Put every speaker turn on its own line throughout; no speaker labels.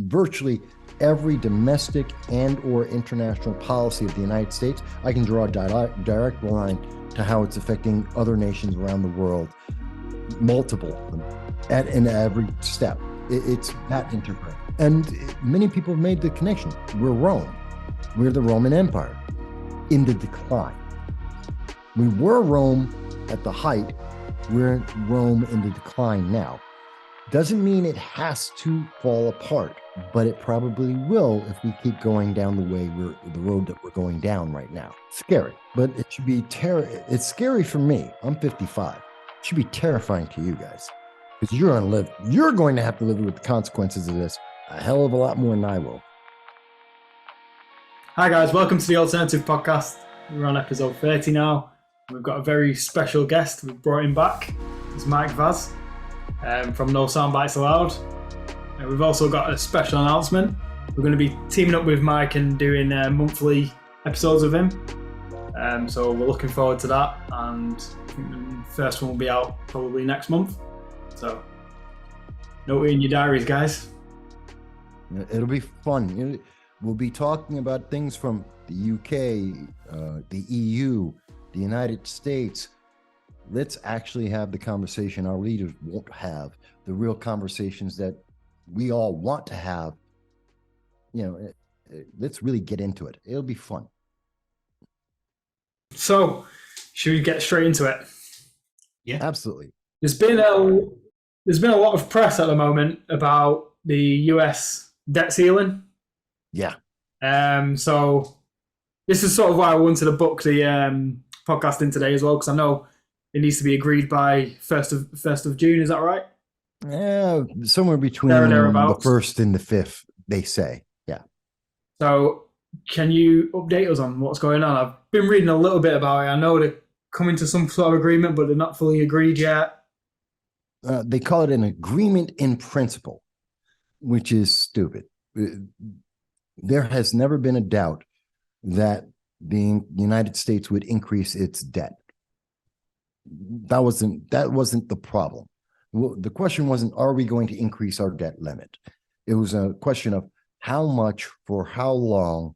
virtually every domestic and or international policy of the United States, I can draw a direct line to how it's affecting other nations around the world, multiple of them, in every step. It's that integral. And many people have made the connection. We're Rome. We're the Roman Empire in the decline. We were Rome at the height. We're Rome in the decline now. Doesn't mean it has to fall apart, but it probably will if we keep going down the road that we're going down right now. Scary, but it should be it's scary for me. I'm 55. It should be terrifying to you guys because you're going to have to live with the consequences of this a hell of a lot more than I will.
Hi guys, welcome to the Alt-ernative podcast. We're on episode 30 now. We've got a very special guest. We've brought him back. It's Mike Vaz from No Soundbites Allowed. And we've also got a special announcement. We're going to be teaming up with Mike and doing monthly episodes of him. So we're looking forward to that. And I think the first one will be out probably next month. So note it in your diaries, guys.
It'll be fun. We'll be talking about things from the UK, the EU, the United States. Let's actually have the conversation our leaders won't have, the real conversations that we all want to have. Let's really get into it. It'll be fun.
So, should we get straight into it?
Yeah, absolutely.
There's been a lot of press at the moment about the US debt ceiling.
Yeah.
So this is sort of why I wanted to book the podcast in today as well, because I know it needs to be agreed by 1st of June. Is that right?
Yeah, somewhere between the 1st and the 5th, they say. Yeah.
So can you update us on what's going on? I've been reading a little bit about it. I know they're coming to some sort of agreement, but they're not fully agreed yet.
They call it an agreement in principle, which is stupid. There has never been a doubt that the United States would increase its debt. That wasn't the problem. Well, the question wasn't, are we going to increase our debt limit? It was a question of how much, for how long,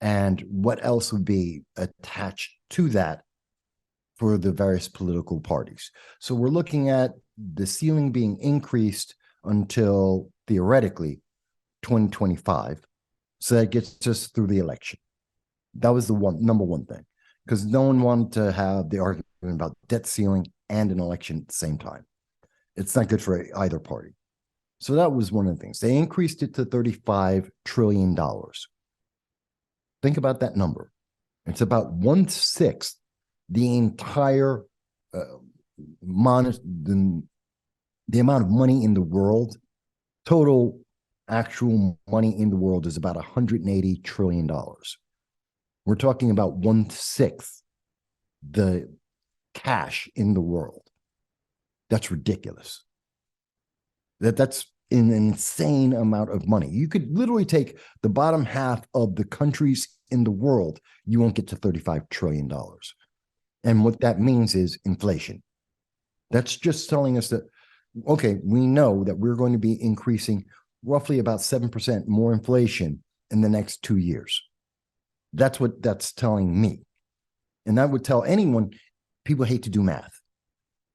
and what else would be attached to that for the various political parties. So we're looking at the ceiling being increased until, theoretically, 2025. So that gets us through the election. That was the number one thing, because no one wanted to have the argument about debt ceiling and an election at the same time. It's not good for either party. So that was one of the things. They increased it to $35 trillion. Think about that number. It's about 1/6 the entire the amount of money in the world. Total actual money in the world is about $180 trillion. We're talking about 1/6 the cash in the world. That's ridiculous. That's an insane amount of money. You could literally take the bottom half of the countries in the world. You won't get to $35 trillion. And what that means is inflation. That's just telling us that, okay, we know that we're going to be increasing roughly about 7% more inflation in the next 2 years. That's what that's telling me. And that would tell anyone. People hate to do math,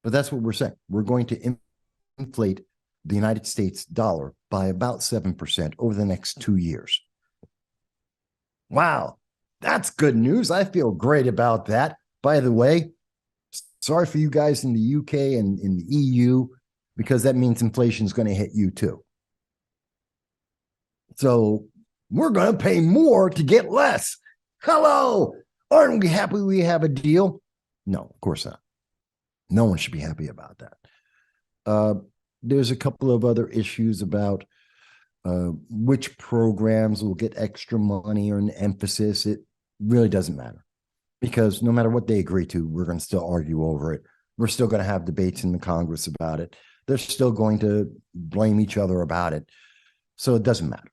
but that's what we're saying. We're going to inflate the United States dollar by about 7% over the next 2 years. Wow, that's good news. I feel great about that. By the way, sorry for you guys in the UK and in the EU, because that means inflation is going to hit you too. So we're going to pay more to get less. Hello, aren't we happy we have a deal? No, of course not. No one should be happy about that. There's a couple of other issues about which programs will get extra money or an emphasis. It really doesn't matter, because no matter what they agree to, we're going to still argue over it. We're still going to have debates in the Congress about it. They're still going to blame each other about it. So it doesn't matter.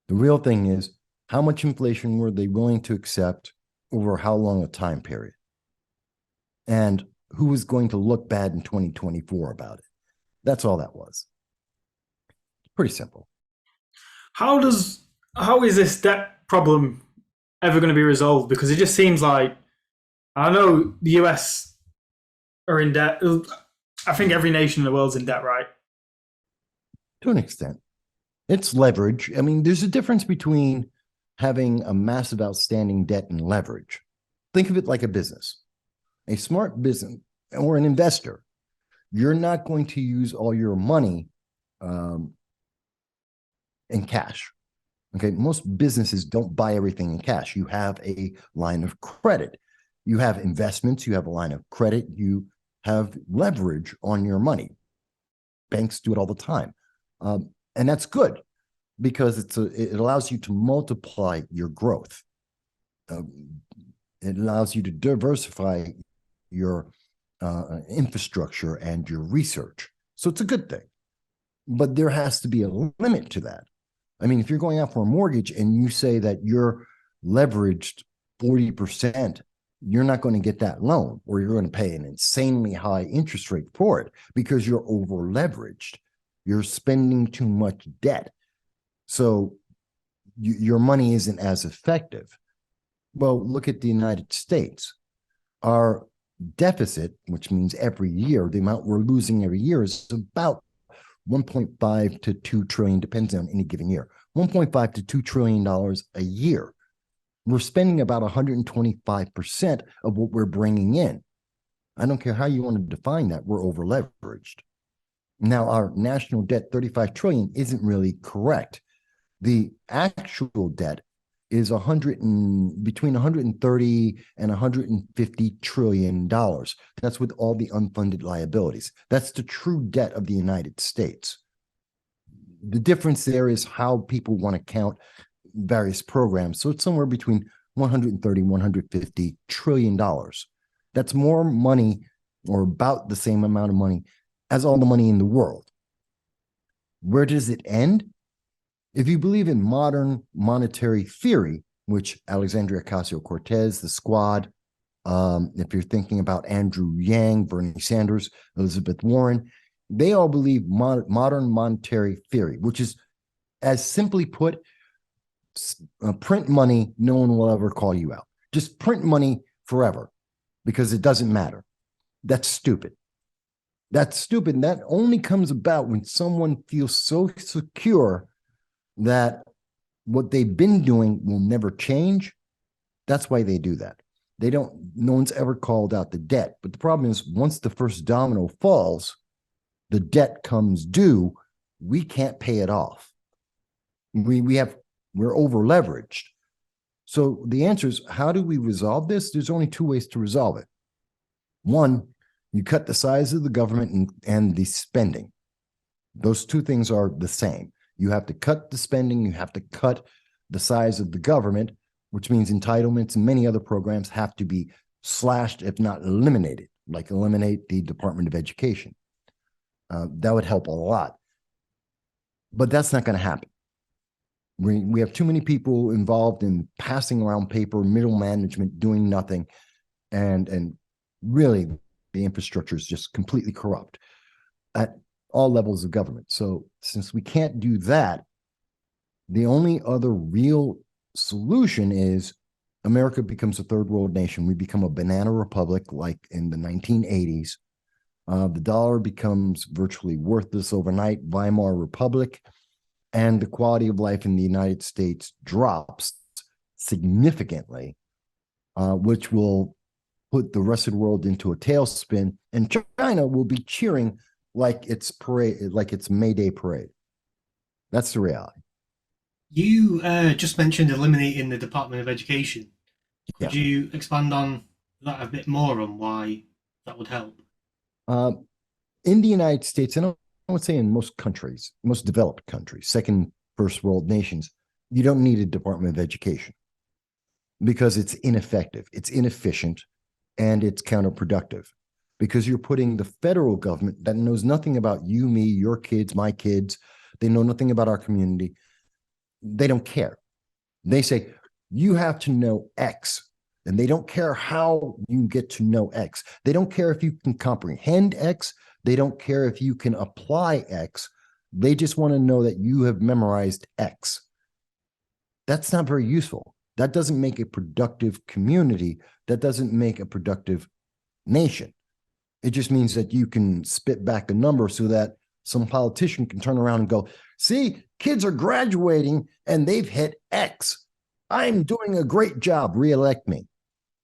The real thing is, how much inflation were they willing to accept over how long a time period? And who was going to look bad in 2024 about it? That's all that was. Pretty simple.
How does how is this debt problem ever going to be resolved? Because it just seems like I know the US are in debt. I think every nation in the world's in debt, right?
To an extent. It's leverage. I mean, there's a difference between having a massive outstanding debt and leverage. Think of it like a business. A smart business or an investor, you're not going to use all your money in cash. Okay. Most businesses don't buy everything in cash. You have a line of credit, you have investments, you have a line of credit, you have leverage on your money. Banks do it all the time. And that's good because it allows you to multiply your growth. It allows you to diversify your infrastructure and your research. So it's a good thing. But there has to be a limit to that. I mean, if you're going out for a mortgage and you say that you're leveraged 40%, you're not going to get that loan, or you're going to pay an insanely high interest rate for it because you're over leveraged. You're spending too much debt. So your money isn't as effective. Well, look at the United States. Our deficit, which means every year, the amount we're losing every year, is about 1.5 to 2 trillion, depends on any given year, 1.5 to 2 trillion dollars a year. We're spending about 125% of what we're bringing in. I don't care how you want to define that, we're over leveraged. Now, our national debt, 35 trillion, isn't really correct. The actual debt is between 130 and 150 trillion dollars. That's with all the unfunded liabilities. That's the true debt of the United States. The difference there is how people want to count various programs. So it's somewhere between 130 and 150 trillion dollars. That's more money, or about the same amount of money as all the money in the world. Where does it end? If you believe in modern monetary theory, which Alexandria Ocasio-Cortez, the Squad, if you're thinking about Andrew Yang, Bernie Sanders, Elizabeth Warren, they all believe modern monetary theory, which is, as simply put, print money, no one will ever call you out. Just print money forever because it doesn't matter. That's stupid. That's stupid. And that only comes about when someone feels so secure that what they've been doing will never change. That's why they do that. No one's ever called out the debt. But the problem is, once the first domino falls, the debt comes due. We can't pay it off. We're over leveraged. So the answer is, how do we resolve this? There's only two ways to resolve it. One, you cut the size of the government and the spending. Those two things are the same. You have to cut the spending, you have to cut the size of the government, which means entitlements and many other programs have to be slashed, if not eliminated, like eliminate the Department of Education. That would help a lot. But that's not going to happen. We have too many people involved in passing around paper, middle management doing nothing, and really the infrastructure is just completely corrupt at all levels of government. So since we can't do that, the only other real solution is America becomes a third world nation. We become a banana republic like in the 1980s. The dollar becomes virtually worthless overnight, Weimar Republic, and the quality of life in the United States drops significantly, which will put the rest of the world into a tailspin, and China will be cheering like it's May Day parade. That's the reality.
You just mentioned eliminating the Department of Education. Could
Yeah.
you expand on that a bit more, on why that would help?
In the United States, and I would say in most countries, most developed countries, second, first world nations, you don't need a Department of Education because it's ineffective, it's inefficient, and it's counterproductive, because you're putting the federal government that knows nothing about you, me, your kids, my kids. They know nothing about our community. They don't care. They say, you have to know X, and they don't care how you get to know X. They don't care if you can comprehend X. They don't care if you can apply X. They just want to know that you have memorized X. That's not very useful. That doesn't make a productive community. That doesn't make a productive nation. It just means that you can spit back a number so that some politician can turn around and go, see, kids are graduating and they've hit X. I'm doing a great job. Reelect me.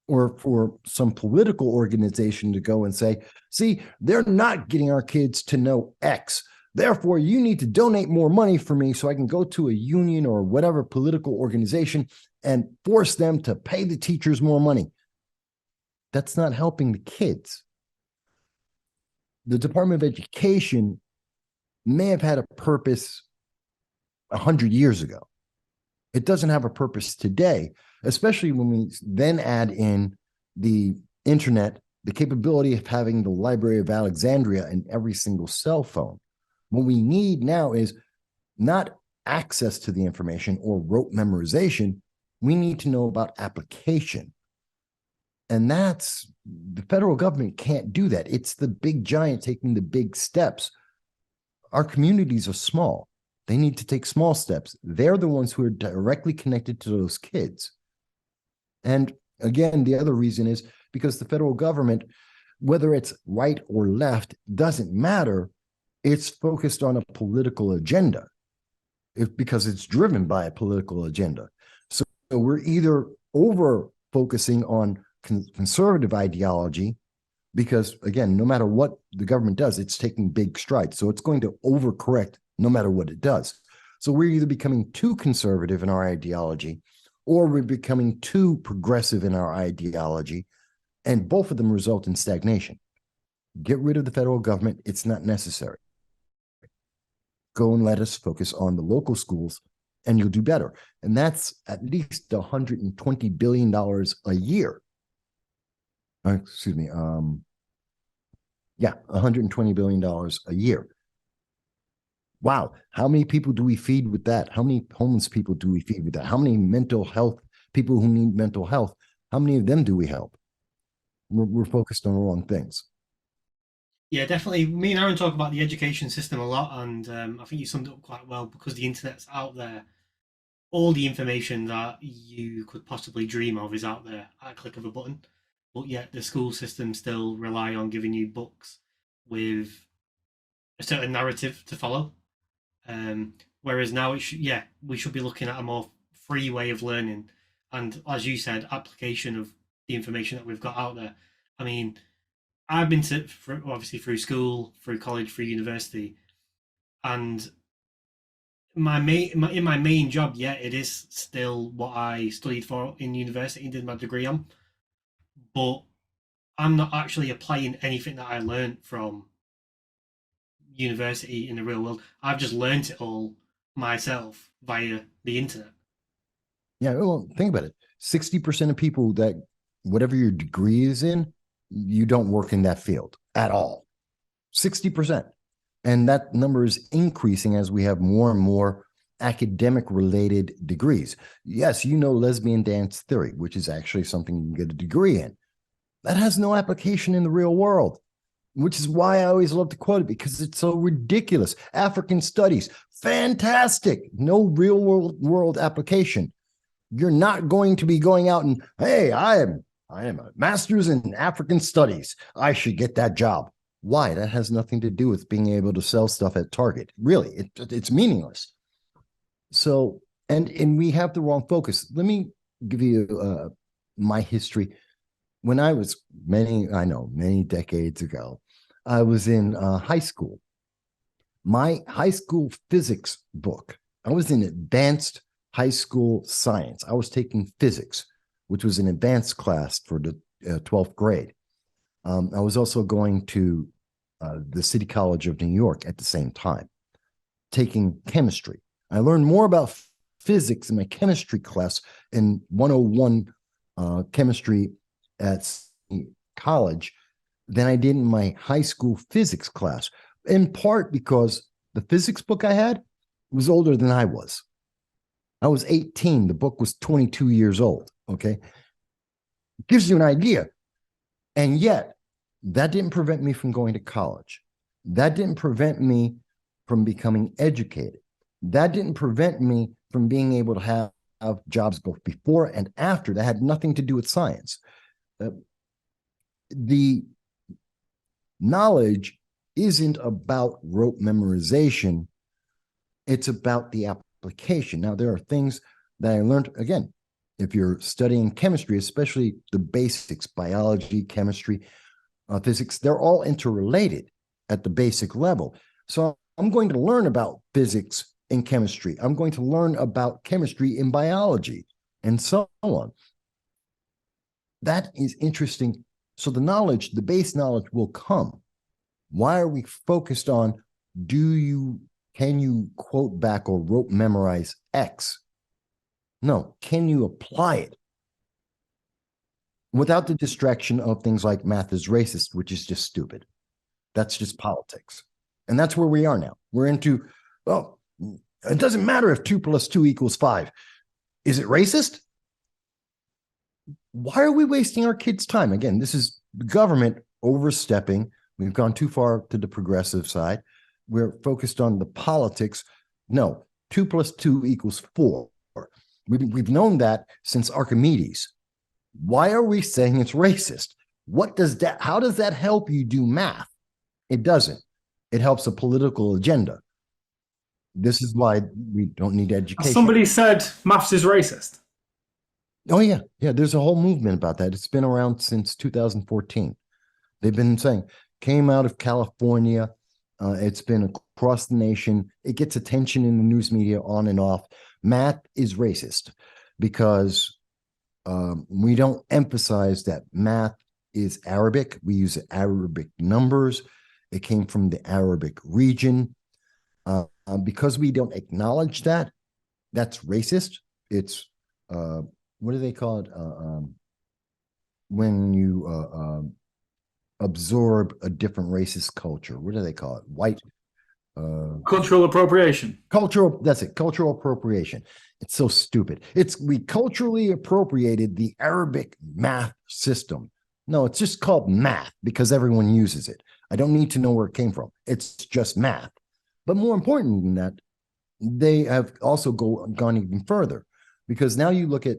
Or for some political organization to go and say, see, they're not getting our kids to know X. Therefore, you need to donate more money for me so I can go to a union or whatever political organization and force them to pay the teachers more money. That's not helping the kids. The Department of Education may have had a purpose 100 years ago. It doesn't have a purpose today, especially when we then add in the internet, the capability of having the Library of Alexandria in every single cell phone. What we need now is not access to the information or rote memorization. We need to know about application. And that's, the federal government can't do that. It's the big giant taking the big steps. Our communities are small. They need to take small steps. They're the ones who are directly connected to those kids. And again, the other reason is because the federal government, whether it's right or left, doesn't matter. It's focused on a political agenda because it's driven by a political agenda. So we're either over focusing on conservative ideology, because again, no matter what the government does, it's taking big strides. So it's going to overcorrect no matter what it does. So we're either becoming too conservative in our ideology, or we're becoming too progressive in our ideology, and both of them result in stagnation. Get rid of the federal government. It's not necessary. Go and let us focus on the local schools, and you'll do better. And that's at least $120 billion a year. Excuse me. Yeah, $120 billion a year. Wow. How many people do we feed with that? How many homeless people do we feed with that? How many mental health people who need mental health? How many of them do we help? We're focused on the wrong things.
Yeah, definitely. Me and Aaron talk about the education system a lot, and I think you summed it up quite well because the internet's out there. All the information that you could possibly dream of is out there at a click of a button, but yet the school system still rely on giving you books with a certain narrative to follow. Whereas now, we should be looking at a more free way of learning, and as you said, application of the information that we've got out there. I mean, I've been obviously through school, through college, through university, and in my main job, yeah, it is still what I studied for in university and did my degree on, but I'm not actually applying anything that I learned from university in the real world. I've just learned it all myself via the internet.
Yeah, well, think about it. 60% of people that, whatever your degree is in, you don't work in that field at all. 60%. And that number is increasing as we have more and more academic related degrees. Yes, you know lesbian dance theory, which is actually something you can get a degree in. That has no application in the real world, which is why I always love to quote it, because it's so ridiculous. African studies, fantastic. No real world application. You're not going to be going out and, hey, I am a master's in African studies. I should get that job. Why? That has nothing to do with being able to sell stuff at Target. Really, it's meaningless. So, and we have the wrong focus. Let me give you my history. When I was many decades ago, I was in high school. My high school physics book, I was in advanced high school science. I was taking physics, which was an advanced class for the 12th grade. I was also going to the City College of New York at the same time, taking chemistry. I learned more about physics in my chemistry class in 101 chemistry at college than I did in my high school physics class, in part because the physics book I had was older than I was. I was 18. The book was 22 years old. Okay. Gives you an idea. And yet, that didn't prevent me from going to college. That didn't prevent me from becoming educated. That didn't prevent me from being able to have jobs both before and after that had nothing to do with science. The knowledge isn't about rote memorization. It's about the application. Now, there are things that I learned, again, if you're studying chemistry, especially the basics, biology, chemistry, physics, they're all interrelated at the basic level. So I'm going to learn about physics in chemistry. I'm going to learn about chemistry in biology, and so on. That is interesting. So the knowledge, the base knowledge will come. Why are we focused on can you quote back or rote memorize X? No, can you apply it? Without the distraction of things like math is racist, which is just stupid. That's just politics. And that's where we are now. We're into, well, it doesn't matter if 2 + 2 = 5. Is it racist? Why are we wasting our kids' time? Again, this is the government overstepping. We've gone too far to the progressive side. We're focused on the politics. No, 2 + 2 = 4. We've known that since Archimedes. Why are we saying it's racist? How does that help you do math? It doesn't. It helps a political agenda. This is why we don't need education.
Somebody said maths is racist.
Oh, yeah. Yeah, there's a whole movement about that. It's been around since 2014. They've been saying, came out of California. It's been across the nation. It gets attention in the news media on and off. Math is racist because we don't emphasize that math is Arabic. We use Arabic numbers. It came from the Arabic region. Because we don't acknowledge that, that's racist. It's, what do they call it? When you absorb a different racist culture. What do they call it?
Cultural appropriation.
That's it. Cultural appropriation. It's so stupid. We culturally appropriated the Arabic math system. No, it's just called math because everyone uses it. I don't need to know where it came from. It's just math. But more important than that, they have also gone even further, because now you look at,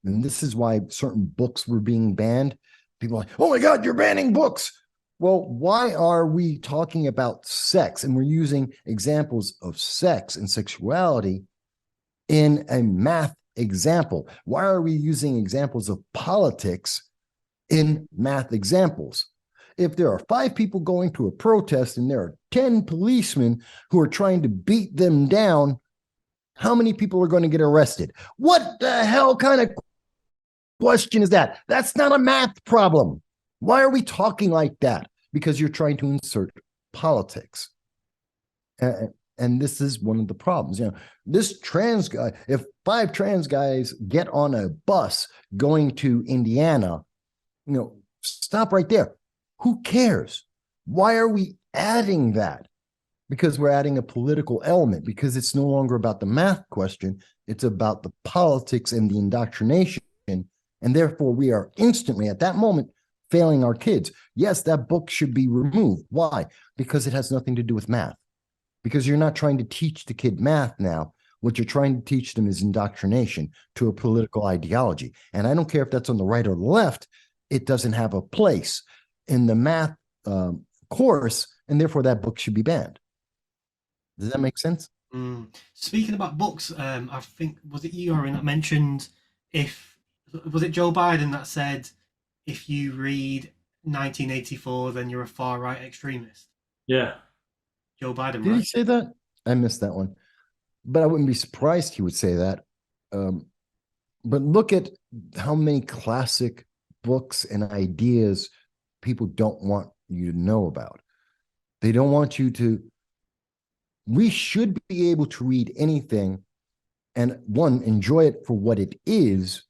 and this is why certain books were being banned. People are like, oh my God, you're banning books. Well, why are we talking about sex and we're using examples of sex and sexuality in a math example? Why are we using examples of politics in math examples? If there are 5 people going to a protest and there are 10 policemen who are trying to beat them down, how many people are going to get arrested? What the hell kind of question is that? That's not a math problem. Why are we talking like that? Because you're trying to insert politics. And this is one of the problems. This trans guy, if 5 trans guys get on a bus going to Indiana, stop right there. Who cares? Why are we adding that? Because we're adding a political element, because it's no longer about the math question. It's about the politics and the indoctrination. And therefore, we are instantly at that moment failing our kids. Yes, that book should be removed. Why? Because it has nothing to do with math. Because you're not trying to teach the kid math now. What you're trying to teach them is indoctrination to a political ideology. And I don't care if that's on the right or the left. It doesn't have a place in the math course, and therefore that book should be banned. Does that make sense?
Speaking about books, I think, was it you, Aaron, that mentioned, was it Joe Biden that said, if you read 1984, then you're a far right extremist?
Yeah.
Joe Biden,
Did he say that? I missed that one. But I wouldn't be surprised he would say that. But look at how many classic books and ideas people don't want you to know about. They don't want you to. We should be able to read anything and, one, enjoy it for what it is,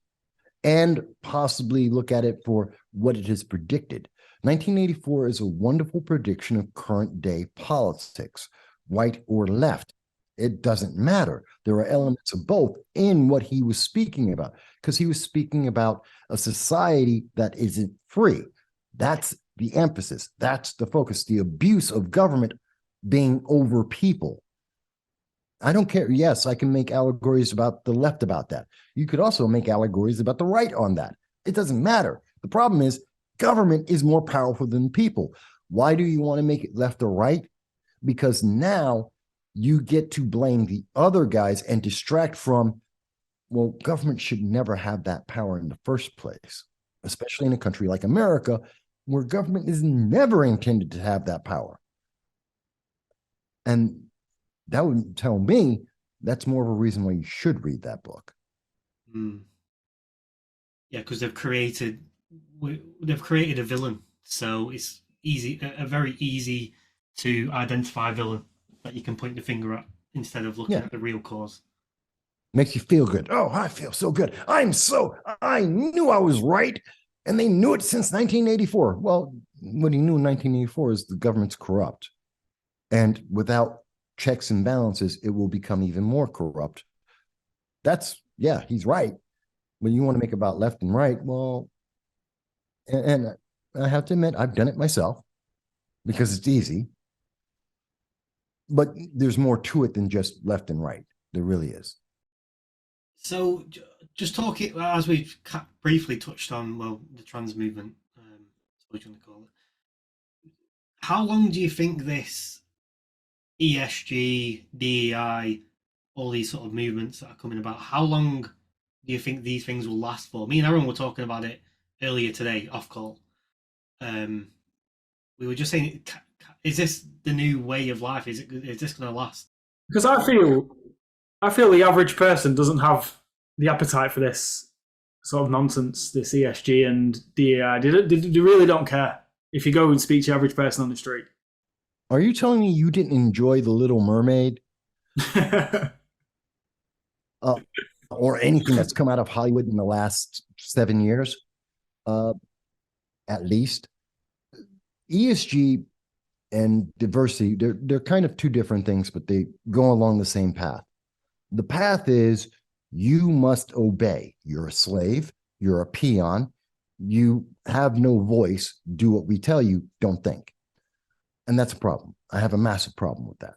and possibly look at it for what it has predicted. 1984 is a wonderful prediction of current day politics, right or left. It doesn't matter. There are elements of both in what he was speaking about, because he was speaking about a society that isn't free. That's the emphasis. That's the focus, the abuse of government being over people. I don't care. Yes, I can make allegories about the left about that. You could also make allegories about the right on that. It doesn't matter. The problem is government is more powerful than people. Why do you want to make it left or right? Because now you get to blame the other guys and distract from, well, government should never have that power in the first place, especially in a country like America, where government is never intended to have that power. And that would tell me that's more of a reason why you should read that book.
Yeah, because they've created a villain, so it's a very easy to identify villain that you can point the finger at instead of looking at the real cause.
Makes you feel good. Oh, I feel so good. I knew I was right, and they knew it since 1984. Well, what he knew in 1984 is the government's corrupt, and without checks and balances, it will become even more corrupt. He's right. When you want to make about left and right, well, and I have to admit, I've done it myself because it's easy. But there's more to it than just left and right. There really is.
So, just talking as we briefly touched on, the trans movement, what you want to call it. How long do you think this ESG, DEI, all these sort of movements that are coming about, how long do you think these things will last for? Me and Aaron were talking about it earlier today, off call. We were just saying, is this the new way of life? Is this going to last?
Because I feel the average person doesn't have the appetite for this sort of nonsense, this ESG and DEI. They really don't care if you go and speak to the average person on the street.
Are you telling me you didn't enjoy The Little Mermaid? Or anything that's come out of Hollywood in the last 7 years, at least. ESG and diversity, they're kind of two different things, but they go along the same path. The path is you must obey. You're a slave. You're a peon. You have no voice. Do what we tell you. Don't think. And that's a problem. I have a massive problem with that.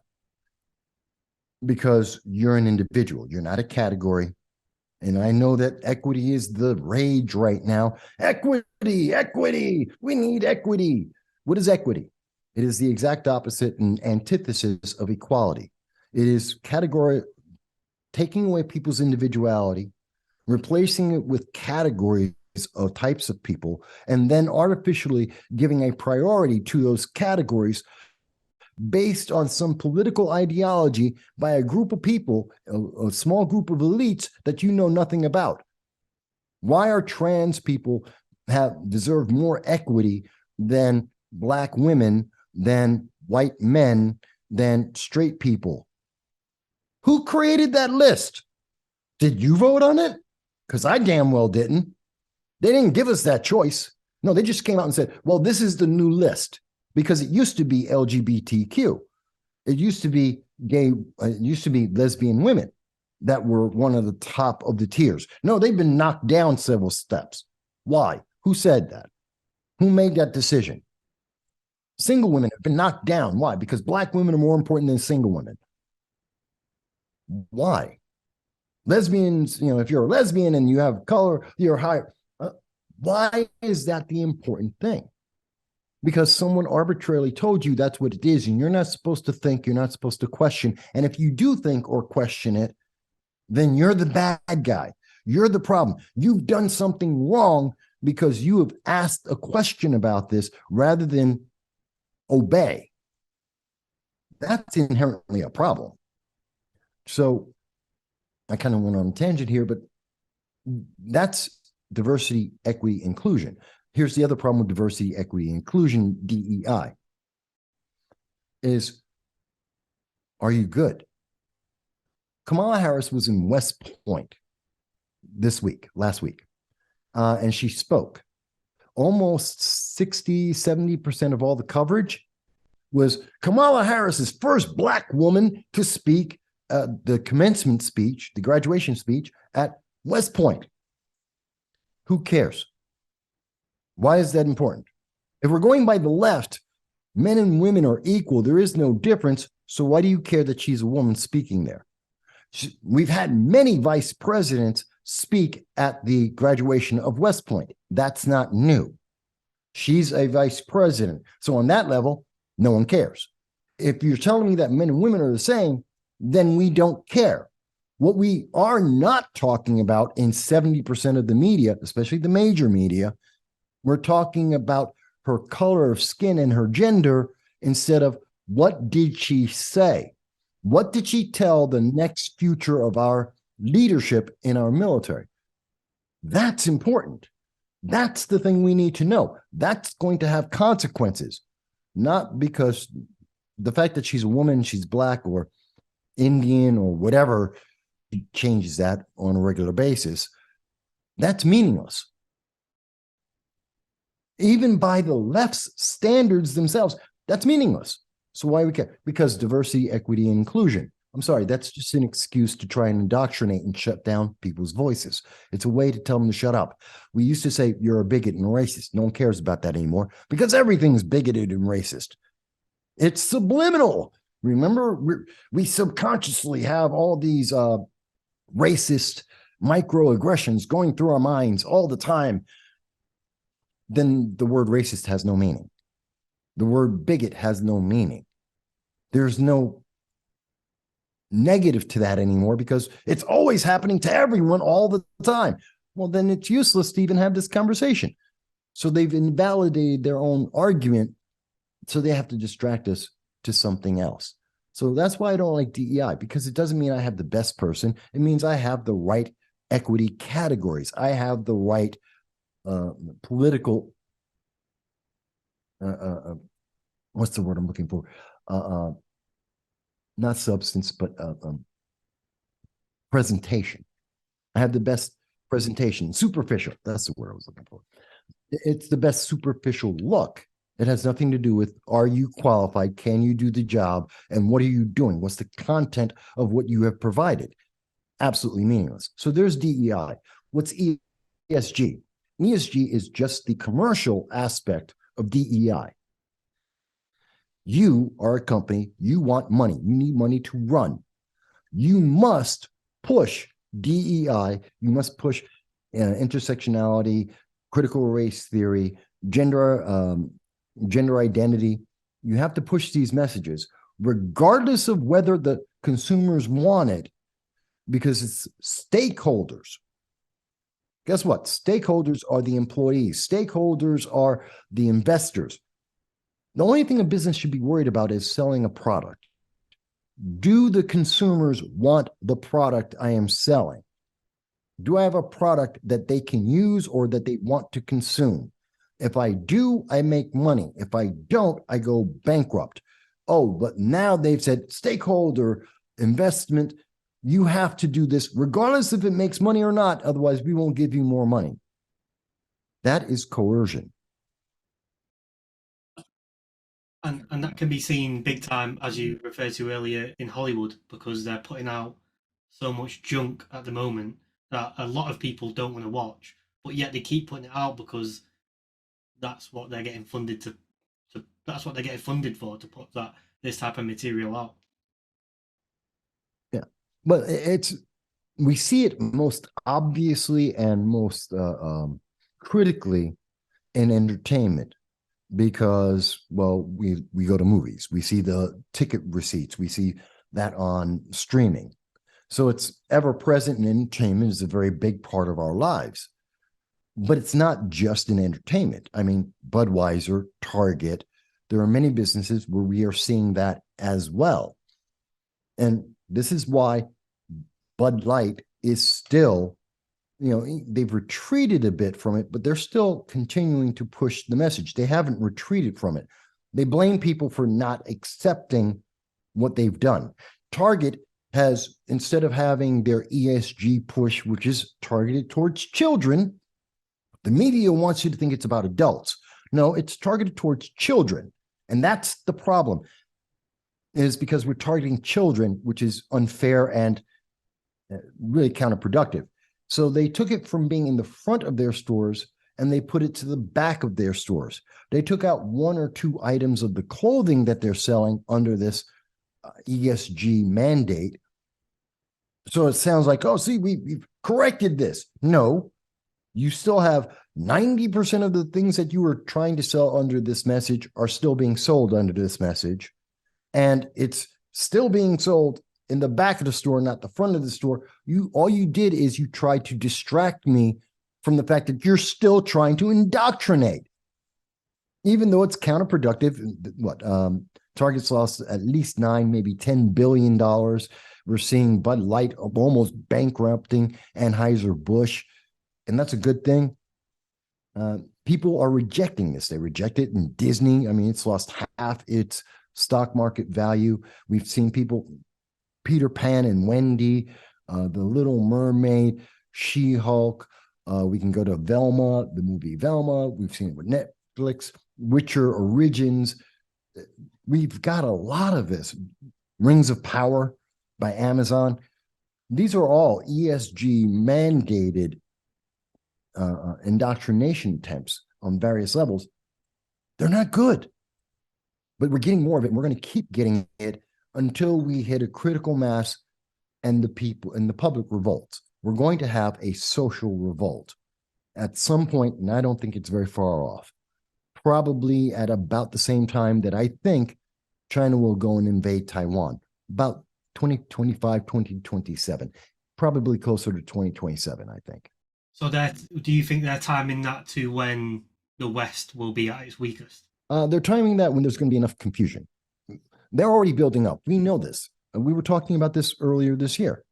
Because you're an individual. You're not a category. And I know that equity is the rage right now. Equity, equity. We need equity. What is equity? It is the exact opposite and antithesis of equality. It is taking away people's individuality, replacing it with categories of types of people, and then artificially giving a priority to those categories based on some political ideology by a group of people, a small group of elites that you know nothing about. Why are trans people deserve more equity than Black women, than white men, than straight people? Who created that list? Did you vote on it? Because I damn well didn't. They didn't give us that choice. No, they just came out and said, well, this is the new list. Because it used to be LGBTQ. It used to be gay, it used to be lesbian women that were one of the top of the tiers. No, they've been knocked down several steps. Why? Who said that? Who made that decision? Single women have been knocked down. Why? Because Black women are more important than single women. Why? Lesbians, if you're a lesbian and you have color, you're higher. Why is that the important thing? Because someone arbitrarily told you that's what it is, and you're not supposed to think, you're not supposed to question. And if you do think or question it, then you're the bad guy. You're the problem. You've done something wrong because you have asked a question about this rather than obey. That's inherently a problem. So I kind of went on a tangent here, but that's diversity, equity, inclusion. Here's the other problem with diversity, equity, inclusion, DEI, is, are you good? Kamala Harris was in West Point last week, and she spoke. Almost 60, 70% of all the coverage was Kamala Harris's first Black woman to speak the commencement speech, the graduation speech at West Point. Who cares? Why is that important? If we're going by the left, men and women are equal. There is no difference. So why do you care that she's a woman speaking there? We've had many vice presidents speak at the graduation of West Point. That's not new. She's a vice president. So on that level, no one cares. If you're telling me that men and women are the same, then we don't care. What we are not talking about in 70% of the media, especially the major media, we're talking about her color of skin and her gender instead of what did she say? What did she tell the next future of our leadership in our military? That's important. That's the thing we need to know. That's going to have consequences, not because the fact that she's a woman, she's black or Indian or whatever changes that on a regular basis. That's meaningless. Even by the left's standards themselves, that's meaningless. So why we care? Because diversity, equity, and inclusion. I'm sorry, that's just an excuse to try and indoctrinate and shut down people's voices. It's a way to tell them to shut up. We used to say you're a bigot and a racist. No one cares about that anymore because everything's bigoted and racist. It's subliminal. Remember, we subconsciously have all these racist microaggressions going through our minds all the time. Then the word racist has no meaning. The word bigot has no meaning. There's no negative to that anymore because it's always happening to everyone all the time. Well, then it's useless to even have this conversation. So they've invalidated their own argument, so they have to distract us to something else. So that's why I don't like DEI, because it doesn't mean I have the best person. It means I have the right equity categories. I have the right political, what's the word I'm looking for? Not substance, but presentation. I have the best presentation. Superficial, that's the word I was looking for. It's the best superficial look. It has nothing to do with, are you qualified? Can you do the job? And what are you doing? What's the content of what you have provided? Absolutely meaningless. So there's DEI. What's ESG? ESG is just the commercial aspect of DEI. You are a company, you want money, you need money to run. You must push DEI, you must push intersectionality, critical race theory, gender identity. You have to push these messages, regardless of whether the consumers want it, because it's stakeholders. Guess what? Stakeholders are the employees. Stakeholders are the investors. The only thing a business should be worried about is selling a product. Do the consumers want the product I am selling? Do I have a product that they can use or that they want to consume? If I do, I make money. If I don't, I go bankrupt. Oh, but now they've said stakeholder investment, you have to do this regardless if it makes money or not. Otherwise, we won't give you more money. That is coercion.
And that can be seen big time, as you referred to earlier, in Hollywood, because they're putting out so much junk at the moment that a lot of people don't want to watch, but yet they keep putting it out because that's what they're getting funded to that's what they're getting funded for, to put this type of material out.
Yeah, but we see it most obviously and most critically in entertainment. Because, well, we go to movies, we see the ticket receipts, we see that on streaming. So it's ever present, and entertainment is a very big part of our lives. But it's not just in entertainment. I mean, Budweiser, Target, there are many businesses where we are seeing that as well. And this is why Bud Light is still, they've retreated a bit from it, but they're still continuing to push the message. They haven't retreated from it. They blame people for not accepting what they've done. Target has, instead of having their ESG push, which is targeted towards children, the media wants you to think it's about adults. No, it's targeted towards children. And that's the problem, is because we're targeting children, which is unfair and really counterproductive. So they took it from being in the front of their stores and they put it to the back of their stores. They took out one or two items of the clothing that they're selling under this ESG mandate, So it sounds like, oh, see, we've corrected this. No, you still have 90% of the things that you were trying to sell under this message are still being sold under this message. And it's still being sold in the back of the store, not the front of the store. All you did is you tried to distract me from the fact that you're still trying to indoctrinate, even though it's counterproductive. Target's lost at least $9, maybe $10 billion. We're seeing Bud Light almost bankrupting Anheuser-Busch, and that's a good thing. People are rejecting this. They reject it in Disney. I mean, it's lost half its stock market value. We've seen people, Peter Pan and Wendy, The Little Mermaid, She-Hulk. We can go to Velma, the movie Velma. We've seen it with Netflix, Witcher Origins. We've got a lot of this. Rings of Power by Amazon. These are all ESG mandated indoctrination attempts on various levels. They're not good, but we're getting more of it. And we're going to keep getting it until we hit a critical mass and the people and the public revolts. We're going to have a social revolt at some point, and I don't think it's very far off. Probably at about the same time that I think China will go and invade Taiwan, about 2025, 2027, probably closer to 2027, I think.
So do you think they're timing that to when the West will be at its weakest?
They're timing that when there's going to be enough confusion. They're already building up. We know this. We were talking about this earlier this year.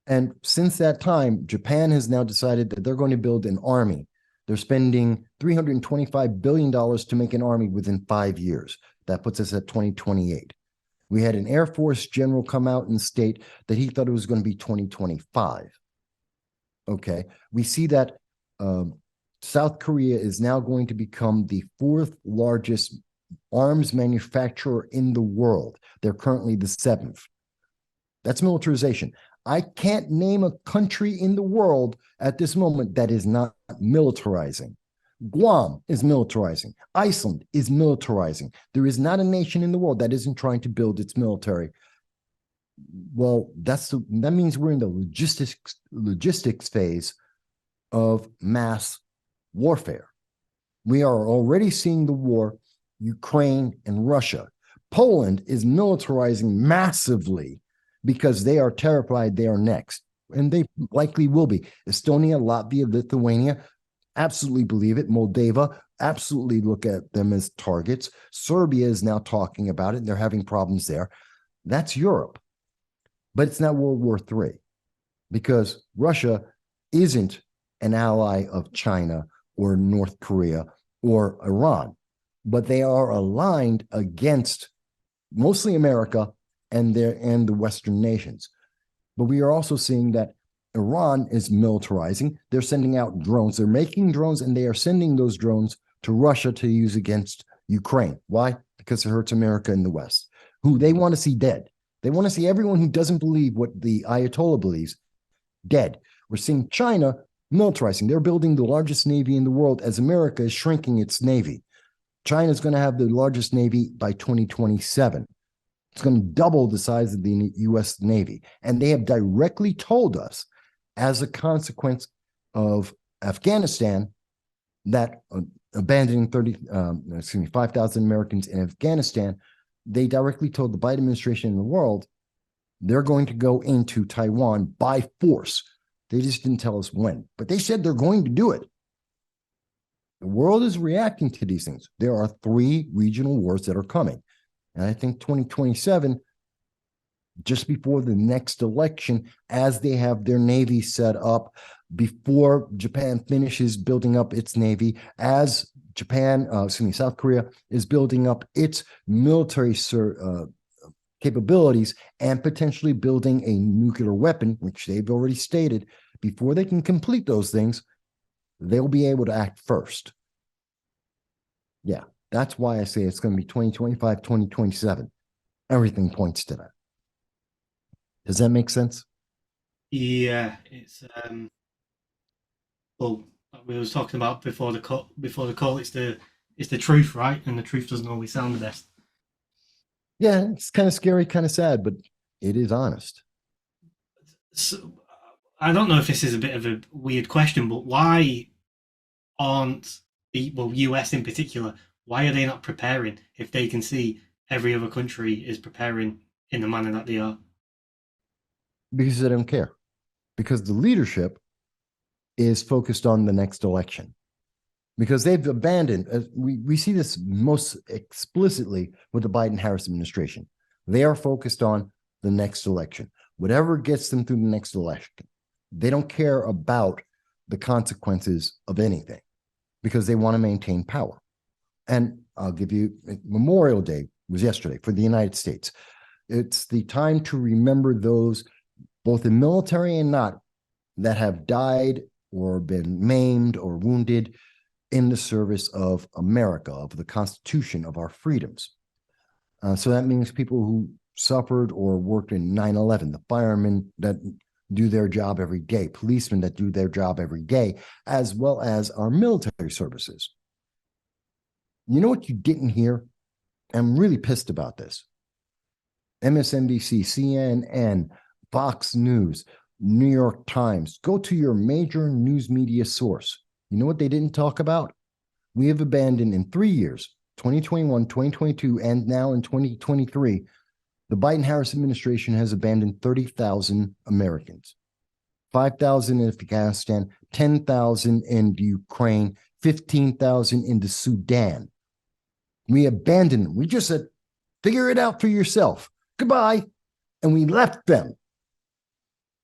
And since that time, Japan has now decided that they're going to build an army. They're spending $325 billion to make an army within 5 years. That puts us at 2028. We had an Air Force general come out and state that he thought it was going to be 2025. Okay. We see that South Korea is now going to become the 4th largest arms manufacturer in the world. They're currently the 7th. That's militarization. I can't name a country in the world at this moment that is not militarizing. Guam is militarizing. Iceland is militarizing. There is not a nation in the world that isn't trying to build its military. Well, that means we're in the logistics phase of mass warfare. We are already seeing the war, Ukraine and Russia. Poland is militarizing massively because they are terrified they are next, and they likely will be. Estonia, Latvia, Lithuania, absolutely believe it. Moldova, absolutely look at them as targets. Serbia is now talking about it. They're having problems there. That's Europe. But it's not World War III, because Russia isn't an ally of China or North Korea or Iran, but they are aligned against mostly America and the Western nations. But we are also seeing that Iran is militarizing. They're sending out drones. They're making drones, and they are sending those drones to Russia to use against Ukraine. Why? Because it hurts America and the West, who they want to see dead. They want to see everyone who doesn't believe what the Ayatollah believes dead. We're seeing China militarizing. They're building the largest navy in the world as America is shrinking its navy. China is going to have the largest navy by 2027. It's going to double the size of the U.S. Navy. And they have directly told us, as a consequence of Afghanistan, that abandoning 5,000 Americans in Afghanistan, they directly told the Biden administration in the world they're going to go into Taiwan by force. They just didn't tell us when, but they said they're going to do it. The world is reacting to these things. There are 3 regional wars that are coming. And I think 2027, just before the next election, as they have their navy set up, before Japan finishes building up its navy, as South Korea is building up its military capabilities and potentially building a nuclear weapon, which they've already stated, before they can complete those things, they'll be able to act first. Yeah, that's why I say it's going to be 2025, 2027. Everything points to that. Does that make sense?
Yeah, it's well, like we was talking about before the call. It's the truth, right? And the truth doesn't always sound the best.
Yeah, it's kind of scary, kind of sad, but it is honest.
So, I don't know if this is a bit of a weird question, but why aren't the US in particular? Why are they not preparing if they can see every other country is preparing in the manner that they are?
Because they don't care. Because the leadership is focused on the next election. Because they've abandoned, we see this most explicitly with the Biden-Harris administration. They are focused on the next election. Whatever gets them through the next election. They don't care about the consequences of anything because they want to maintain power. And I'll give you, Memorial Day was yesterday for the United States. It's the time to remember those, both in military and not, that have died or been maimed or wounded in the service of America, of the Constitution, of our freedoms. So that means people who suffered or worked in 9/11, the firemen that do their job every day, policemen that do their job every day, as well as our military services. You know what you didn't hear? I'm really pissed about this. MSNBC, CNN, Fox News, New York Times, go to your major news media source. You know what they didn't talk about? We have abandoned in 3 years, 2021, 2022, and now in 2023, the Biden-Harris administration has abandoned 30,000 Americans, 5,000 in Afghanistan, 10,000 in Ukraine, 15,000 in the Sudan. We abandoned them. We just said, figure it out for yourself. Goodbye. And we left them.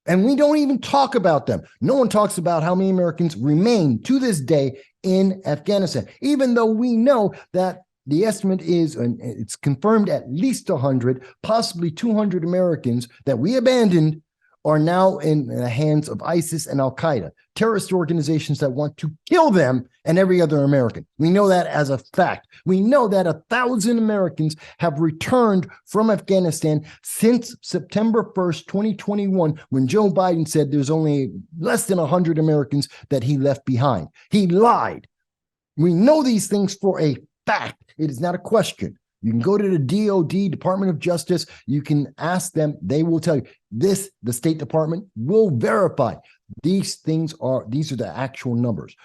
And we don't even talk about them. No one talks about how many Americans remain to this day in Afghanistan, even though we know that the estimate is, and it's confirmed, at least 100, possibly 200 Americans that we abandoned are now in the hands of ISIS and Al-Qaeda, terrorist organizations that want to kill them and every other American. We know that as a fact. We know that 1,000 Americans have returned from Afghanistan since September 1st, 2021, when Joe Biden said there's only less than 100 Americans that he left behind. He lied. We know these things for a fact. It is not a question. You can go to the DOD, Department of Justice. You can ask them. They will tell you this. The State Department will verify these are the actual numbers.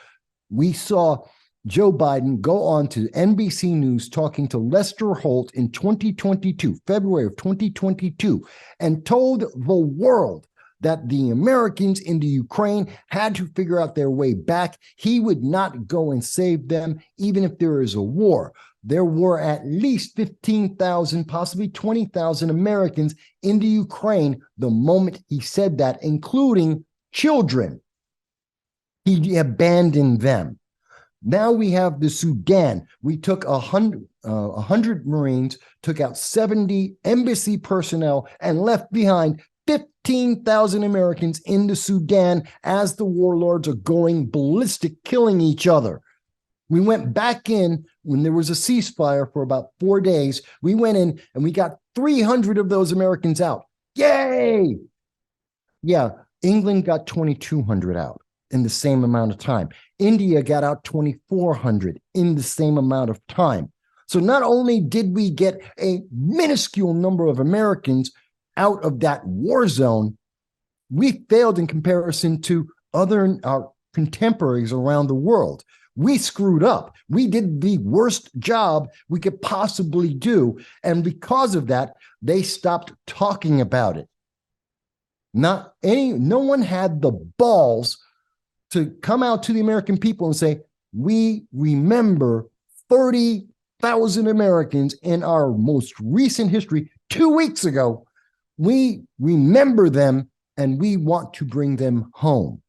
We saw Joe Biden go on to NBC News talking to Lester Holt in 2022, February of 2022, and told the world that the Americans in the Ukraine had to figure out their way back. He would not go and save them, even if there is a war. There were at least 15,000, possibly 20,000 Americans in the Ukraine the moment he said that, including children. He abandoned them. Now we have the Sudan. We took 100 Marines, took out 70 embassy personnel, and left behind 15,000 Americans in the Sudan as the warlords are going ballistic, killing each other. We went back in when there was a ceasefire for about 4 days. We went in and we got 300 of those Americans out. Yay! Yeah, England got 2,200 out in the same amount of time. India got out 2,400 in the same amount of time. So not only did we get a minuscule number of Americans out of that war zone, we failed in comparison to our contemporaries around the world. We screwed up. We did the worst job we could possibly do. And because of that, they stopped talking about it. No one had the balls to come out to the American people and say, we remember 30,000 Americans in our most recent history 2 weeks ago. We remember them and we want to bring them home.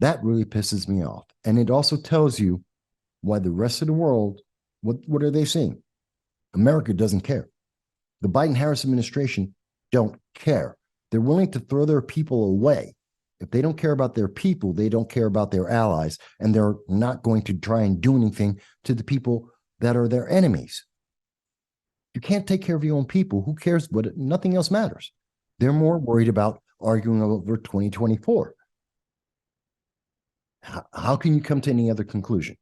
That really pisses me off. And it also tells you why the rest of the world, what are they seeing? America doesn't care. The Biden-Harris administration don't care. They're willing to throw their people away. If they don't care about their people, they don't care about their allies, and they're not going to try and do anything to the people that are their enemies. You can't take care of your own people. Who cares? But nothing else matters. They're more worried about arguing over 2024. How can you come to any other conclusion?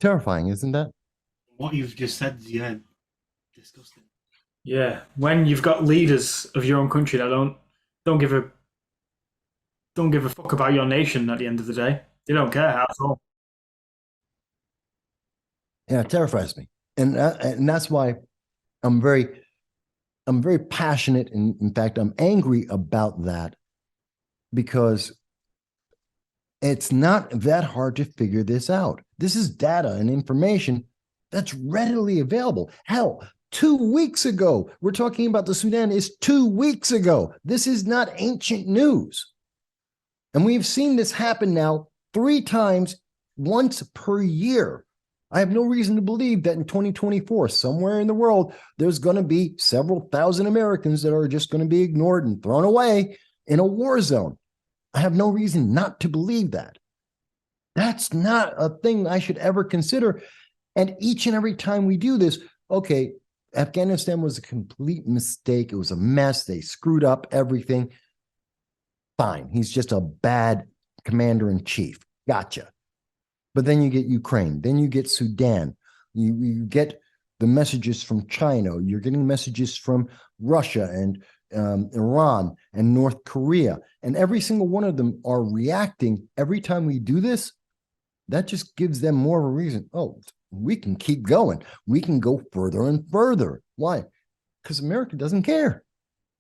Terrifying, isn't that?
What you've just said, yeah, disgusting.
Yeah, when you've got leaders of your own country that don't give a fuck about your nation at the end of the day. They don't care at all.
Yeah, it terrifies me, and that's why I'm very I'm very passionate, and in fact, I'm angry about that because it's not that hard to figure this out. This is data and information that's readily available. Hell, 2 weeks ago, we're talking about the Sudan is 2 weeks ago. This is not ancient news. And we've seen this happen now 3 times, once per year. I have no reason to believe that in 2024, somewhere in the world, there's going to be several thousand Americans that are just going to be ignored and thrown away in a war zone. I have no reason not to believe that. That's not a thing I should ever consider. And each and every time we do this, okay, Afghanistan was a complete mistake. It was a mess. They screwed up everything. Fine. He's just a bad commander in chief. Gotcha. But then you get Ukraine. Then you get Sudan. You get the messages from China. You're getting messages from Russia and Iran and North Korea. And every single one of them are reacting every time we do this. That just gives them more of a reason. Oh, we can keep going. We can go further and further. Why? Because America doesn't care.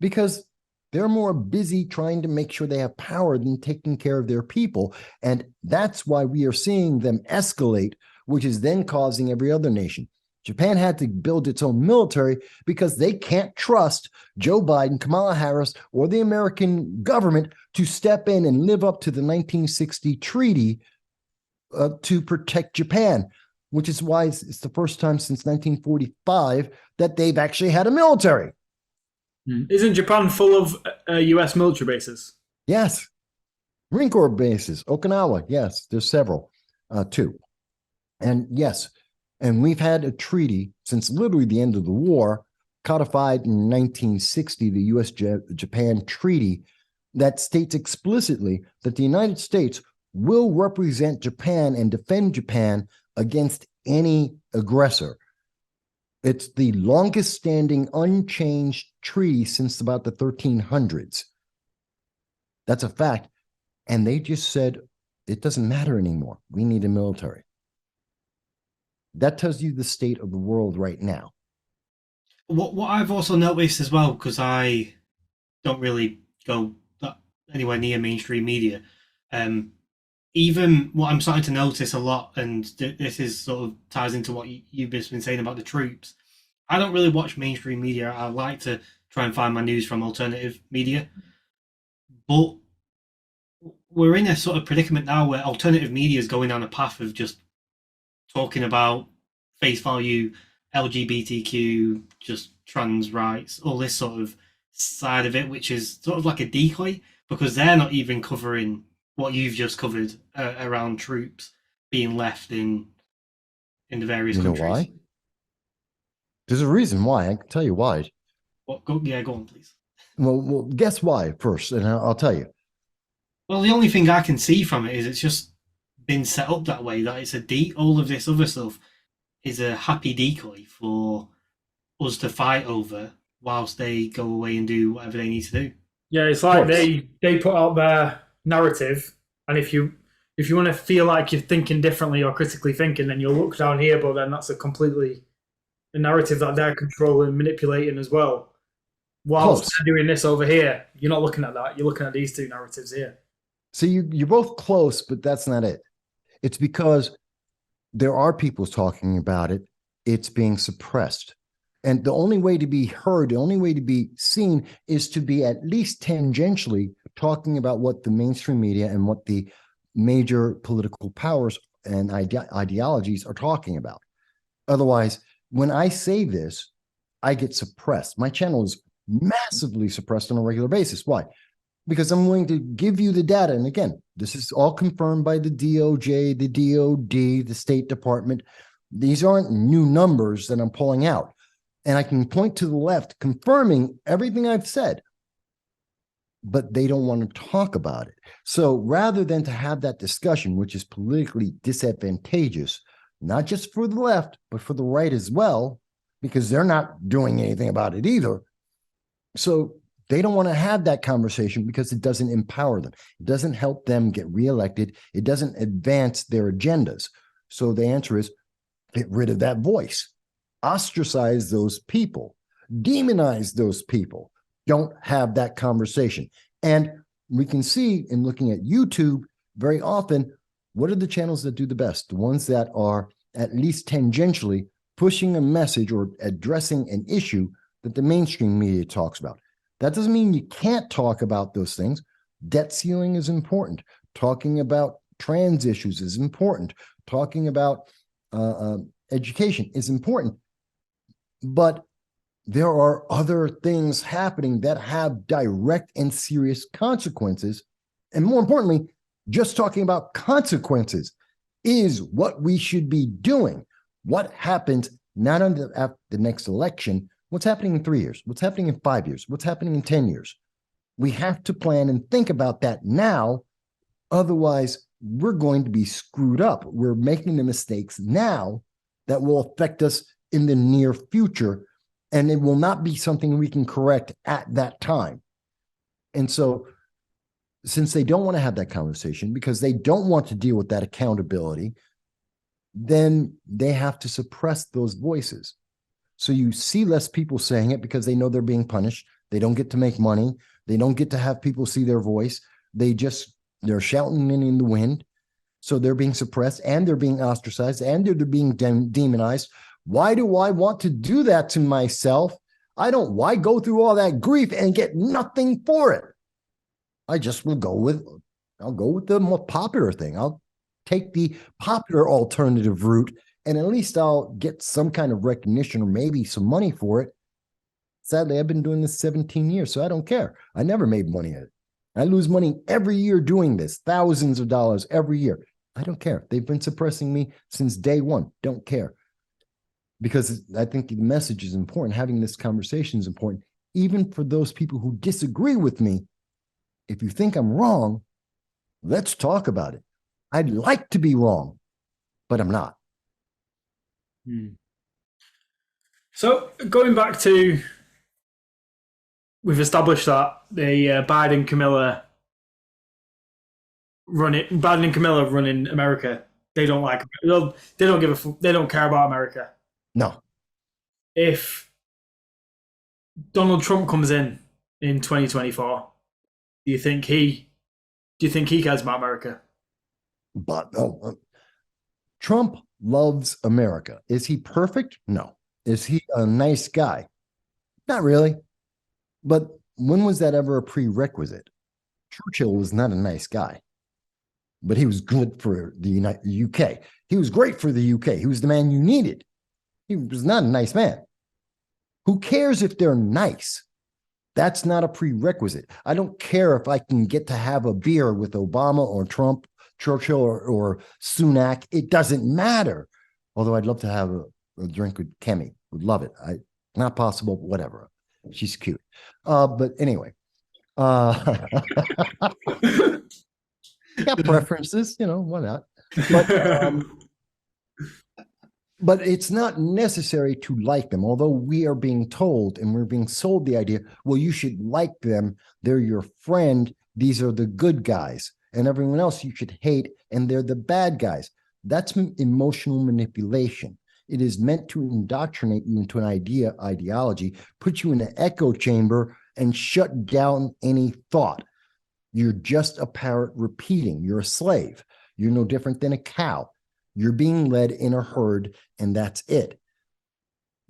Because they're more busy trying to make sure they have power than taking care of their people. And that's why we are seeing them escalate, which is then causing every other nation. Japan had to build its own military because they can't trust Joe Biden, Kamala Harris, or the American government to step in and live up to the 1960 treaty to protect Japan, which is why it's the first time since 1945 that they've actually had a military.
Isn't Japan full of US military bases?
Yes. Marine Corps bases, Okinawa. Yes, there's several, too. And yes, and we've had a treaty since literally the end of the war, codified in 1960, the US-Japan Treaty, that states explicitly that the United States will represent Japan and defend Japan against any aggressor. It's the longest standing unchanged treaty since about the 1300s. That's a fact. And they just said, it doesn't matter anymore. We need a military. That tells you the state of the world right now.
What I've also noticed as well, because I don't really go anywhere near mainstream media, even what I'm starting to notice a lot, and this is sort of ties into what you've been saying about the troops. I don't really watch mainstream media. I like to try and find my news from alternative media. But we're in a sort of predicament now where alternative media is going down a path of just talking about face value, LGBTQ, just trans rights, all this sort of side of it, which is sort of like a decoy, because they're not even covering what you've just covered around troops being left in the various countries.
You know why? There's a reason why. I can tell you why.
Go on, please.
Well, guess why first, and I'll tell you.
Well, the only thing I can see from it is it's just been set up that way, that it's all of this other stuff is a happy decoy for us to fight over whilst they go away and do whatever they need to do.
Yeah, it's like they put out their narrative, and if you want to feel like you're thinking differently or critically thinking, then you'll look down here, but then that's a narrative that they're controlling, manipulating as well. Whilst they're doing this over here, you're not looking at that. You're looking at these two narratives here.
So you're both close, but that's not it. It's because there are people talking about it. It's being suppressed. And the only way to be heard, the only way to be seen is to be at least tangentially talking about what the mainstream media and what the major political powers and ideologies are talking about. Otherwise, when I say this, I get suppressed. My channel is massively suppressed on a regular basis. Why? Because I'm willing to give you the data. And again, this is all confirmed by the DOJ, the DOD, the State Department. These aren't new numbers that I'm pulling out. And I can point to the left confirming everything I've said, but they don't want to talk about it. So rather than to have that discussion, which is politically disadvantageous, not just for the left, but for the right as well, because they're not doing anything about it either. So they don't want to have that conversation because it doesn't empower them. It doesn't help them get reelected. It doesn't advance their agendas. So the answer is get rid of that voice, ostracize those people, demonize those people. Don't have that conversation. And we can see in looking at YouTube very often, what are the channels that do the best? The ones that are at least tangentially pushing a message or addressing an issue that the mainstream media talks about. That doesn't mean you can't talk about those things. Debt ceiling is important. Talking about trans issues is important. Talking about education is important. But there are other things happening that have direct and serious consequences. And more importantly, just talking about consequences is what we should be doing. What happens not after the next election, what's happening in 3 years, what's happening in 5 years, what's happening in 10 years. We have to plan and think about that now. Otherwise, we're going to be screwed up. We're making the mistakes now that will affect us in the near future, and it will not be something we can correct at that time. And so, since they don't want to have that conversation because they don't want to deal with that accountability, then they have to suppress those voices. So you see less people saying it because they know they're being punished. They don't get to make money. They don't get to have people see their voice. They're shouting in the wind. So they're being suppressed and they're being ostracized and they're being demonized. Why do I want to do that to myself? Why go through all that grief and get nothing for it? I just will I'll go with the more popular thing. I'll take the popular alternative route, and at least I'll get some kind of recognition or maybe some money for it. Sadly, I've been doing this 17 years, so I don't care. I never made money at it. I lose money every year doing this, thousands of dollars every year. I don't care. They've been suppressing me since day one. Don't care. Because I think the message is important. Having this conversation is important. Even for those people who disagree with me, if you think I'm wrong, let's talk about it. I'd like to be wrong, but I'm not.
So going back to, we've established that the Biden and Camilla running America. They don't like. They don't give a. They don't care about America.
No.
If Donald Trump comes in 2024, do you think he cares about America?
But Trump loves America. Is he perfect? No. Is he a nice guy? Not really. But when was that ever a prerequisite? Churchill was not a nice guy, but he was good for the UK. He was great for the UK. He was the man you needed. He was not a nice man. Who cares if they're nice? That's not a prerequisite. I don't care if I can get to have a beer with Obama or Trump, Churchill or Sunak. It doesn't matter. Although I'd love to have a drink with Kemi. Would love it. Not possible, but whatever. She's cute. But anyway. Got preferences, why not? But it's not necessary to like them, although we are being told and we're being sold the idea, well, you should like them. They're your friend. These are the good guys. And everyone else you should hate, and they're the bad guys. That's emotional manipulation. It is meant to indoctrinate you into an ideology, put you in an echo chamber, and shut down any thought. You're just a parrot repeating. You're a slave. You're no different than a cow. You're being led in a herd, and that's it.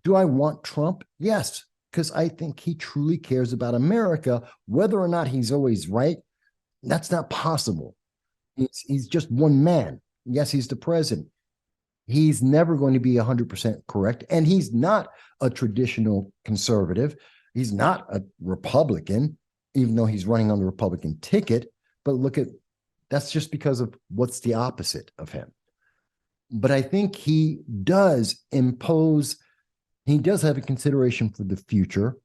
Do I want Trump? Yes, because I think he truly cares about America. Whether or not he's always right, that's not possible. He's just one man. Yes, he's the president. He's never going to be 100% correct, and he's not a traditional conservative. He's not a Republican, even though he's running on the Republican ticket. But that's just because of what's the opposite of him. But I think he does have a consideration for the future.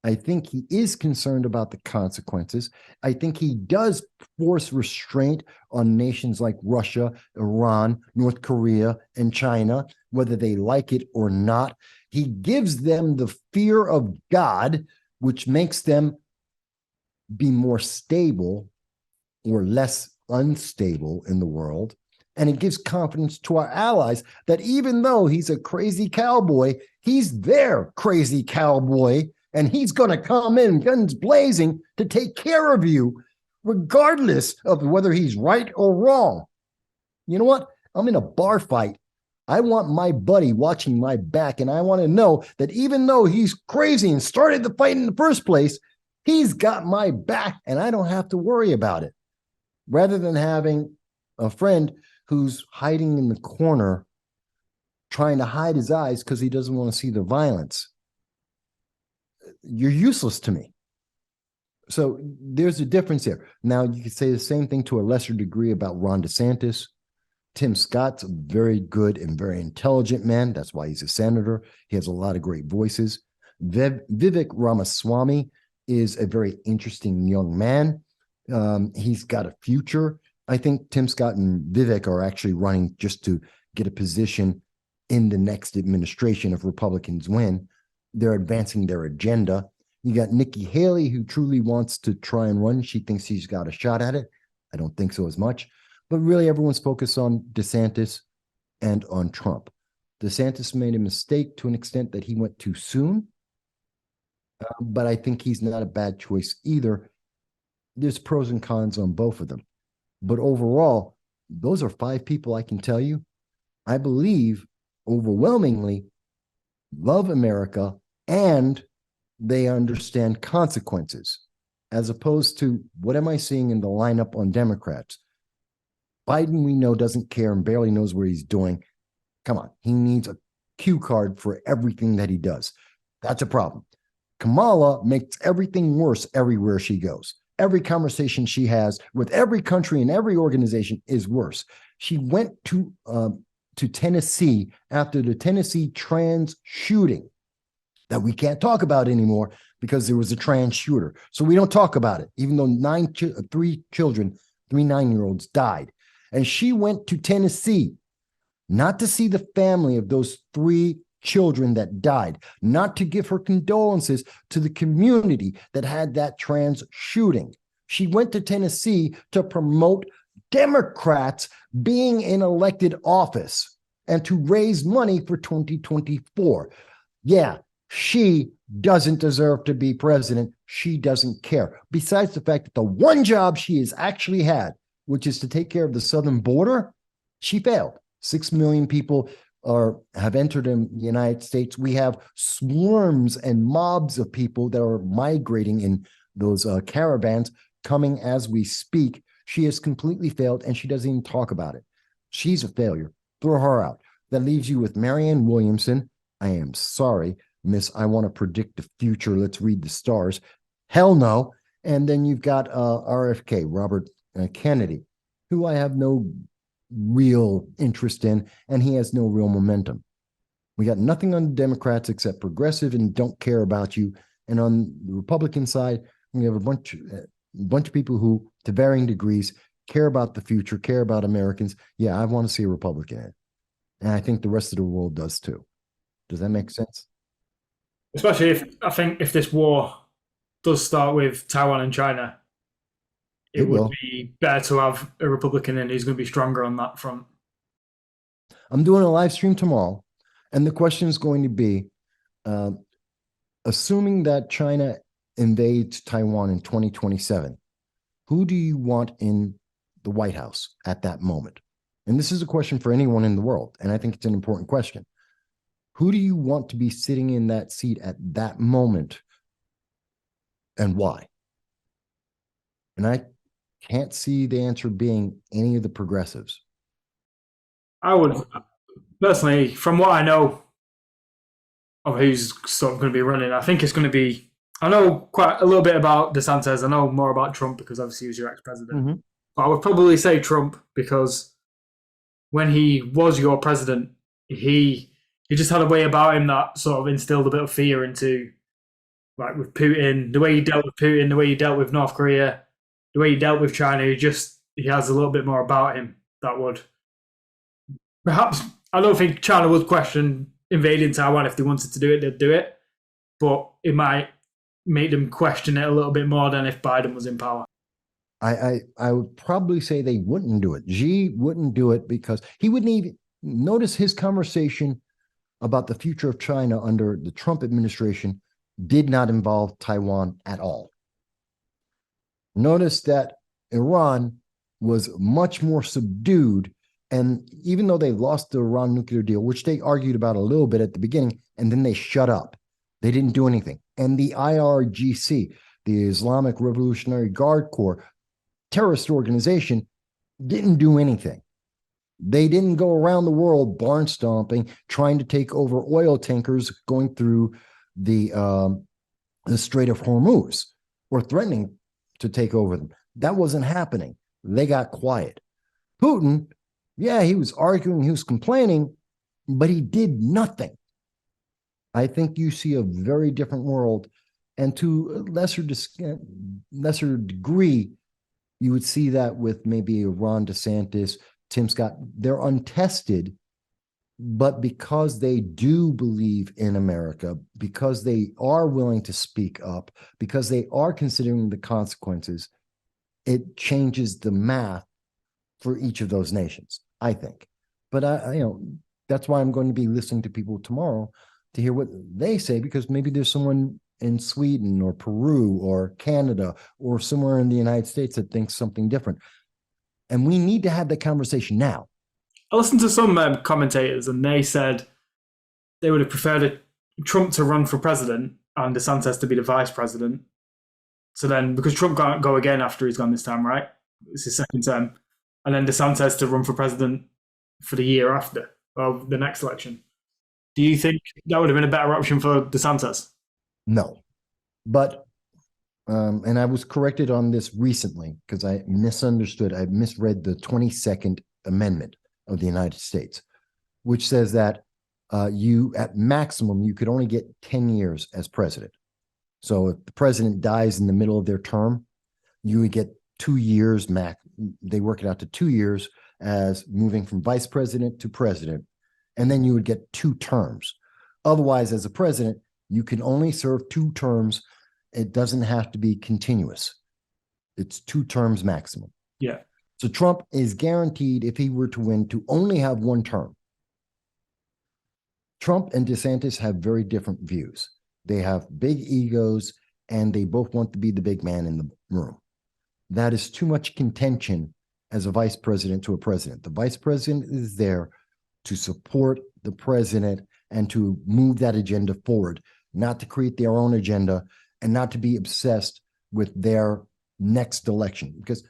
I think he is concerned about the consequences. I think he does force restraint on nations like Russia, Iran, North Korea, and China, whether they like it or not. He gives them the fear of God, which makes them be more stable or less unstable in the world. And it gives confidence to our allies that even though he's a crazy cowboy, he's their crazy cowboy, and he's going to come in guns blazing to take care of you, regardless of whether he's right or wrong. You know what? I'm in a bar fight. I want my buddy watching my back, and I want to know that even though he's crazy and started the fight in the first place, he's got my back, and I don't have to worry about it. Rather than having a friend who's hiding in the corner, trying to hide his eyes because he doesn't want to see the violence. You're useless to me. So there's a difference here. Now, you could say the same thing to a lesser degree about Ron DeSantis. Tim Scott's a very good and very intelligent man. That's why he's a senator. He has a lot of great voices. Vivek Ramaswamy is a very interesting young man. He's got a future. I think Tim Scott and Vivek are actually running just to get a position in the next administration if Republicans win. They're advancing their agenda. You got Nikki Haley, who truly wants to try and run. She thinks she's got a shot at it. I don't think so as much. But really, everyone's focused on DeSantis and on Trump. DeSantis made a mistake to an extent that he went too soon. But I think he's not a bad choice either. There's pros and cons on both of them. But overall, those are 5 people I can tell you I believe overwhelmingly love America and they understand consequences, as opposed to what am I seeing in the lineup on Democrats? Biden, we know, doesn't care and barely knows what he's doing. Come on, he needs a cue card for everything that he does. That's a problem. Kamala makes everything worse everywhere she goes. Every conversation she has with every country and every organization is worse. She went to Tennessee after the Tennessee trans shooting that we can't talk about anymore because there was a trans shooter. So we don't talk about it, even though 3 children, 3 9-year-olds died. And she went to Tennessee not to see the family of those 3 children that died, not to give her condolences to the community that had that trans shooting. She went to Tennessee to promote Democrats being in elected office and to raise money for 2024. Yeah, she doesn't deserve to be president. She doesn't care. Besides the fact that the one job she has actually had, which is to take care of the southern border, she failed. 6 million people have entered in the United States. We have swarms and mobs of people that are migrating in those caravans coming as we speak. She has completely failed, and she doesn't even talk about it. She's a failure. Throw her out. That leaves you with Marianne Williamson. I am sorry, miss. I want to predict the future. Let's read the stars. Hell no. And then you've got RFK, Robert Kennedy, who I have no real interest in, and he has no real momentum. We got nothing on the Democrats except progressive and don't care about you. And on the Republican side, we have a bunch of people who, to varying degrees, care about the future, care about Americans. Yeah, I want to see a Republican in it. And I think the rest of the world does too. Does that make sense?
Especially if this war does start with Taiwan and China, it would be better to have a Republican in who's going to be stronger on that front.
I'm doing a live stream tomorrow, and the question is going to be, assuming that China invades Taiwan in 2027, who do you want in the White House at that moment? And this is a question for anyone in the world, and I think it's an important question. Who do you want to be sitting in that seat at that moment, and why? And I can't see the answer being any of the progressives.
I would personally, from what I know of who's sort of going to be running, I think it's going to be. I know quite a little bit about DeSantis. I know more about Trump because obviously he was your ex-president. Mm-hmm. But I would probably say Trump because when he was your president, he just had a way about him that sort of instilled a bit of fear into like with Putin, the way he dealt with Putin, the way he dealt with North Korea, the way he dealt with China, he has a little bit more about him that would perhaps. I don't think China would question invading Taiwan. If they wanted to do it, they'd do it, but it might make them question it a little bit more than if Biden was in power.
I would probably say they wouldn't do it. Xi wouldn't do it because he wouldn't even notice his conversation about the future of China under the Trump administration did not involve Taiwan at all. Notice that Iran was much more subdued. And even though they lost the Iran nuclear deal, which they argued about a little bit at the beginning, and then they shut up, they didn't do anything. And the IRGC, the Islamic Revolutionary Guard Corps, terrorist organization, didn't do anything. They didn't go around the world barn stomping, trying to take over oil tankers going through the Strait of Hormuz or threatening to take over them. That wasn't happening. They got quiet. Putin, yeah, he was arguing, he was complaining, but he did nothing. I think you see a very different world, and to a lesser degree, you would see that with maybe Ron DeSantis, Tim Scott. They're untested, but because they do believe in America, because they are willing to speak up, because they are considering the consequences, it changes the math for each of those nations, I think. But that's why I'm going to be listening to people tomorrow to hear what they say, because maybe there's someone in Sweden or Peru or Canada or somewhere in the United States that thinks something different. And we need to have that conversation now.
I listened to some commentators, and they said they would have preferred Trump to run for president and DeSantis to be the vice president. So then, because Trump can't go again after he's gone this time, right? It's his second term. And then DeSantis to run for president for the year after, or the next election. Do you think that would have been a better option for DeSantis?
No. But, and I was corrected on this recently because I misunderstood. I misread the 22nd Amendment of the United States, which says that you, at maximum, you could only get 10 years as president. So if the president dies in the middle of their term, you would get 2 years max. They work it out to 2 years as moving from vice president to president. And then you would get 2 terms. Otherwise, as a president, you can only serve 2 terms. It doesn't have to be continuous. It's 2 terms maximum.
Yeah.
So Trump is guaranteed, if he were to win, to only have 1 term. Trump and DeSantis have very different views. They have big egos, and they both want to be the big man in the room. That is too much contention as a vice president to a president. The vice president is there to support the president and to move that agenda forward, not to create their own agenda and not to be obsessed with their next election. Because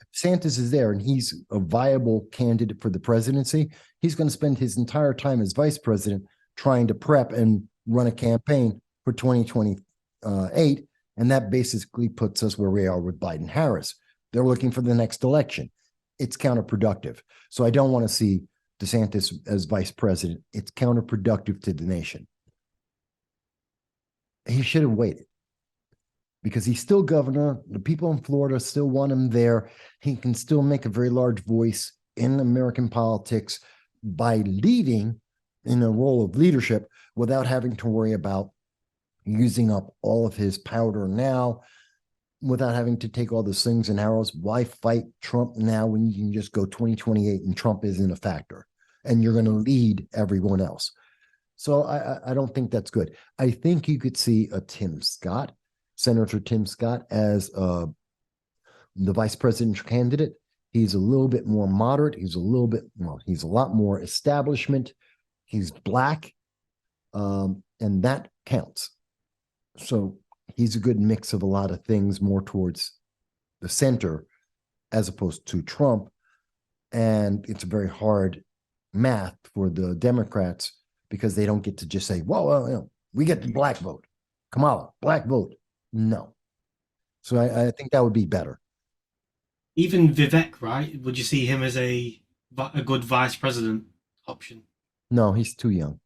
if DeSantis is there and he's a viable candidate for the presidency, he's going to spend his entire time as vice president trying to prep and run a campaign for 2028. And that basically puts us where we are with Biden Harris. They're looking for the next election. It's counterproductive. So I don't want to see DeSantis as vice president. It's counterproductive to the nation. He should have waited because he's still governor. The people in Florida still want him there. He can still make a very large voice in American politics by leading in a role of leadership without having to worry about using up all of his powder now, without having to take all the slings and arrows. Why fight Trump now when you can just go 2028 and Trump isn't a factor and you're going to lead everyone else? So I don't think that's good. I think you could see a Senator Tim Scott as the vice presidential candidate. He's a little bit more moderate. He's a lot more establishment. He's Black, and that counts. So he's a good mix of a lot of things, more towards the center as opposed to Trump. And it's a very hard math for the Democrats because they don't get to just say, well, we get the Black vote. Kamala, Black vote. No. So I think that would be better.
Even Vivek, right? Would you see him as a good vice president option?
No, he's too young.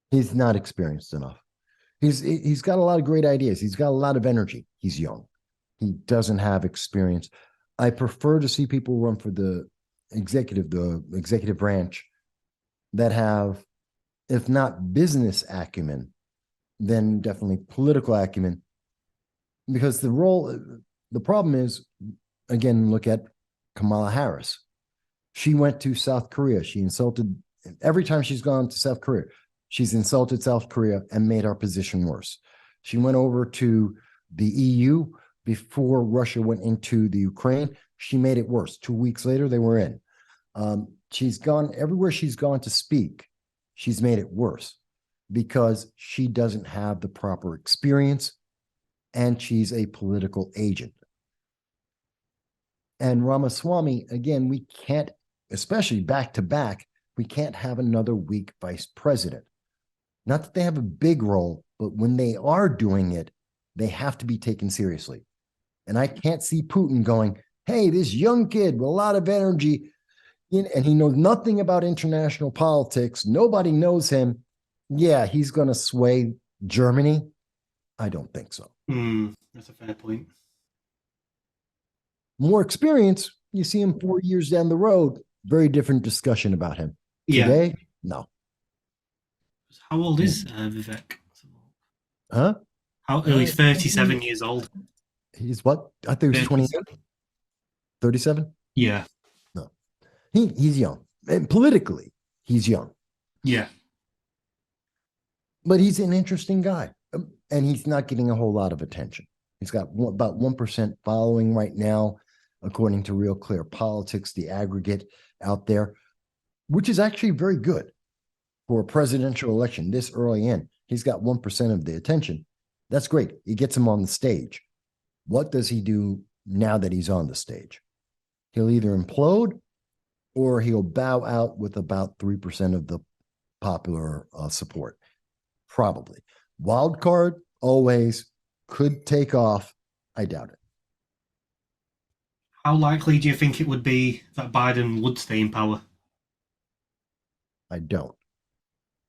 He's not experienced enough. He's got a lot of great ideas. He's got a lot of energy. He's young. He doesn't have experience. I prefer to see people run for the executive branch that have, if not business acumen, then definitely political acumen. Because the problem is, again, look at Kamala Harris. She went to South Korea. She insulted, every time she's gone to South Korea, she's insulted South Korea and made our position worse. She went over to the EU before Russia went into the Ukraine. She made it worse. 2 weeks later, they were in. She's gone everywhere she's gone to speak. She's made it worse because she doesn't have the proper experience and she's a political agent. And Ramaswamy, again, we can't, especially back to back, we can't have another weak vice president. Not that they have a big role, but when they are doing it, they have to be taken seriously. And I can't see Putin going, hey, this young kid with a lot of energy, and he knows nothing about international politics. Nobody knows him. Yeah, he's going to sway Germany. I don't think so.
That's a fair point.
More experience, you see him 4 years down the road, very different discussion about him.
Yeah.
Today, no.
How old is Vivek?
Huh?
He's 37 years old.
He's what? I think he was 28. 37?
Yeah.
No. He's young. And politically, he's young.
Yeah.
But he's an interesting guy. And he's not getting a whole lot of attention. He's got about 1% following right now, according to Real Clear Politics, the aggregate out there, which is actually very good for a presidential election this early in. He's got 1% of the attention. That's great. It gets him on the stage. What does he do now that he's on the stage? He'll either implode or he'll bow out with about 3% of the popular support. Probably. Wild card, always could take off. I doubt it.
How likely do you think it would be that Biden would stay in power?
I don't.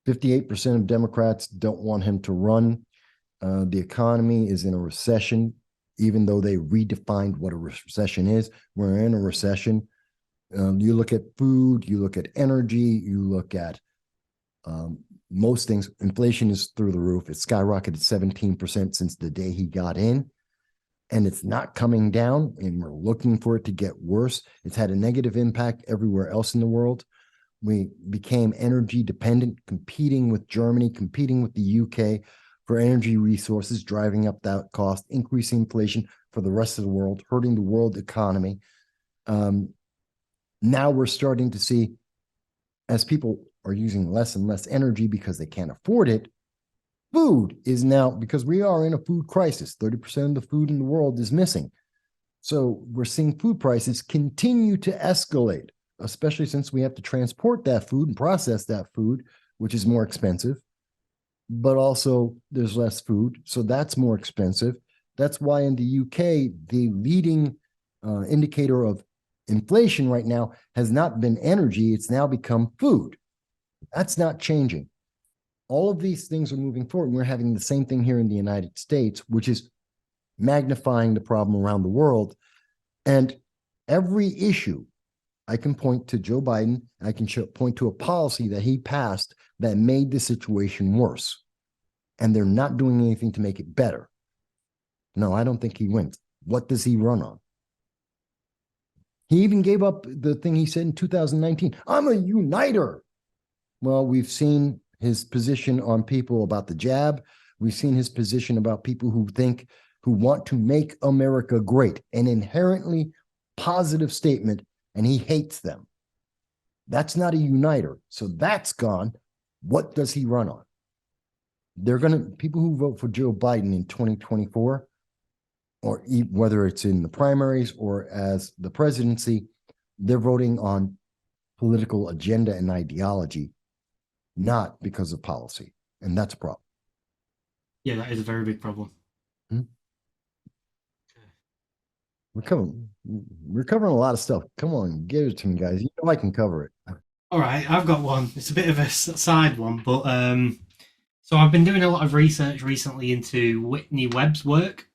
58% of Democrats don't want him to run. The economy is in a recession, even though they redefined what a recession is. We're in a recession. You look at food, you look at energy, you look at most things. Inflation is through the roof. It's skyrocketed 17% since the day he got in, and it's not coming down, and we're looking for it to get worse. It's had a negative impact everywhere else in the world. We became energy dependent, competing with Germany, competing with the UK for energy resources, driving up that cost, increasing inflation for the rest of the world, hurting the world economy. Now we're starting to see, as people are using less and less energy because they can't afford it, food is now, because we are in a food crisis, 30% of the food in the world is missing. So we're seeing food prices continue to escalate, especially since we have to transport that food and process that food, which is more expensive. But also there's less food, so that's more expensive. That's why in the UK, the leading indicator of inflation right now has not been energy, it's now become food. That's not changing. All of these things are moving forward. We're having the same thing here in the United States, which is magnifying the problem around the world. And every issue, I can point to Joe Biden, I can point to a policy that he passed that made the situation worse. And they're not doing anything to make it better. No, I don't think he wins. What does he run on? He even gave up the thing he said in 2019, I'm a uniter. Well, we've seen his position on people about the jab. We've seen his position about people who want to make America great, an inherently positive statement, and he hates them. That's not a uniter. So that's gone. What does he run on? People who vote for Joe Biden in 2024, or whether it's in the primaries or as the presidency, they're voting on political agenda and ideology, not because of policy. And that's a problem.
Yeah, that is a very big problem.
We're covering a lot of stuff. Come on, give it to me, guys. You know I can cover it.
All right, I've got one. It's a bit of a side one, but So I've been doing a lot of research recently into Whitney Webb's work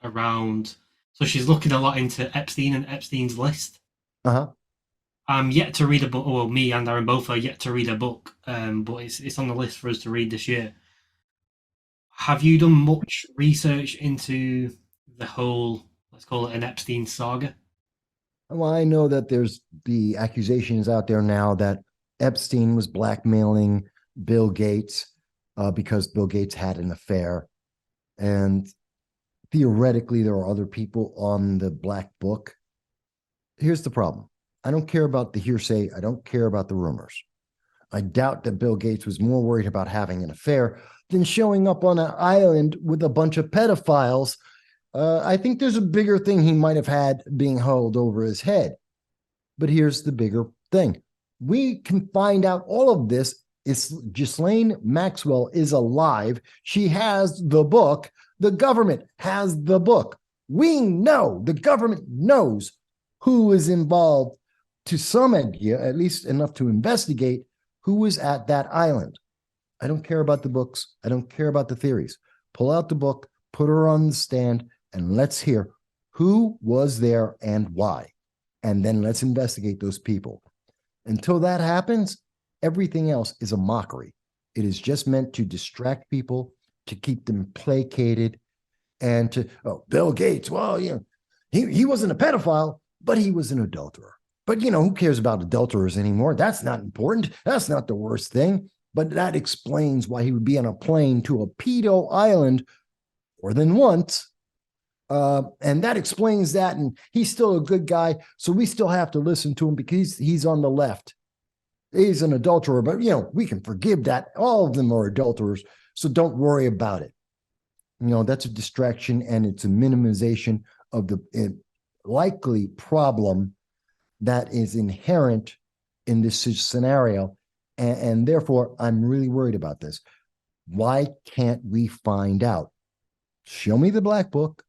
around. So she's looking a lot into Epstein and Epstein's list.
Uh-huh.
I'm yet to read a book. Well, me and Aaron both are yet to read a book, but it's on the list for us to read this year. Have you done much research into the whole, let's call it an Epstein saga?
Well, I know that there's the accusations out there now that Epstein was blackmailing Bill Gates because Bill Gates had an affair. And theoretically, there are other people on the black book. Here's the problem. I don't care about the hearsay. I don't care about the rumors. I doubt that Bill Gates was more worried about having an affair than showing up on an island with a bunch of pedophiles. I think there's a bigger thing he might have had being held over his head. But here's the bigger thing. We can find out all of this. Ghislaine Maxwell is alive. She has the book. The government has the book. We know, the government knows who is involved to some idea, at least enough to investigate who was at that island. I don't care about the books. I don't care about the theories. Pull out the book, put her on the stand, and let's hear who was there and why. And then let's investigate those people. Until that happens, everything else is a mockery. It is just meant to distract people, to keep them placated, and to, oh, Bill Gates, well, you know, he wasn't a pedophile, but he was an adulterer. But, you know, who cares about adulterers anymore? That's not important. That's not the worst thing. But that explains why he would be on a plane to a pedo island more than once. And that explains that. And he's still a good guy. So we still have to listen to him because he's on the left. He's an adulterer, but, you know, we can forgive that. All of them are adulterers. So don't worry about it. You know, that's a distraction, and it's a minimization of the likely problem that is inherent in this scenario. And therefore, I'm really worried about this. Why can't we find out? Show me the black book,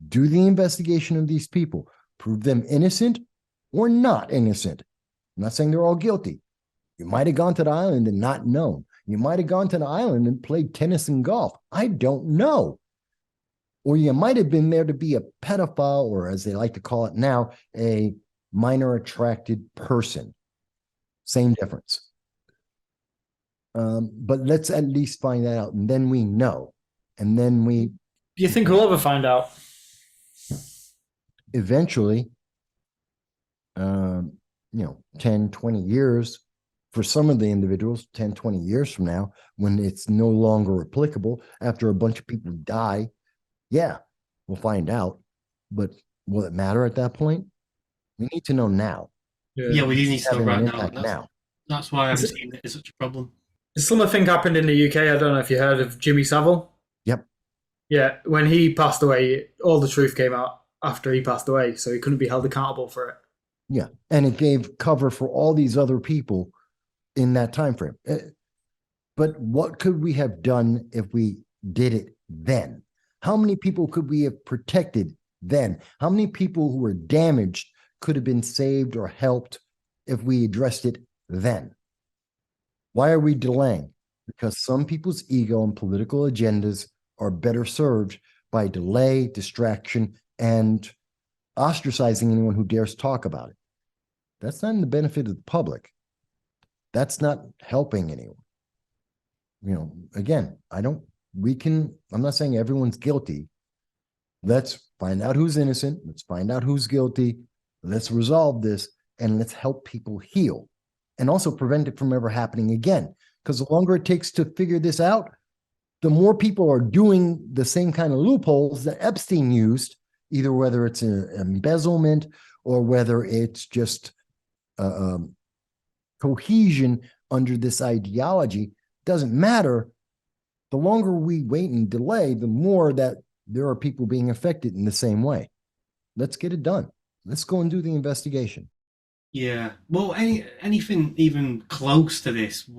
do the investigation of these people, prove them innocent or not innocent. I'm not saying they're all guilty. You might have gone to the island and not known. You might have gone to the island and played tennis and golf. I don't know. Or you might have been there to be a pedophile, or as they like to call it now, a minor attracted person. Same difference. But let's at least find that out, and then we know. And then we...
Do you think we'll ever find out?
Eventually, 10, 20 years, for some of the individuals, 10, 20 years from now, when it's no longer applicable, after a bunch of people die, yeah, we'll find out. But will it matter at that point? We need to know now.
Yeah, we do need to know right
now.
That's why I'm seeing it as such a problem.
Something happened in the UK. I don't know if you heard of Jimmy Savile.
Yep.
Yeah, when he passed away, all the truth came out after he passed away, so he couldn't be held accountable for it.
Yeah, and it gave cover for all these other people in that time frame. But what could we have done if we did it then? How many people could we have protected then? How many people who were damaged could have been saved or helped if we addressed it then? Why are we delaying? Because some people's ego and political agendas are better served by delay, distraction, and ostracizing anyone who dares talk about it. That's not in the benefit of the public. That's not helping anyone. You know, again, I'm not saying everyone's guilty. Let's find out who's innocent. Let's find out who's guilty. Let's resolve this, and let's help people heal, and also prevent it from ever happening again. Because the longer it takes to figure this out, the more people are doing the same kind of loopholes that Epstein used, either whether it's an embezzlement or whether it's just cohesion under this ideology. Doesn't matter. The longer we wait and delay, the more that there are people being affected in the same way. Let's get it done. Let's go and do the investigation.
Yeah. Well, anything even close to this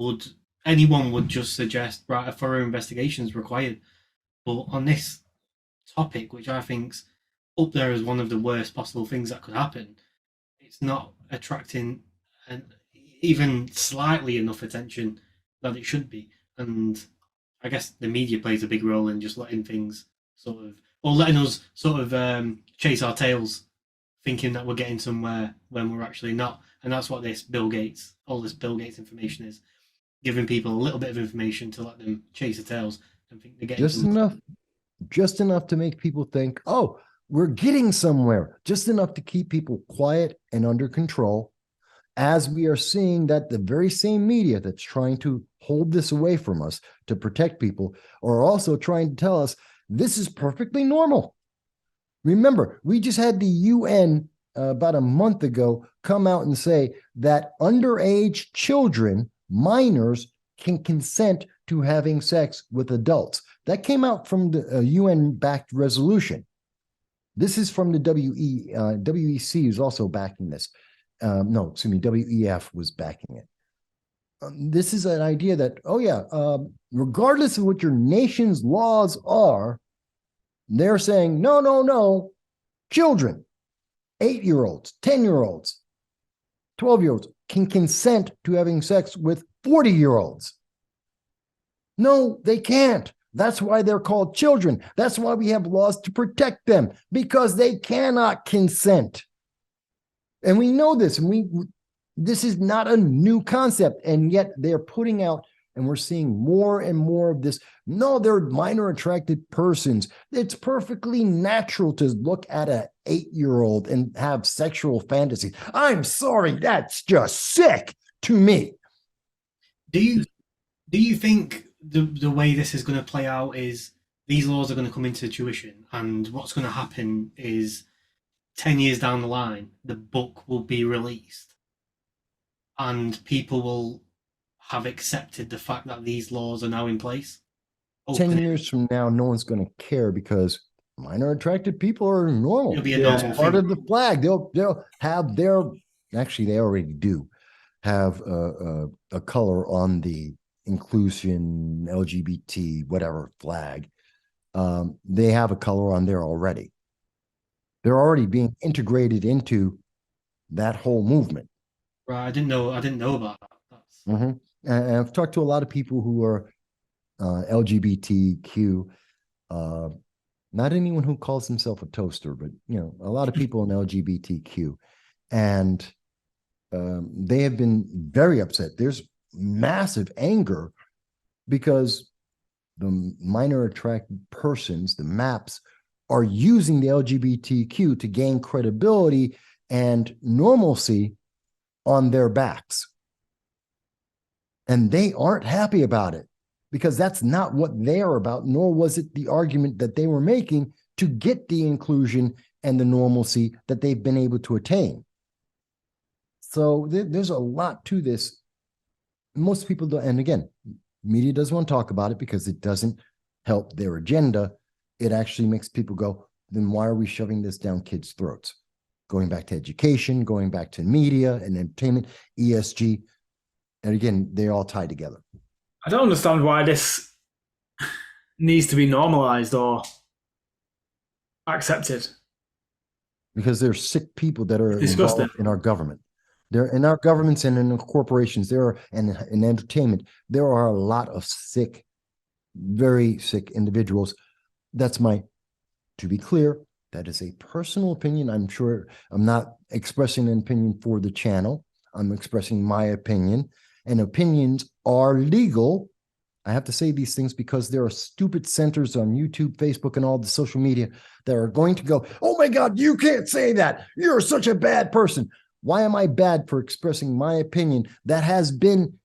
anyone would just suggest, right, a thorough investigation is required. But on this topic, which I think's up there as one of the worst possible things that could happen, it's not attracting even slightly enough attention that it should be. And I guess the media plays a big role in just letting things sort of, or letting us sort of chase our tails, thinking that we're getting somewhere when we're actually not. And that's what all this Bill Gates information is, giving people a little bit of information to let them chase their tails and think they're getting somewhere.
Just enough to make people think, oh, we're getting somewhere, just enough to keep people quiet and under control, as we are seeing that the very same media that's trying to hold this away from us to protect people are also trying to tell us this is perfectly normal. Remember, we just had the UN about a month ago come out and say that underage children, minors, can consent to having sex with adults. That came out from the UN-backed resolution. This is from the WEC is also backing this. No, excuse me, WEF was backing it. This is an idea that, regardless of what your nation's laws are, they're saying, no, children, 8-year-olds, 10-year-olds, 12-year-olds can consent to having sex with 40-year-olds. No, they can't. That's why they're called children. That's why we have laws to protect them, because they cannot consent. And we know this, and this is not a new concept, and yet they're putting out, and we're seeing more and more of this. No, they're minor attracted persons. It's perfectly natural to look at an 8-year-old and have sexual fantasies. I'm sorry, that's just sick to me.
Do you think the way this is going to play out is these laws are going to come into tuition, and what's going to happen is 10 years down the line, the book will be released and people will have accepted the fact that these laws are now in place?
10 years from now, no one's going to care because minor attracted people are normal.
It'll be a normal
part
thing.
of the flag. They'll have actually, they already do have a color on the inclusion, LGBT, whatever flag. They have a color on there already. They're already being integrated into that whole movement.
Right, I didn't know about that.
And I've talked to a lot of people who are LGBTQ, not anyone who calls himself a toaster, but a lot of people in LGBTQ, and they have been very upset. There's massive anger because the minor attracted persons, the MAPs, are using the LGBTQ to gain credibility and normalcy on their backs. And they aren't happy about it because that's not what they are about, nor was it the argument that they were making to get the inclusion and the normalcy that they've been able to attain. So there's a lot to this. Most people don't, and again, media doesn't want to talk about it because it doesn't help their agenda. It actually makes people go, then why are we shoving this down kids' throats? Going back to education, going back to media and entertainment, ESG. And again, they all tie together.
I don't understand why this needs to be normalized or accepted.
Because they're sick people that are
Disgusting.
involved in our government. They're in our governments and in the corporations. And in entertainment, there are a lot of sick, very sick individuals. To be clear, that is a personal opinion. I'm sure I'm not expressing an opinion for the channel. I'm expressing my opinion, and opinions are legal. I have to say these things because there are stupid centers on YouTube, Facebook, and all the social media that are going to go, oh my God, you can't say that. You're such a bad person. Why am I bad for expressing my opinion that has been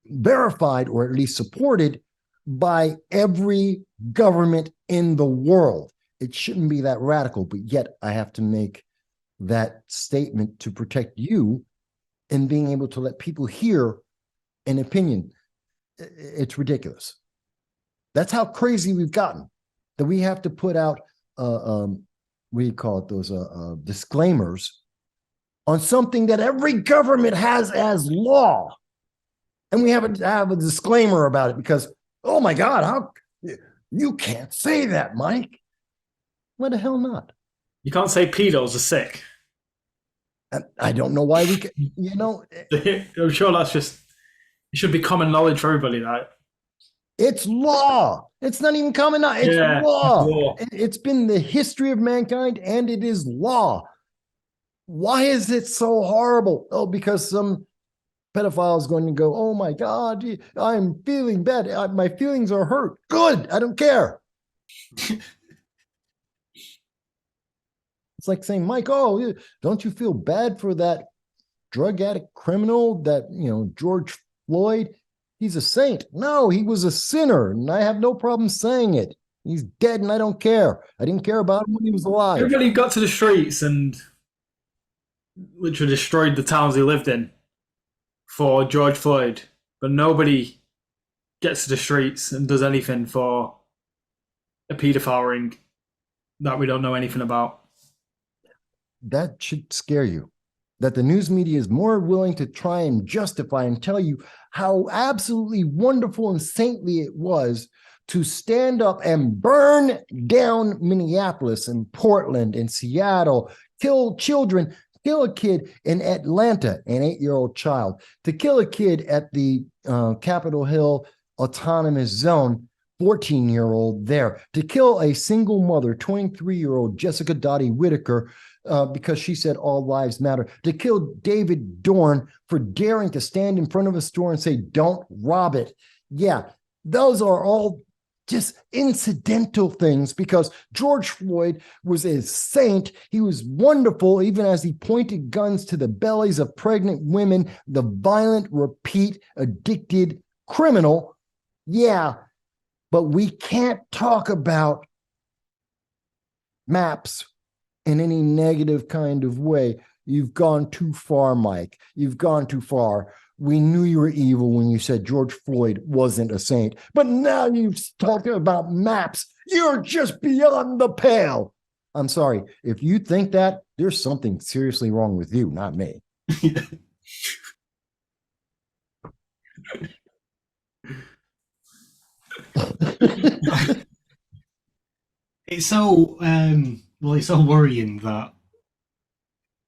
verified or at least supported by every government in the world? It shouldn't be that radical, but yet I have to make that statement to protect you and being able to let people hear an opinion. It's ridiculous. That's how crazy we've gotten, that we have to put out, what do you call it, those disclaimers on something that every government has as law. And we have to have a disclaimer about it because, oh my God, how you can't say that, Mike. Why the hell not?
You can't say pedos are sick.
I don't know why we can,
I'm sure that's just, it should be common knowledge for everybody that
It's law. It's not even common knowledge. It's law. It's been the history of mankind, and it is law. Why is it so horrible? Oh, because some pedophile is going to go, oh my God, I'm feeling bad. My feelings are hurt. Good. I don't care. It's like saying, Mike, oh, don't you feel bad for that drug addict criminal that, George Floyd? He's a saint. No, he was a sinner, and I have no problem saying it. He's dead, and I don't care. I didn't care about him when he was alive.
Everybody got to the streets and literally destroyed the towns he lived in for George Floyd, but nobody gets to the streets and does anything for a paedophile ring that we don't know anything about.
That should scare you. That the news media is more willing to try and justify and tell you how absolutely wonderful and saintly it was to stand up and burn down Minneapolis and Portland and Seattle, kill children, kill a kid in Atlanta, an 8-year-old child, to kill a kid at the Capitol Hill Autonomous Zone, 14-year-old there, to kill a single mother, 23-year-old Jessica Dottie Whitaker, because she said all lives matter, to kill David Dorn for daring to stand in front of a store and say, don't rob it. Yeah, those are all just incidental things, because George Floyd was a saint. He was wonderful, even as he pointed guns to the bellies of pregnant women, the violent, repeat, addicted criminal. Yeah, but we can't talk about maps in any negative kind of way. You've gone too far, Mike. You've gone too far. We knew you were evil when you said George Floyd wasn't a saint, but now you're talking about maps. You're just beyond the pale. I'm sorry. If you think that, there's something seriously wrong with you, not me.
It's so it's so worrying that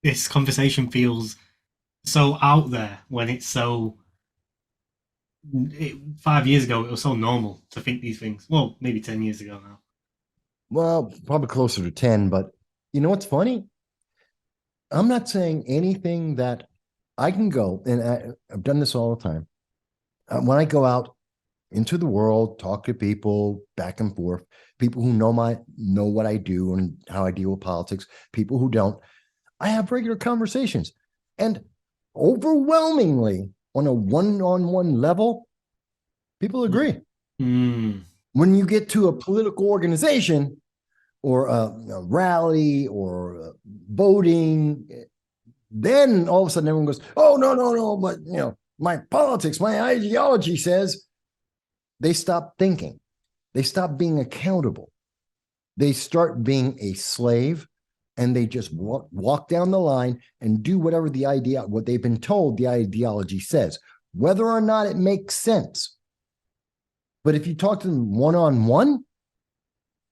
this conversation feels so out there when it's so 5 years ago it was so normal to think these things. Well, maybe 10 years ago now.
Well, probably closer to 10, but you know what's funny? I'm not saying anything that I can go, and I've done this all the time. When I go out into the world, talk to people back and forth, people who know what I do and how I deal with politics, people who don't, I have regular conversations. And overwhelmingly, on a one-on-one level, people agree.
Mm.
When you get to a political organization or a rally or voting, then all of a sudden everyone goes, oh, no, but my politics, my ideology says. They stop thinking. They stop being accountable. They start being a slave, and they just walk down the line and do whatever what they've been told the ideology says, whether or not it makes sense. But if you talk to them one-on-one,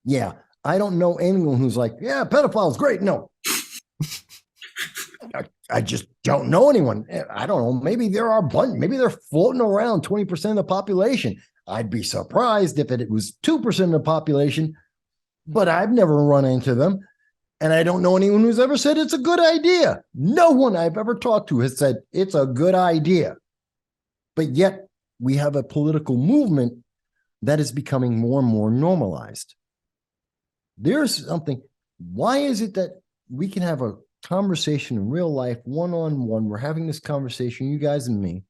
yeah, I don't know anyone who's like, yeah, pedophile is great. No. I just don't know anyone. I don't know. Maybe there are maybe they're floating around 20% of the population. I'd be surprised if it was 2% of the population, but I've never run into them. And I don't know anyone who's ever said it's a good idea. No one I've ever talked to has said it's a good idea. But yet we have a political movement that is becoming more and more normalized. There's something. Why is it that we can have a conversation in real life, one-on-one? We're having this conversation, you guys and me.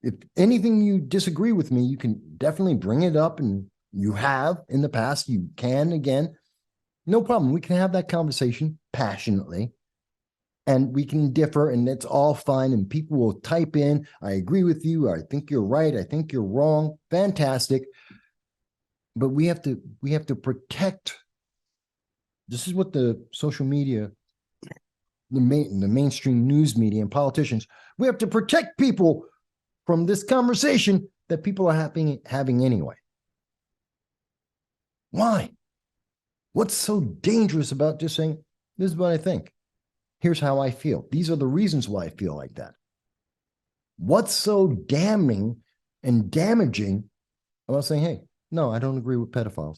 If anything you disagree with me, you can definitely bring it up, and you have in the past, you can again. No problem. We can have that conversation passionately, and we can differ, and it's all fine, and people will type in, I agree with you, I think you're right, I think you're wrong. Fantastic. But we have to protect. This is what the social media, the mainstream news media and politicians, we have to protect people from this conversation that people are having anyway. Why? What's so dangerous about just saying, this is what I think. Here's how I feel. These are the reasons why I feel like that. What's so damning and damaging I'm not saying, hey, no, I don't agree with pedophiles.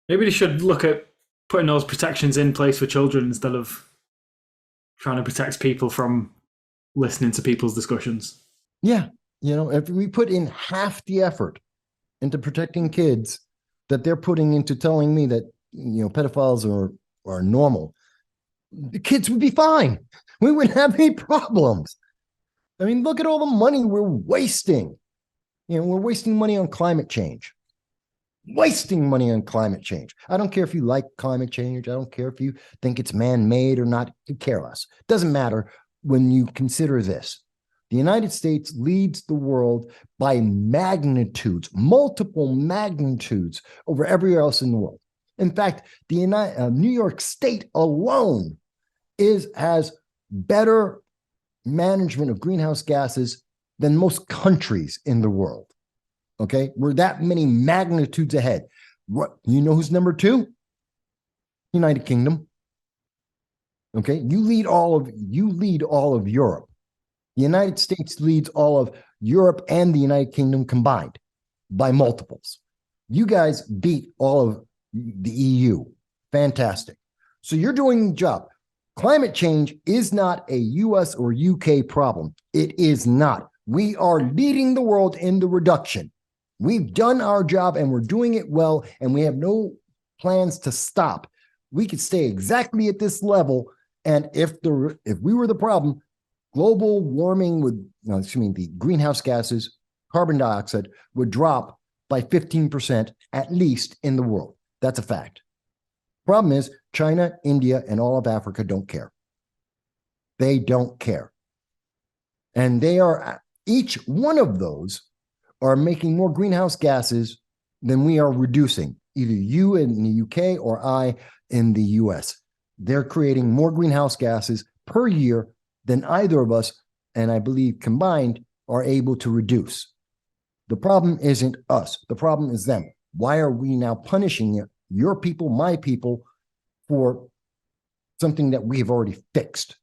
Maybe they should look at putting those protections in place for children instead of trying to protect people from listening to people's discussions.
Yeah. If we put in half the effort into protecting kids that they're putting into telling me that, pedophiles are normal, the kids would be fine. We wouldn't have any problems. I mean, look at all the money we're wasting. We're wasting money on climate change. Wasting money on climate change. I don't care if you like climate change. I don't care if you think it's man-made or not. You care less. It doesn't matter when you consider this. The United States leads the world by magnitudes, multiple magnitudes over everywhere else in the world. In fact, the New York State alone has better management of greenhouse gases than most countries in the world. Okay, we're that many magnitudes ahead. What, who's number 2? United Kingdom. Okay, you lead all of Europe. The United States leads all of Europe and the United Kingdom combined by multiples. You guys beat all of the EU. Fantastic. So you're doing the job. Climate change is not a US or UK problem. It is not. We are leading the world in the reduction. We've done our job and we're doing it well, and we have no plans to stop. We could stay exactly at this level, and if we were the problem, global warming the greenhouse gases, carbon dioxide would drop by 15% at least in the world. That's a fact. Problem is, China, India, and all of Africa don't care. They don't care. And they are, each one of those are making more greenhouse gases than we are reducing, either you in the UK or I in the US. They're creating more greenhouse gases per year than either of us, and I believe combined, are able to reduce. The problem isn't us. The problem is them. Why are we now punishing your people, my people, for something that we have already fixed?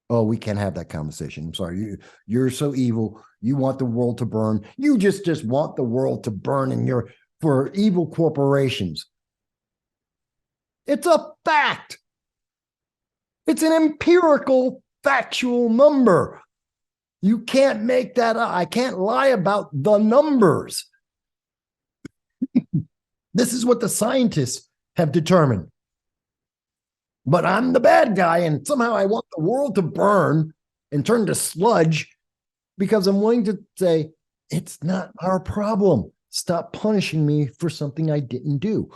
Oh, we can't have that conversation. I'm sorry. You're so evil. You want the world to burn. You just want the world to burn, and you're for evil corporations. It's a fact. It's an empirical, factual number. You can't make that up. I can't lie about the numbers. This is what the scientists have determined. But I'm the bad guy, and somehow I want the world to burn and turn to sludge because I'm willing to say, it's not our problem. Stop punishing me for something I didn't do.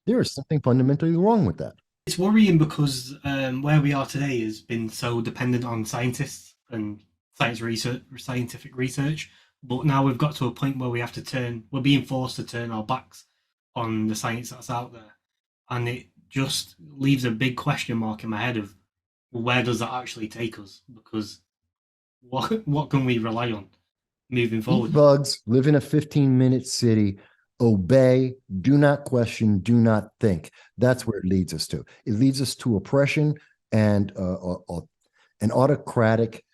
There is something fundamentally wrong with that.
It's worrying because where we are today has been so dependent on scientists and scientific research. But now we've got to a point where we're being forced to turn our backs on the science that's out there. And it just leaves a big question mark in my head of, well, where does that actually take us? Because what can we rely on moving forward?
Eat bugs, live in a 15-minute city, obey, do not question, do not think. That's where it leads us to. It leads us to oppression and an autocratic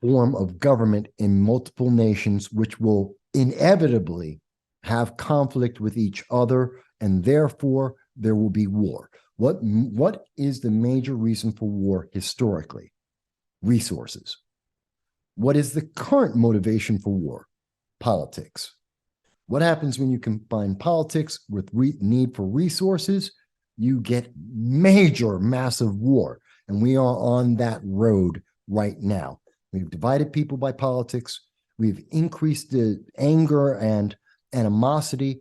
form of government in multiple nations, which will inevitably have conflict with each other, and therefore there will be war. What is the major reason for war historically? Resources. What is the current motivation for war? Politics. What happens when you combine politics with need for resources? You get major, massive war. And we are on that road right now. We've divided people by politics. We've increased the anger and animosity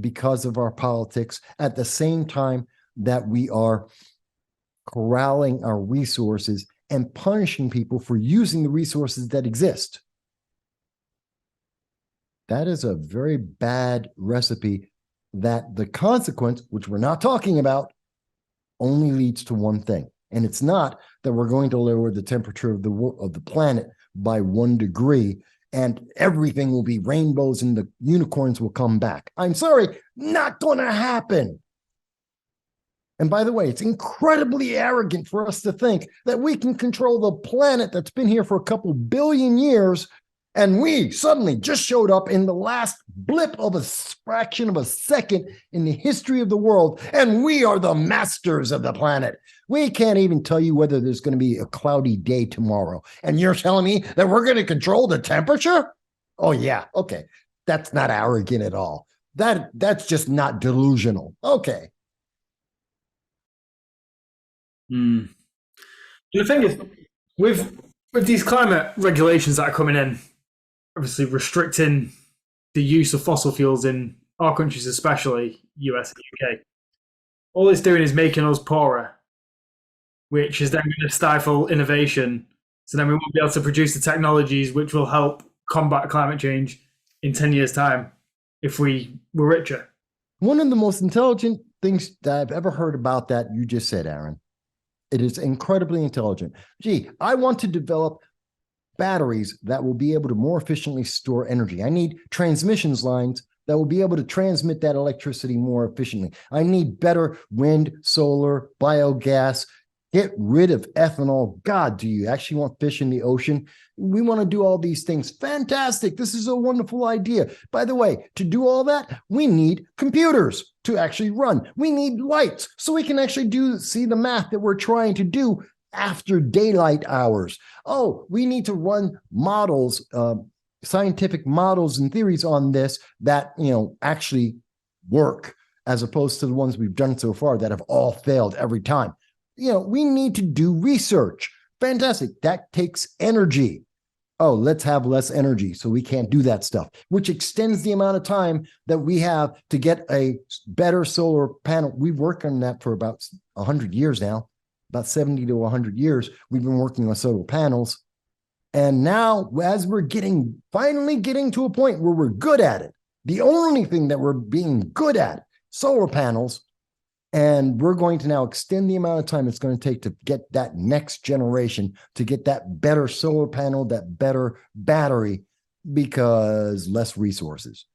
because of our politics, at the same time that we are corralling our resources and punishing people for using the resources that exist. That is a very bad recipe that the consequence, which we're not talking about, only leads to one thing. And it's not that we're going to lower the temperature of the planet by 1 degree and everything will be rainbows and the unicorns will come back. I'm sorry, not going to happen. And by the way, it's incredibly arrogant for us to think that we can control the planet that's been here for a couple billion years And we suddenly just showed up in the last blip of a fraction of a second in the history of the world, and we are the masters of the planet. We can't even tell you whether there's going to be a cloudy day tomorrow. And you're telling me that we're going to control the temperature? Oh, yeah. Okay. That's not arrogant at all. That's just not delusional. Okay.
The thing is, with these climate regulations that are coming in, obviously restricting the use of fossil fuels in our countries, especially US and UK, all it's doing is making us poorer, which is then going to stifle innovation. So then we won't be able to produce the technologies which will help combat climate change in 10 years' time if we were richer.
One of the most intelligent things that I've ever heard about that you just said, Aaron. It is incredibly intelligent. Gee, I want to develop batteries that will be able to more efficiently store energy. I need transmissions lines that will be able to transmit that electricity more efficiently. I need better wind, solar, biogas. Get rid of ethanol. God, do you actually want fish in the ocean? We want to do all these things. Fantastic. This is a wonderful idea. By the way, to do all that, we need computers to actually run. We need lights so we can actually see the math that we're trying to do after daylight hours. Oh, we need to run models, scientific models and theories on this that, actually work, as opposed to the ones we've done so far that have all failed every time. We need to do research. Fantastic. That takes energy. Oh, let's have less energy so we can't do that stuff, which extends the amount of time that we have to get a better solar panel. We've worked on that for about 100 years now, about 70 to 100 years. We've been working on solar panels. And now, as we're finally getting to a point where we're good at it, the only thing that we're being good at, solar panels, and we're going to now extend the amount of time it's going to take to get that next generation, to get that better solar panel, that better battery, because less resources.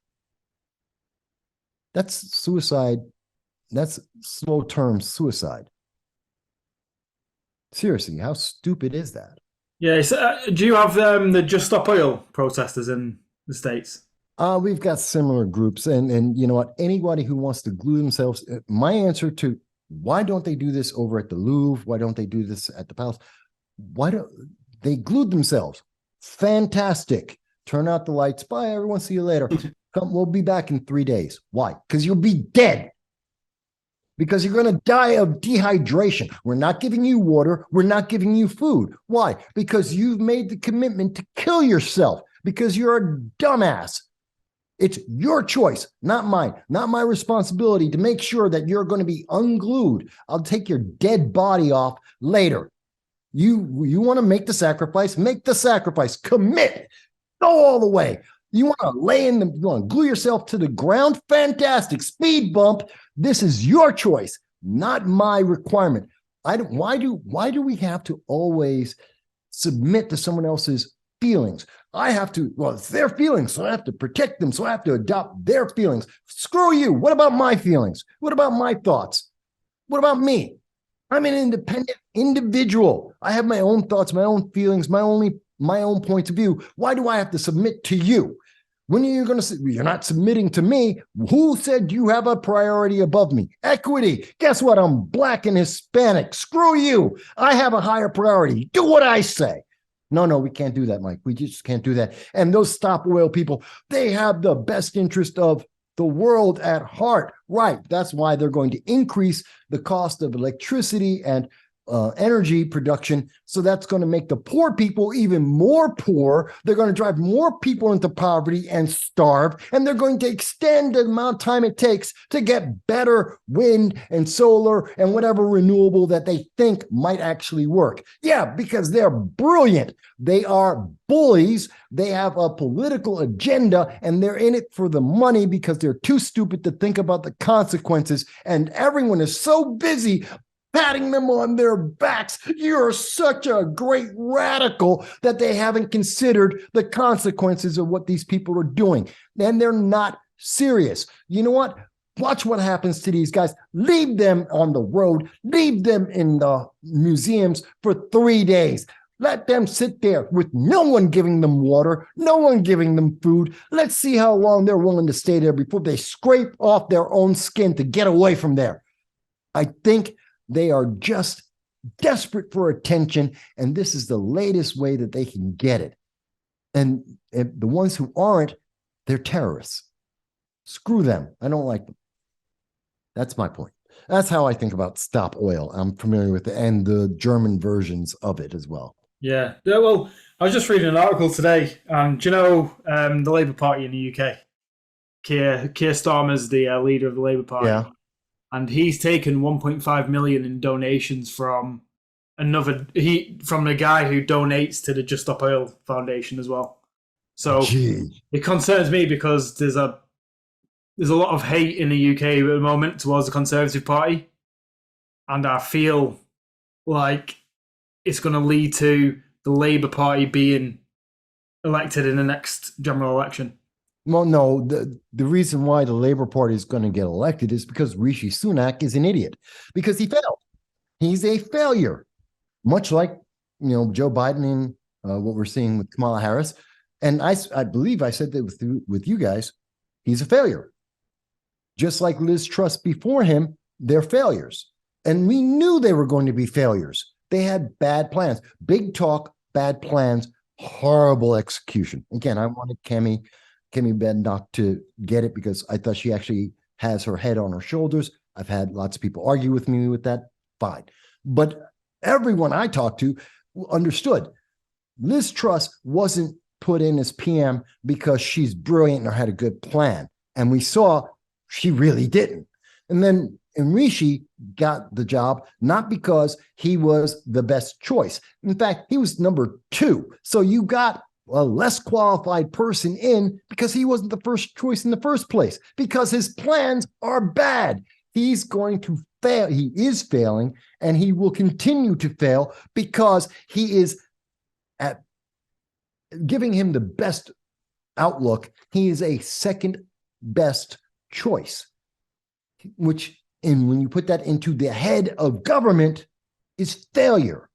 That's suicide. That's slow-term suicide. Seriously, how stupid is that?
Yeah. So, do you have the Just Stop Oil protesters in the States?
We've got similar groups, and you know what? Anybody who wants to glue themselves, my answer to why don't they do this over at the Louvre? Why don't they do this at the Palace? Why don't they glued themselves? Fantastic. Turn out the lights. Bye, everyone. See you later. We'll be back in 3 days. Why? Because you'll be dead. Because you're going to die of dehydration. We're not giving you water. We're not giving you food. Why? Because you've made the commitment to kill yourself because you're a dumbass. It's your choice, not mine, not my responsibility to make sure that you're going to be unglued. I'll take your dead body off later. You want to make the sacrifice? Make the sacrifice. Commit. Go all the way. You want to you want to glue yourself to the ground? Fantastic. Speed bump. This is your choice, not my requirement. Why do we have to always submit to someone else's feelings? It's their feelings, so I have to protect them, so I have to adopt their feelings. Screw you. What about my feelings? What about my thoughts? What about me? I'm an independent individual. I have my own thoughts, my own feelings, my own points of view. Why do I have to submit to you? When are you going to say, you're not submitting to me? Who said you have a priority above me? Equity. Guess what? I'm Black and Hispanic. Screw you. I have a higher priority. Do what I say. No, we can't do that, Mike. We just can't do that. And those Stop Oil people, they have the best interest of the world at heart. Right. That's why they're going to increase the cost of electricity and energy production. So that's going to make the poor people even more poor. They're going to drive more people into poverty and starve. And they're going to extend the amount of time it takes to get better wind and solar and whatever renewable that they think might actually work. Yeah, because they're brilliant. They are bullies. They have a political agenda and they're in it for the money because they're too stupid to think about the consequences. And everyone is so busy patting them on their backs. You're such a great radical that they haven't considered the consequences of what these people are doing. And they're not serious. You know what? Watch what happens to these guys. Leave them on the road. Leave them in the museums for 3 days. Let them sit there with no one giving them water, no one giving them food. Let's see how long they're willing to stay there before they scrape off their own skin to get away from there. I think they are just desperate for attention, and this is the latest way that they can get it. And the ones who aren't, they're terrorists. Screw them. I don't like them. That's my point. That's how I think about Stop Oil. I'm familiar with it, and the German versions of it as well.
Yeah. Well, I was just reading an article today, and do you know the Labour Party in the UK? Keir Starmer's the leader of the Labour Party.
Yeah.
And he's taken 1.5 million in donations from from the guy who donates to the Just Stop Oil Foundation as well. So It concerns me because there's a lot of hate in the UK at the moment towards the Conservative Party, and I feel like it's going to lead to the Labour Party being elected in the next general election.
Well, no, the reason why the Labour Party is going to get elected is because Rishi Sunak is an idiot, because he failed. He's a failure, much like Joe Biden and what we're seeing with Kamala Harris. And I believe I said that with you guys, he's a failure. Just like Liz Truss before him, they're failures. And we knew they were going to be failures. They had bad plans, big talk, bad plans, horrible execution. Again, I wanted Kemi Badenoch to get it because I thought she actually has her head on her shoulders. I've had lots of people argue with me with that. Fine. But everyone I talked to understood Liz Truss wasn't put in as PM because she's brilliant or had a good plan. And we saw she really didn't. And then Rishi got the job not because he was the best choice. In fact, he was number 2. So you got a less qualified person in because he wasn't the first choice in the first place, because his plans are bad. He's going to fail. He is failing, and he will continue to fail because he is at giving him the best outlook. He is a second best choice, which, and when you put that into the head of government, is failure.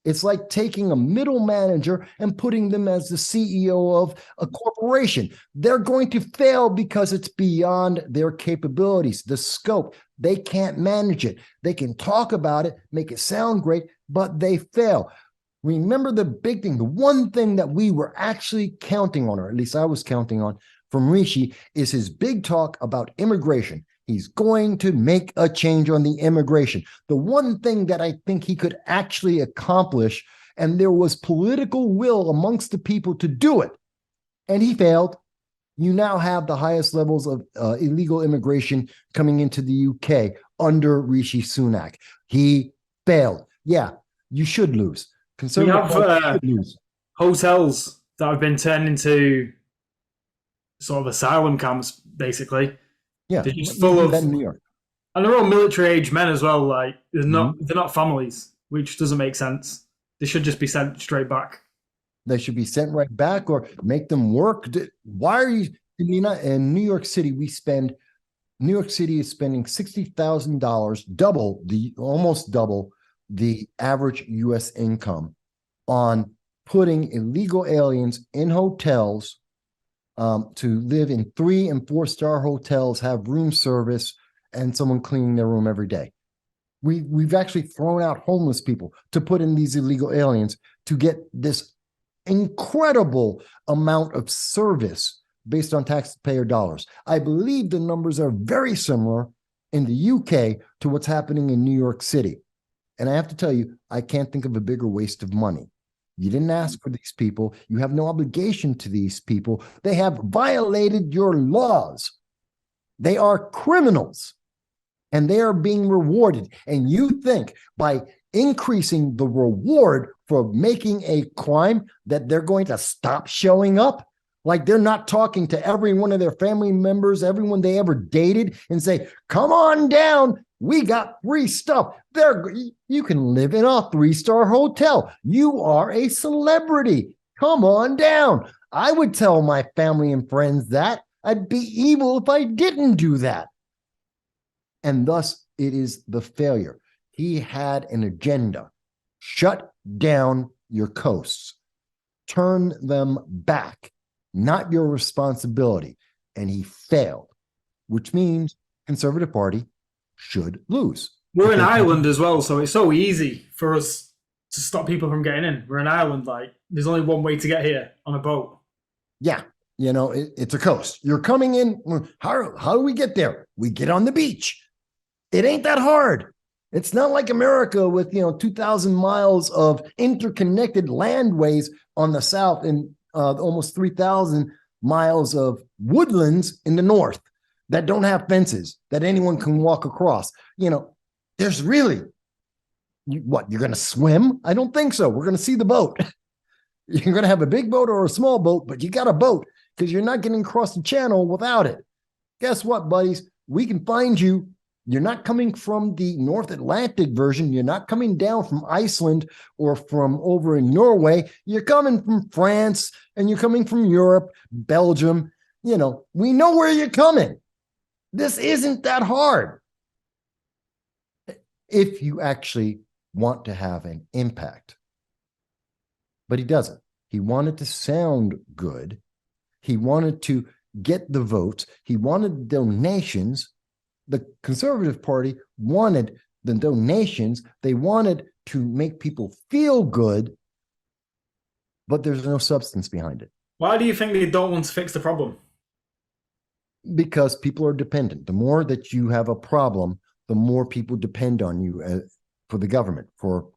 It's like taking a middle manager and putting them as the CEO of a corporation. They're going to fail because it's beyond their capabilities, the scope. They can't manage it. They can talk about it, make it sound great, but they fail. Remember the big thing, the one thing that we were actually counting on, or at least I was counting on from Rishi, is his big talk about immigration. He's going to make a change on the immigration. The one thing that I think he could actually accomplish, and there was political will amongst the people to do it, and he failed. You now have the highest levels of illegal immigration coming into the UK under Rishi Sunak. He failed. Yeah, you should lose.
We have hotels that have been turned into sort of asylum camps, basically.
Yeah,
they're just full of
in New York,
and they're all military-age men as well. Like they're not families, which doesn't make sense. They should just be sent straight back.
They should be sent right back, or make them work. Why are you in New York City? New York City is spending $60,000, almost double the average U.S. income, on putting illegal aliens in hotels. To live in 3- and 4-star hotels, have room service, and someone cleaning their room every day. We've actually thrown out homeless people to put in these illegal aliens to get this incredible amount of service based on taxpayer dollars. I believe the numbers are very similar in the UK to what's happening in New York City. And I have to tell you, I can't think of a bigger waste of money. You didn't ask for these people. You have no obligation to these people. They have violated your laws. They are criminals, and they are being rewarded. And you think by increasing the reward for making a crime that they're going to stop showing up? Like they're not talking to every one of their family members, everyone they ever dated, and say, come on down. We got free stuff. You can live in a 3-star hotel. You are a celebrity. Come on down. I would tell my family and friends that. I'd be evil if I didn't do that. And thus, it is the failure. He had an agenda. Shut down your coasts. Turn them back, not your responsibility. And he failed, which means Conservative Party should lose.
We're an island as well, so it's so easy for us to stop people from getting in. We're an island, like there's only one way to get here on a boat.
Yeah, it's a coast. You're coming in. How do we get there? We get on the beach. It ain't that hard. It's not like America with 2,000 miles of interconnected landways on the south and almost 3,000 miles of woodlands in the north that don't have fences that anyone can walk across. There's really, what, you're going to swim? I don't think so. We're going to see the boat. You're going to have a big boat or a small boat, but you got a boat because you're not getting across the channel without it. Guess what, buddies? We can find you. You're not coming from the North Atlantic version. You're not coming down from Iceland or from over in Norway. You're coming from France and you're coming from Europe, Belgium. We know where you're coming. This isn't that hard. If you actually want to have an impact. But he doesn't. He wanted to sound good. He wanted to get the votes. He wanted donations. The Conservative Party wanted the donations. They wanted to make people feel good, but there's no substance behind it.
Why do you think they don't want to fix the problem?
Because people are dependent. The more that you have a problem, the more people depend on you for the government, for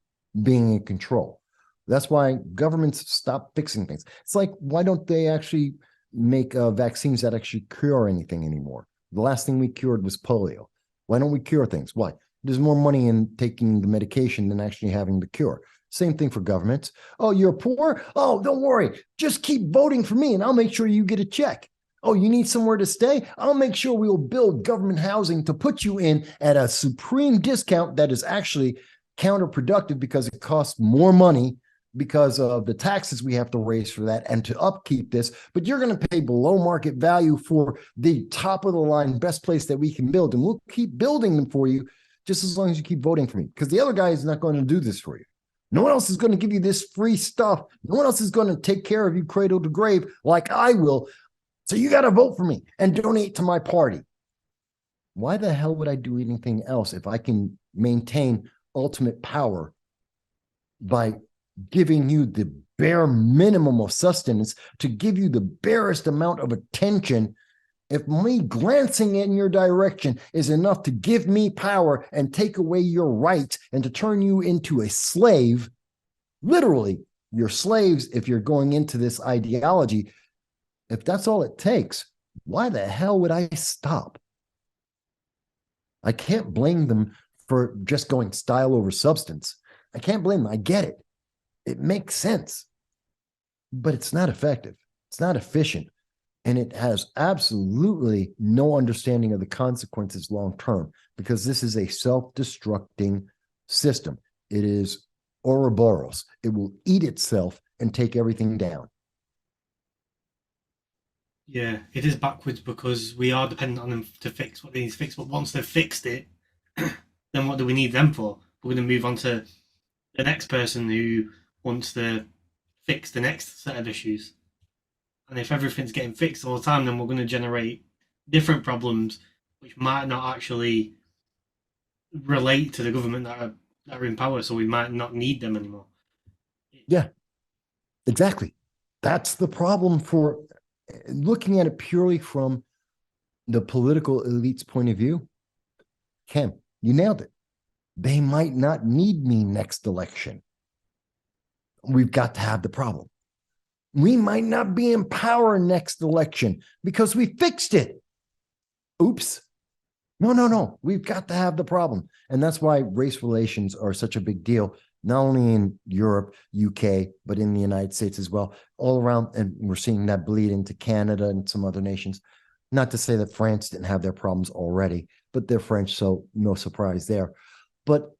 being in control. That's why governments stop fixing things. It's like, why don't they actually make vaccines that actually cure anything anymore? The last thing we cured was polio. Why don't we cure things? Why? There's more money in taking the medication than actually having the cure. Same thing for governments. Oh, you're poor? Oh, don't worry. Just keep voting for me and I'll make sure you get a check. Oh, you need somewhere to stay? I'll make sure we will build government housing to put you in at a supreme discount that is actually counterproductive because it costs more money because of the taxes we have to raise for that and to upkeep this. But you're going to pay below market value for the top of the line best place that we can build. And we'll keep building them for you just as long as you keep voting for me, because the other guy is not going to do this for you. No one else is going to give you this free stuff. No one else is going to take care of you cradle to grave like I will. So you got to vote for me and donate to my party. Why the hell would I do anything else if I can maintain ultimate power by giving you the bare minimum of sustenance, to give you the barest amount of attention? If me glancing in your direction is enough to give me power and take away your rights and to turn you into a slave, literally, you're slaves if you're going into this ideology. If that's all it takes, why the hell would I stop? I can't blame them for just going style over substance. I can't blame them. I get it. It makes sense. But it's not effective. It's not efficient. And it has absolutely no understanding of the consequences long term, because this is a self-destructing system. It is Ouroboros. It will eat itself and take everything down.
Yeah, it is backwards because we are dependent on them to fix what they need to fix. But once they've fixed it, then what do we need them for? We're going to move on to the next person who wants to fix the next set of issues. And if everything's getting fixed all the time, then we're going to generate different problems which might not actually relate to the government that are in power. So we might not need them anymore.
Yeah, exactly. That's the problem for looking at it purely from the political elite's point of view. Ken, you nailed it. They might not need me next election. We've got to have the problem. We might not be in power next election because we fixed it. Oops. No. We've got to have the problem. And that's why race relations are such a big deal, not only in Europe, UK, but in the United States as well, all around. And we're seeing that bleed into Canada and some other nations. Not to say that France didn't have their problems already, but they're French, so no surprise there. But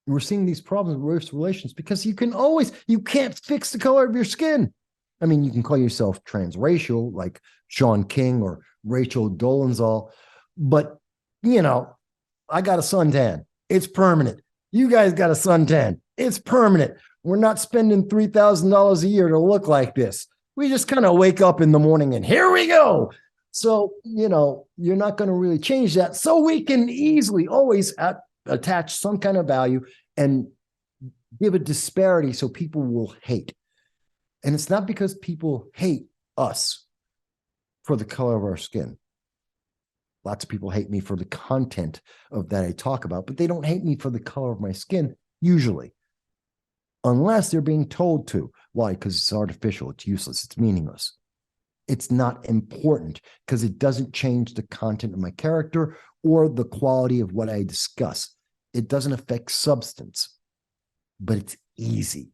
we're seeing these problems with race relations because you can't fix the color of your skin. I mean, you can call yourself transracial like Sean King or Rachel Dolezal, but I got a suntan. It's permanent. You guys got a suntan. It's permanent. We're not spending $3,000 a year to look like this. We just kind of wake up in the morning and here we go. So, you're not going to really change that. So we can easily always attach some kind of value and give a disparity so people will hate. And it's not because people hate us for the color of our skin. Lots of people hate me for the content of that I talk about, but they don't hate me for the color of my skin, usually. Unless they're being told to. Why? Because it's artificial, it's useless, it's meaningless. It's not important because it doesn't change the content of my character or the quality of what I discuss. It doesn't affect substance, but it's easy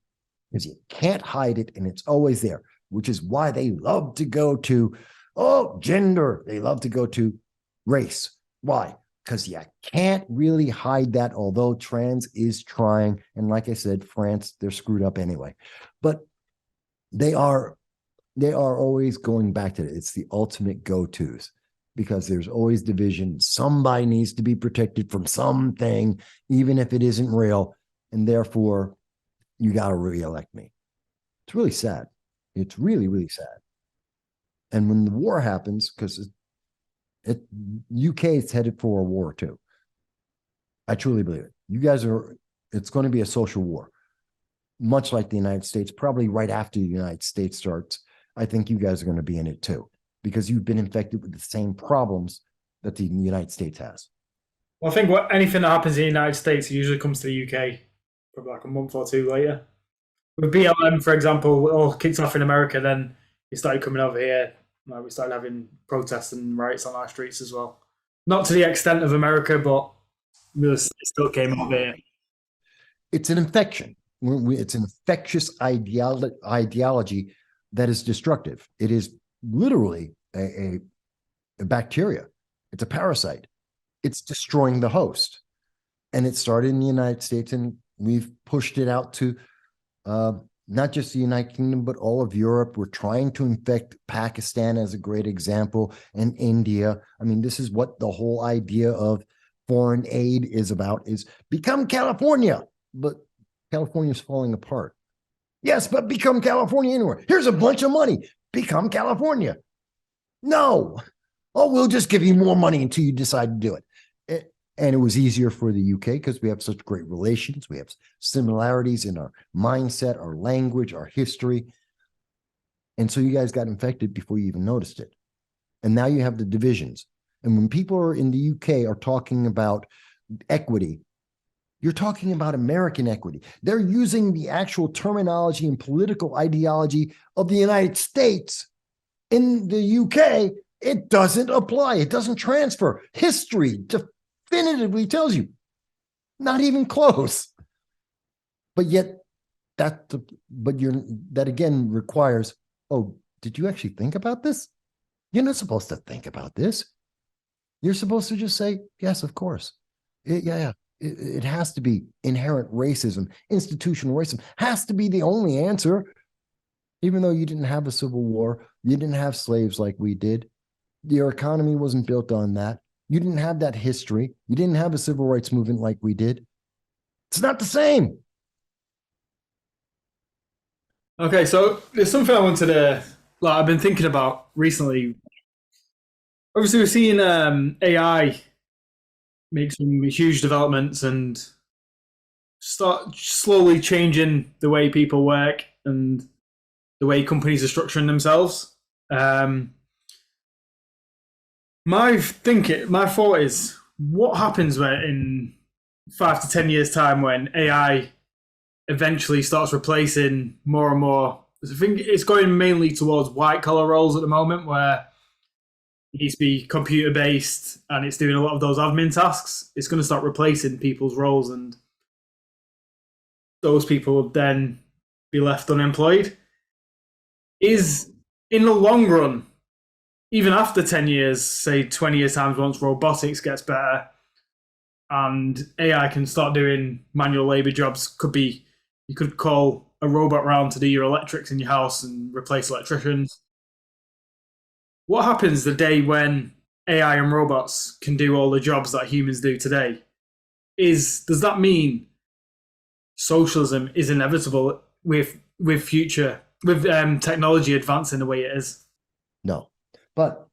because you can't hide it and it's always there, which is why they love to go to, gender. They love to go to race. Why? Because you can't really hide that, although trans is trying. And like I said, France, they're screwed up anyway. But they are always going back to it. It's the ultimate go-tos because there's always division. Somebody needs to be protected from something, even if it isn't real. And therefore, you got to reelect me. It's really sad. It's really, really sad. And when the war happens, because UK is headed for a war too. I truly believe it. It's going to be a social war, much like the United States, probably right after the United States starts. I think you guys are going to be in it too, because you've been infected with the same problems that the United States has.
Well, I think anything that happens in the United States usually comes to the UK probably like a month or two later. With BLM, for example, it all kicks off in America, then it started coming over here. We started having protests and riots on our streets as well. Not to the extent of America, but it still came over here.
It's an infection. It's an infectious ideology that is destructive. It is literally a bacteria. It's a parasite. It's destroying the host. And it started in the United States, and we've pushed it out to not just the United Kingdom, but all of Europe. We're trying to infect Pakistan as a great example, and India. I mean, this is what the whole idea of foreign aid is about, is become California. But California's falling apart. Yes, but become California anywhere. Here's a bunch of money. Become California. No. Oh, we'll just give you more money until you decide to do it. And it was easier for the UK because we have such great relations. We have similarities in our mindset, our language, our history. And so you guys got infected before you even noticed it. And now you have the divisions. And when people are in the UK are talking about equity, you're talking about American equity. They're using the actual terminology and political ideology of the United States. In the UK, it doesn't apply. It doesn't transfer. History definitively tells you, not even close. But yet, that again requires, did you actually think about this? You're not supposed to think about this. You're supposed to just say, yes, of course. It has to be inherent racism, institutional racism has to be the only answer. Even though you didn't have a civil war, you didn't have slaves like we did. Your economy wasn't built on that. You didn't have that history. You didn't have a civil rights movement like we did. It's not the same.
Okay, so there's something I wanted to, I've been thinking about recently. Obviously, we're seeing AI make some huge developments and start slowly changing the way people work and the way companies are structuring themselves. My thought is, what happens when in 5 to 10 years' time when AI eventually starts replacing more and more? I think it's going mainly towards white collar roles at the moment, where it needs to be computer based and it's doing a lot of those admin tasks. It's going to start replacing people's roles, and those people will then be left unemployed. Is in the long run, even after 10 years, say 20 years time, once robotics gets better and AI can start doing manual labor jobs, you could call a robot round to do your electrics in your house and replace electricians. What happens the day when AI and robots can do all the jobs that humans do today? Does that mean socialism is inevitable with technology advancing the way it is.
No, but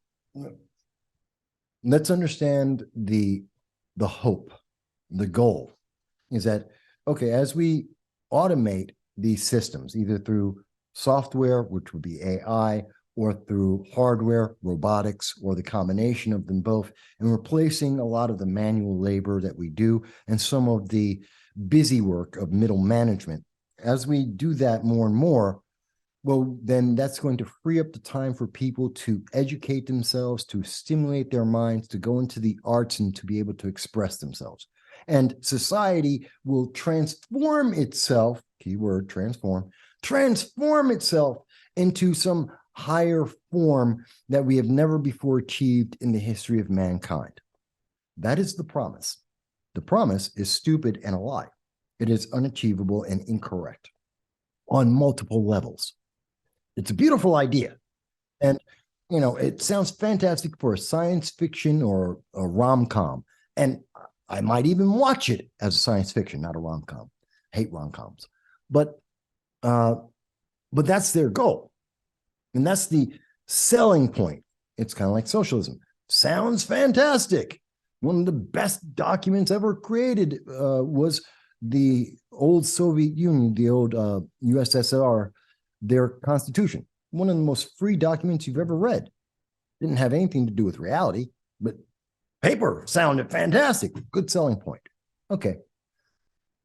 let's understand the hope, the goal is that, okay, as we automate these systems, either through software, which would be AI, or through hardware, robotics, or the combination of them both, and replacing a lot of the manual labor that we do and some of the busy work of middle management. As we do that more and more, well, then that's going to free up the time for people to educate themselves, to stimulate their minds, to go into the arts and to be able to express themselves. And society will transform itself, keyword transform itself into some higher form that we have never before achieved in the history of mankind. That is the promise. The promise is stupid and a lie. It is unachievable and incorrect on multiple levels. It's a beautiful idea. And, you know, it sounds fantastic for a science fiction or a rom-com. And I might even watch it as a science fiction, not a rom-com. I hate rom-coms. But that's their goal. And that's the selling point. It's kind of like socialism. Sounds fantastic. One of the best documents ever created was the old Soviet Union, the old USSR, their constitution. One of the most free documents you've ever read. Didn't have anything to do with reality, but paper sounded fantastic. Good selling point. Okay.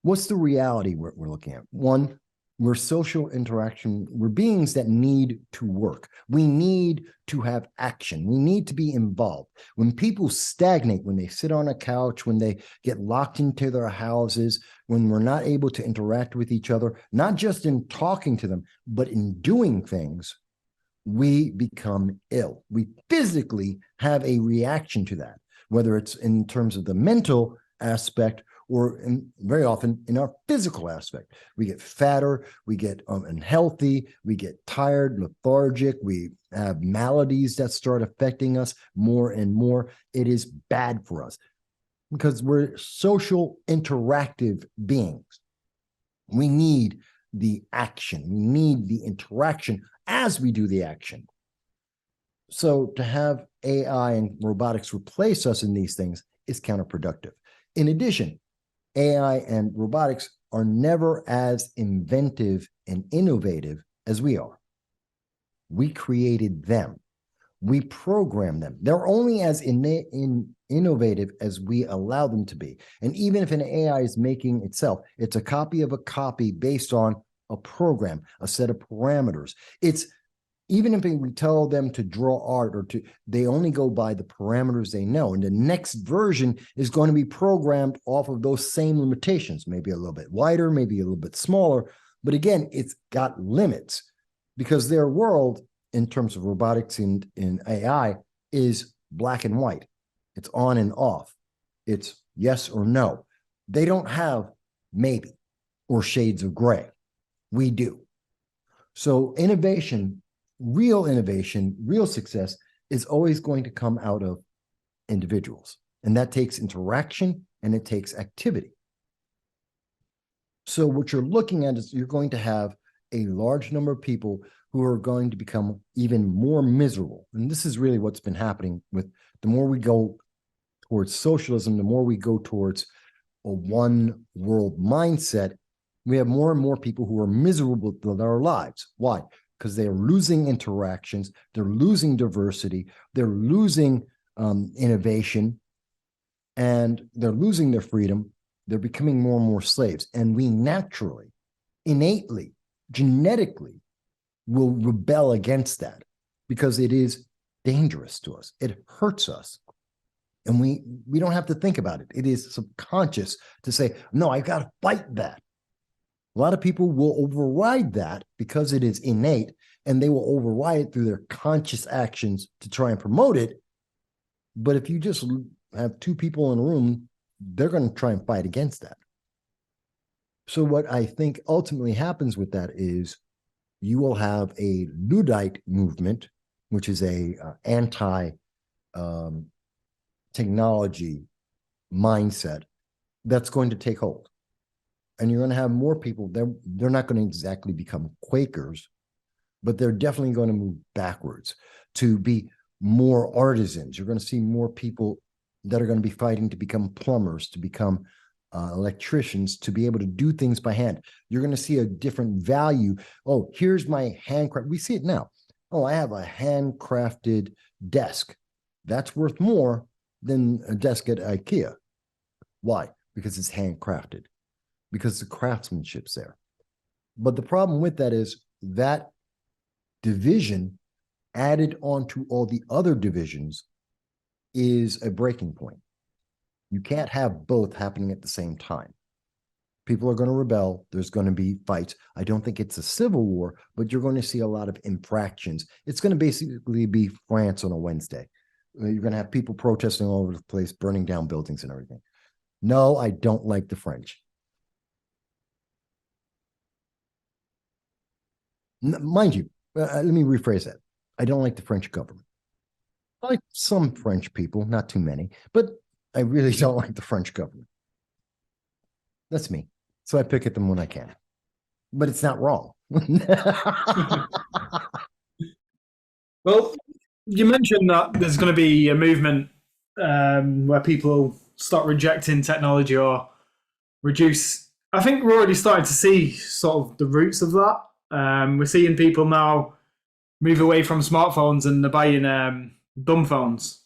What's the reality we're looking at? One, we're social interaction. We're beings that need to work. We need to have action. We need to be involved. When people stagnate, when they sit on a couch, when they get locked into their houses, when we're not able to interact with each other, not just in talking to them, but in doing things, we become ill. We physically have a reaction to that, whether it's in terms of the mental aspect or very often in our physical aspect. We get fatter, we get unhealthy, we get tired, lethargic, we have maladies that start affecting us more and more. It is bad for us because we're social interactive beings. We need the action. We need the interaction as we do the action. So to have AI and robotics replace us in these things is counterproductive. In addition, AI and robotics are never as inventive and innovative as we are. We created them. We programmed them. They're only as innovative as we allow them to be. And even if an AI is making itself, it's a copy of a copy based on a program, a set of parameters. It's even if we tell them to draw art or they only go by the parameters they know. And the next version is going to be programmed off of those same limitations, maybe a little bit wider, maybe a little bit smaller. But again, it's got limits because their world in terms of robotics and AI is black and white. It's on and off. It's yes or no. They don't have maybe or shades of gray. We do. So innovation, real success is always going to come out of individuals. And that takes interaction and it takes activity. So what you're looking at is you're going to have a large number of people who are going to become even more miserable. And this is really what's been happening with the more we go towards socialism, the more we go towards a one world mindset, we have more and more people who are miserable with their lives. Why? Because they are losing interactions, they're losing diversity, they're losing innovation, and they're losing their freedom. They're becoming more and more slaves. And we naturally, innately, genetically will rebel against that because it is dangerous to us. It hurts us. And we don't have to think about it. It is subconscious to say, no, I've got to fight that. A lot of people will override that because it is innate, and they will override it through their conscious actions to try and promote it. But if you just have two people in a room, they're going to try and fight against that. So what I think ultimately happens with that is you will have a Luddite movement, which is a anti-technology mindset that's going to take hold. and you're going to have more people. They're not going to exactly become Quakers, but they're definitely going to move backwards to be more artisans. You're going to see more people that are going to be fighting to become plumbers, to become electricians, to be able to do things by hand. You're going to see a different value. Oh, here's my handcraft. We see it now. Oh, I have a handcrafted desk. That's worth more than a desk at IKEA. Why? Because it's handcrafted, because the craftsmanship's there. But the problem with that is that division added onto all the other divisions is a breaking point. You can't have both happening at the same time. People are going to rebel. There's going to be fights. I don't think it's a civil war, but you're going to see a lot of infractions. It's going to basically be France on a Wednesday. You're going to have people protesting all over the place, burning down buildings and everything. No, I don't like the French. Mind you, let me rephrase that. I don't like the French government. I like some French people, not too many, but I really don't like the French government. That's me. So I pick at them when I can. But it's not wrong.
Well, you mentioned that there's going to be a movement where people start rejecting technology or reduce. I think we're already starting to see sort of the roots of that. We're seeing people now move away from smartphones and they're buying dumb phones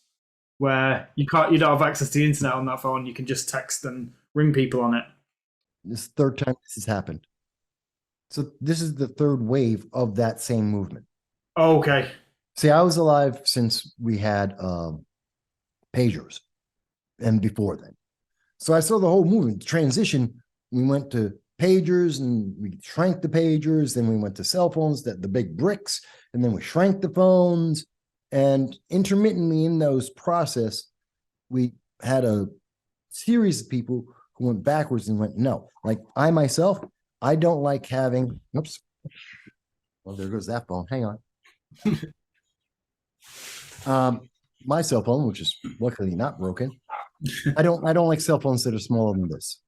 where you don't have access to the internet on that phone. You can just text and ring people on it.
This is the third time this has happened. So this is the third wave of that same movement.
Oh, okay.
See, I was alive since we had pagers and before then. So I saw the whole movement transition. We went to pagers and we shrank the pagers. Then we went to cell phones, the big bricks, and then we shrank the phones. And intermittently in those process, we had a series of people who went backwards and went, no. Like I myself, I don't like having, oops. Well, there goes that phone. Hang on. My cell phone, which is luckily not broken. I don't like cell phones that are smaller than this.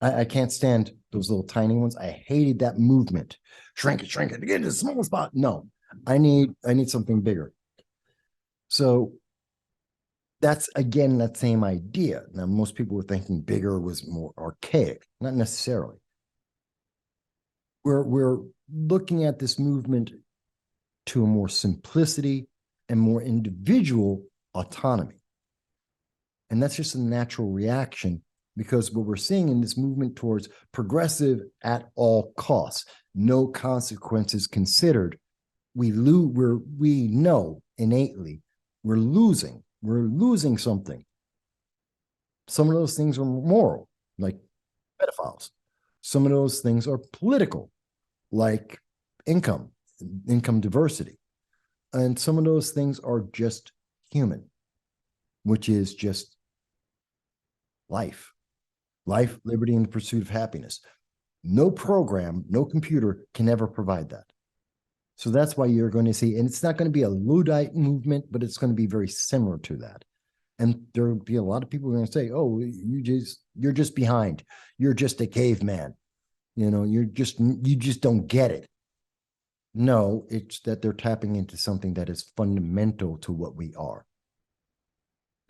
I can't stand those little tiny ones. I hated that movement. Shrink it to get into the small spot. No, I need something bigger. So that's again that same idea. Now, most people were thinking bigger was more archaic. Not necessarily. We're looking at this movement to a more simplicity and more individual autonomy. And that's just a natural reaction because what we're seeing in this movement towards progressive at all costs, no consequences considered, we know innately we're losing something. Some of those things are moral, like pedophiles. Some of those things are political, like income diversity. And some of those things are just human, which is just life, liberty, and the pursuit of happiness. No program, no computer can ever provide that. So that's why you're going to see, and it's not going to be a Luddite movement, but it's going to be very similar to that. And there will be a lot of people who are going to say, oh, you're just behind. You're just a caveman. You just don't get it. No, it's that they're tapping into something that is fundamental to what we are.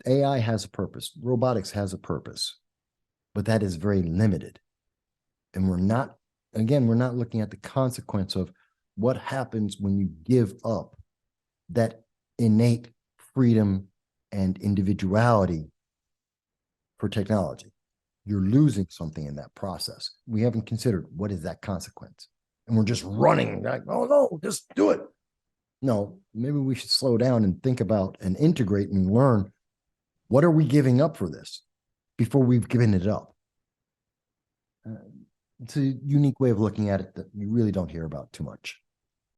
AI has a purpose. Robotics has a purpose, but that is very limited. And we're not looking at the consequence of what happens when you give up that innate freedom and individuality for technology. You're losing something in that process. We haven't considered what is that consequence. And we're just running like, oh no, just do it. No, maybe we should slow down and think about and integrate and learn what are we giving up for this before we've given it up. It's a unique way of looking at it that you really don't hear about too much.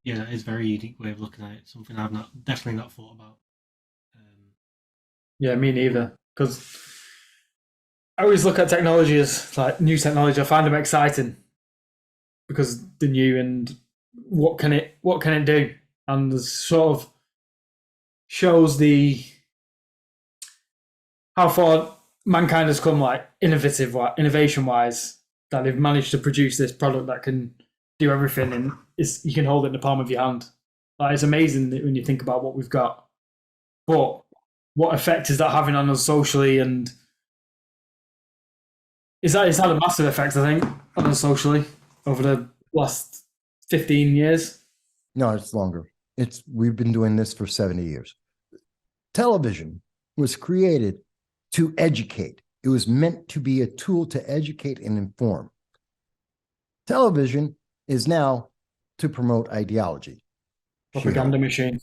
Yeah, that is a very unique way of looking at it. Something I've definitely not thought about.
Yeah, me neither. Because I always look at technology as like new technology. I find them exciting because they're new and what can it do? And the sort of shows how far mankind has come, like innovation wise. that they've managed to produce this product that can do everything, and you can hold it in the palm of your hand. Like, it's amazing when you think about what we've got. But what effect is that having on us socially? And it's had a massive effect, I think, on us socially over the last 15 years.
No, it's longer. We've been doing this for 70 years. Television was created to educate. It was meant to be a tool to educate and inform. Television is now to promote ideology.
Propaganda machine.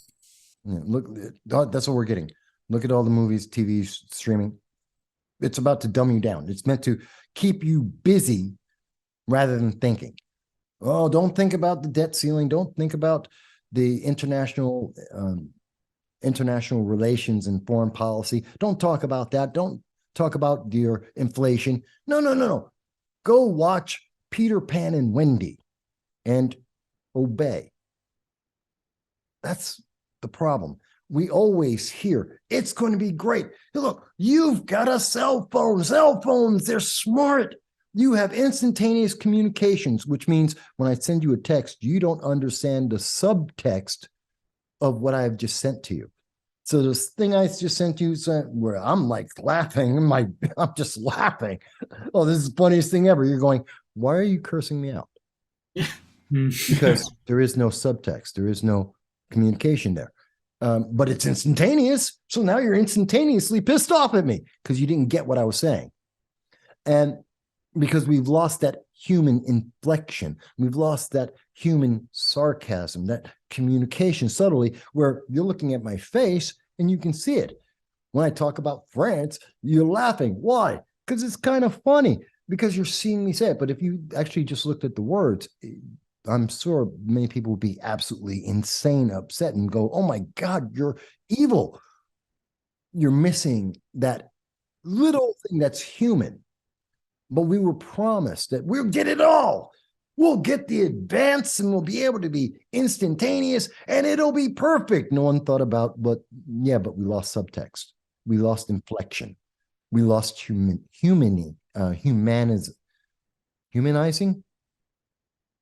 Yeah, look, that's what we're getting. Look at all the movies, TV, streaming. It's about to dumb you down. It's meant to keep you busy rather than thinking. Oh, don't think about the debt ceiling. Don't think about the international relations and foreign policy. Don't talk about that. Don't talk about your inflation. No. Go watch Peter Pan and Wendy and obey. That's the problem. We always hear it's going to be great. Look, you've got a cell phone. Cell phones, they're smart. You have instantaneous communications, which means when I send you a text, you don't understand the subtext of what I've just sent to you. So this thing I just sent you, where I'm like laughing, I'm just laughing. Oh, this is the funniest thing ever. You're going, why are you cursing me out? Because there is no subtext. There is no communication there. But it's instantaneous. So now you're instantaneously pissed off at me because you didn't get what I was saying. And because we've lost that human inflection, we've lost that human sarcasm, that communication subtly, where you're looking at my face and you can see it. When I talk about France, you're laughing. Why? Because it's kind of funny, because you're seeing me say it. But if you actually just looked at the words, I'm sure many people would be absolutely insane, upset, and go, oh my God, you're evil. You're missing that little thing that's human. But we were promised that we'll get it all. We'll get the advance and we'll be able to be instantaneous and it'll be perfect. No one thought about, but we lost subtext. We lost inflection. We lost humanizing.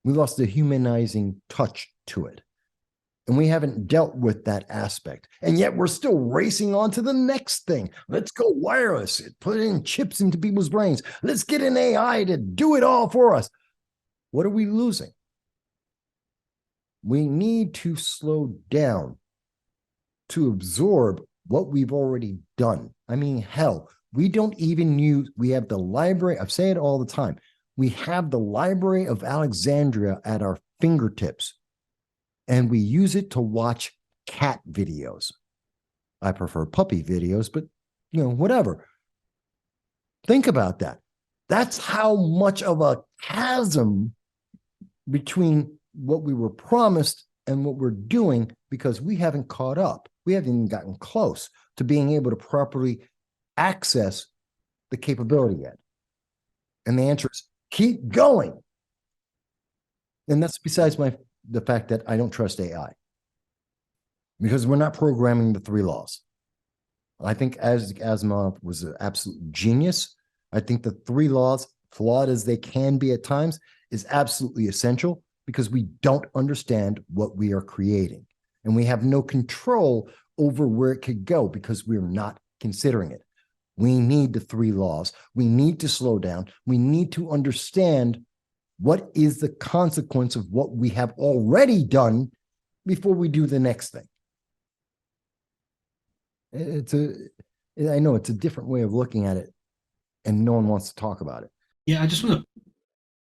We lost the humanizing touch to it. And we haven't dealt with that aspect. And yet we're still racing on to the next thing. Let's go wireless, put in chips into people's brains. Let's get an AI to do it all for us. What are we losing? We need to slow down to absorb what we've already done. I mean, hell, we have the library. I say it all the time. We have the Library of Alexandria at our fingertips. And we use it to watch cat videos. I prefer puppy videos, but whatever. Think about that. That's how much of a chasm between what we were promised and what we're doing, because we haven't caught up. We haven't even gotten close to being able to properly access the capability yet. And the answer is keep going. And that's besides the fact that I don't trust AI, because we're not programming the 3 laws. I think Asimov was an absolute genius. I think the 3 laws, flawed as they can be at times, is absolutely essential, because we don't understand what we are creating. And we have no control over where it could go because we're not considering it. We need the 3 laws. We need to slow down. We need to understand what is the consequence of what we have already done before we do the next thing. I know it's a different way of looking at it, and no one wants to talk about it.
Yeah, I just want to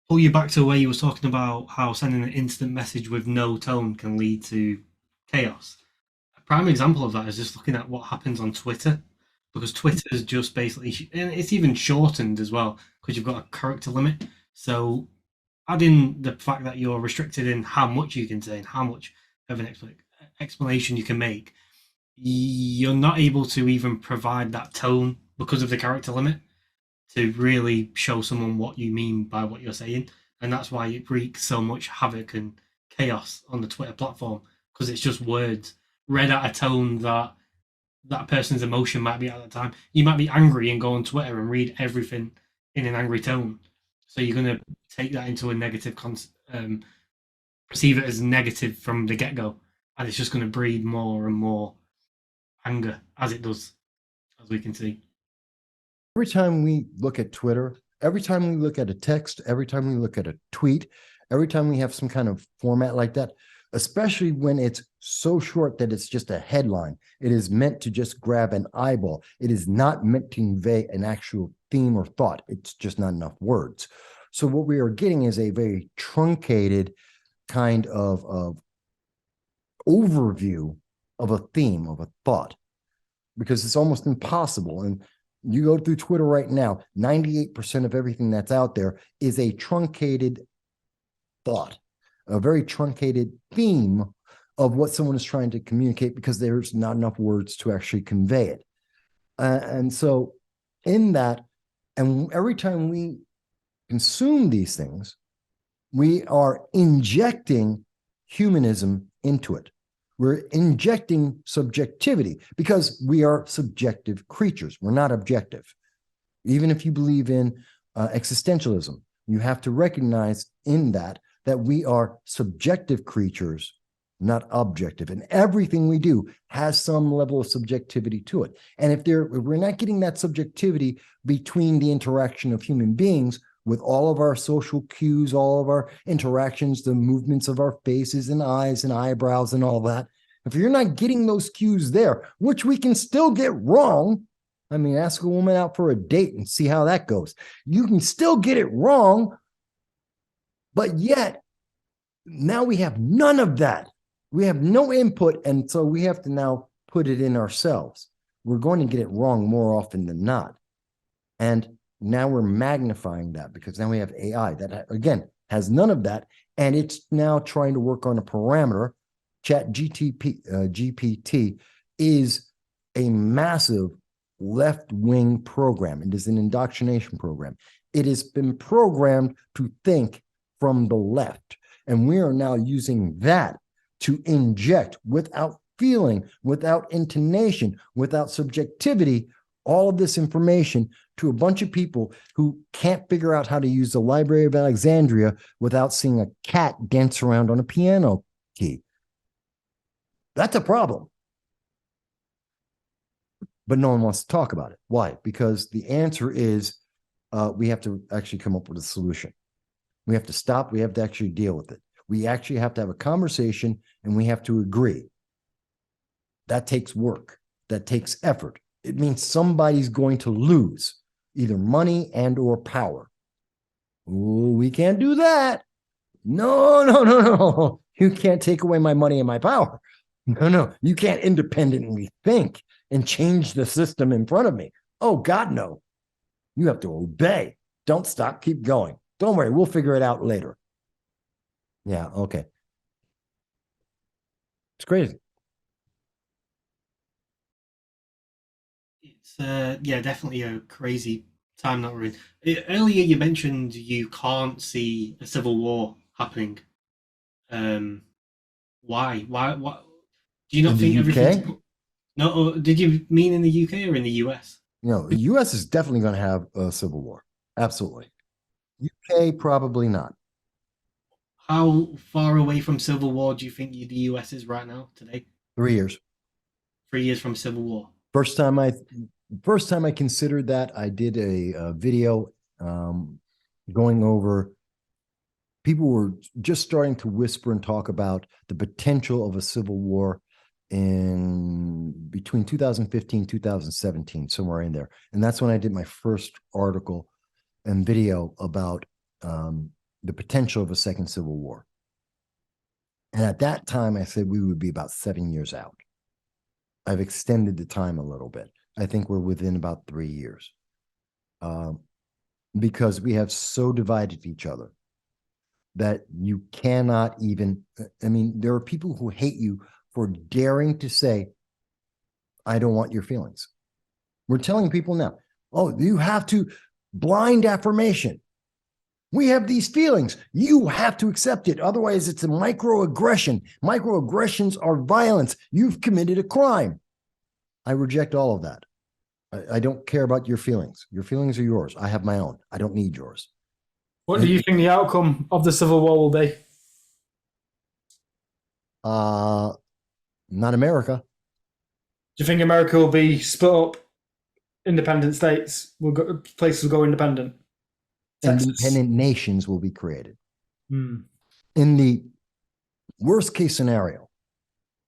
pull you back to where you were talking about how sending an instant message with no tone can lead to chaos. A prime example of that is just looking at what happens on Twitter, because Twitter is just basically, and it's even shortened as well, because you've got a character limit. So add in the fact that you're restricted in how much you can say and how much of an explanation you can make. You're not able to even provide that tone because of the character limit to really show someone what you mean by what you're saying. And that's why it wreaks so much havoc and chaos on the Twitter platform, because it's just words read at a tone that that person's emotion might be at the time. You might be angry and go on Twitter and read everything in an angry tone. So you're going to take that into a negative, perceive it as negative from the get go, and it's just going to breed more and more anger as it does, as we can see.
Every time we look at Twitter, every time we look at a text, every time we look at a tweet, every time we have some kind of format like that, especially when it's so short that it's just a headline, it is meant to just grab an eyeball. It is not meant to convey an actual theme or thought. It's just not enough words. So what we are getting is a very truncated kind of overview of a theme, of a thought, because it's almost impossible. And you go through Twitter right now, 98% of everything that's out there is a truncated thought, a very truncated theme of what someone is trying to communicate, because there's not enough words to actually convey it. And so in that, and every time we consume these things, we are injecting humanism into it. We're injecting subjectivity, because we are subjective creatures. We're not objective. Even if you believe in existentialism, you have to recognize in that we are subjective creatures, not objective. And everything we do has some level of subjectivity to it. And if we're not getting that subjectivity between the interaction of human beings, with all of our social cues, all of our interactions, the movements of our faces and eyes and eyebrows and all that, if you're not getting those cues there, which we can still get wrong, I mean, ask a woman out for a date and see how that goes. You can still get it wrong, but yet now we have none of that. We have no input, and so we have to now put it in ourselves. We're going to get it wrong more often than not. And now we're magnifying that, because now we have AI that, again, has none of that, and it's now trying to work on a parameter. GPT is a massive left-wing program. It is an indoctrination program. It has been programmed to think from the left, and we are now using that to inject, without feeling, without intonation, without subjectivity, all of this information to a bunch of people who can't figure out how to use the Library of Alexandria without seeing a cat dance around on a piano key. That's a problem. But no one wants to talk about it. Why? Because the answer is we have to actually come up with a solution. We have to stop. We have to actually deal with it. We actually have to have a conversation, and we have to agree. That takes work. That takes effort. It means somebody's going to lose either money and or power. Ooh, we can't do that. No. You can't take away my money and my power. No. You can't independently think and change the system in front of me. Oh, God, no. You have to obey. Don't stop. Keep going. Don't worry. We'll figure it out later. Yeah, okay. It's crazy.
It's definitely a crazy time that we're in. Earlier, you mentioned you can't see a civil war happening. Why? Why? Do you not think everything's? No, did you mean in the UK or in the US?
The US is definitely going to have a civil war. Absolutely. UK, probably not.
How far away from civil war do you think the US is right now, today?
3 years.
3 years from civil war.
First time I considered that, I did a video going over. People were just starting to whisper and talk about the potential of a civil war in between 2015 2017, somewhere in there. And that's when I did my first article and video about the potential of a second civil war. And at that time, I said we would be about 7 years out. I've extended the time a little bit. I think we're within about 3 years, because we have so divided each other that you cannot even, I mean, there are people who hate you for daring to say, I don't want your feelings. We're telling people now, oh, you have to blind affirmation. We have these feelings. You have to accept it. Otherwise, it's a microaggression. Microaggressions are violence. You've committed a crime. I reject all of that. I don't care about your feelings. Your feelings are yours. I have my own. I don't need yours.
What do you think the outcome of the Civil War will be?
Not America.
Do you think America will be split up? Independent states will go, places will go independent. Texas.
Independent nations will be created.
Hmm.
In the worst case scenario,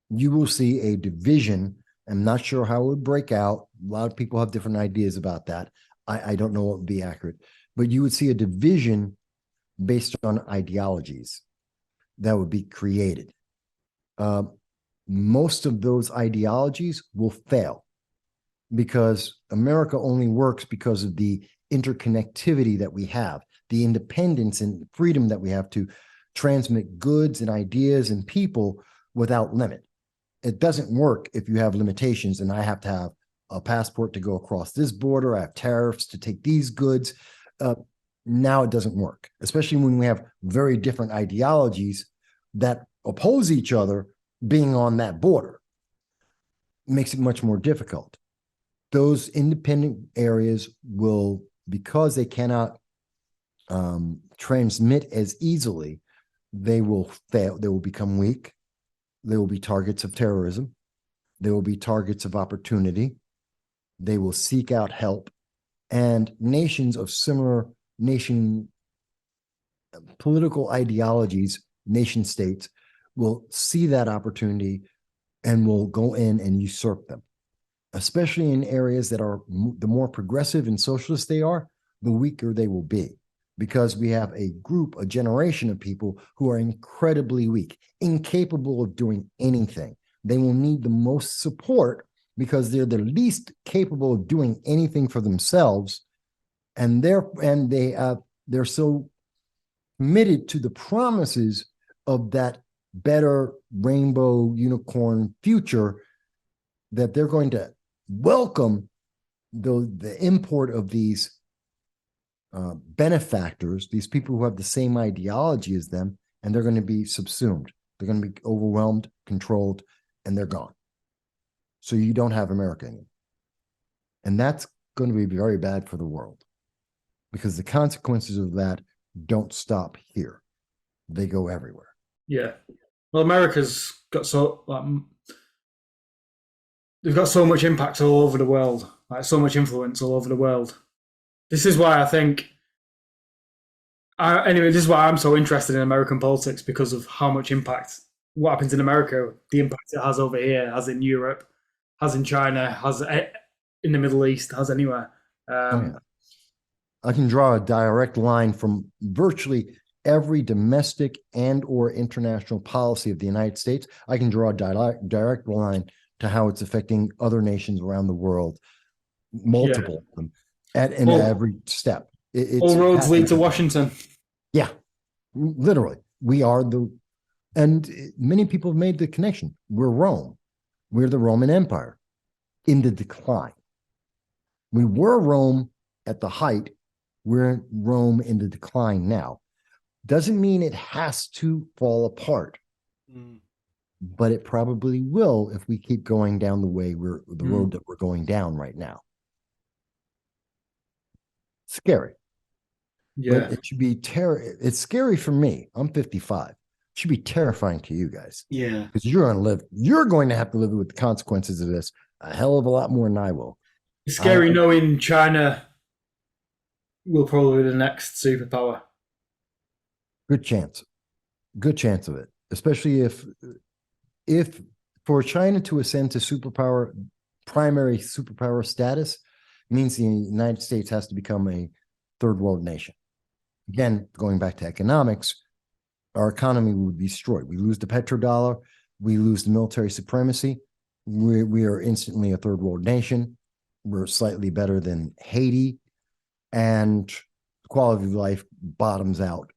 you will see a division. I'm not sure how it would break out. A lot of people have different ideas about that. I don't know what would be accurate, but you would see a division based on ideologies that would be created. Most of those ideologies will fail because America only works because of the interconnectivity that we have, the independence and freedom that we have to transmit goods and ideas and people without limit. It doesn't work if you have limitations and I have to have a passport to go across this border. I have tariffs to take these goods. Now it doesn't work, especially when we have very different ideologies that oppose each other being on that border. It makes it much more difficult. Those independent areas will, because they cannot transmit as easily, they will fail. They will become weak. They will be targets of terrorism. They will be targets of opportunity. They will seek out help. And nations of similar political ideologies, nation states, will see that opportunity and will go in and usurp them, especially in areas that are the more progressive and socialist they are, the weaker they will be, because we have a group, a generation of people who are incredibly weak, incapable of doing anything. They will need the most support because they're the least capable of doing anything for themselves, and they're so committed to the promises of that better rainbow unicorn future that they're going to welcome the import of these benefactors, these people who have the same ideology as them, and they're going to be subsumed. They're going to be overwhelmed, controlled, and they're gone. So you don't have America anymore. And that's going to be very bad for the world because the consequences of that don't stop here. They go everywhere.
Yeah. Well, America's got they've got so much impact all over the world, like so much influence all over the world. This is why I think, this is why I'm so interested in American politics, because of how much impact, what happens in America, the impact it has over here, has in Europe, has in China, has in the Middle East, has anywhere.
I can draw a direct line from virtually every domestic and or international policy of the United States. I can draw a direct line to how it's affecting other nations around the world, multiple of them, at every step.
All roads lead to Washington.
Yeah, literally. We are and many people have made the connection. We're Rome. We're the Roman Empire in the decline. We were Rome at the height. We're Rome in the decline now. Doesn't mean it has to fall apart, but it probably will if we keep going down the road that we're going down right now. Scary.
Yeah.
But it should be it's scary for me. I'm 55. It should be terrifying to you guys.
Yeah.
Because you're going to have to live with the consequences of this a hell of a lot more than I will.
It's scary knowing China will probably be the next superpower.
Good chance of it, especially if for China to ascend to primary superpower status, means the United States has to become a third world nation. Again, going back to economics, our economy would be destroyed. We lose the petrodollar, we lose the military supremacy. We are instantly a third world nation. We're slightly better than Haiti, and quality of life bottoms out.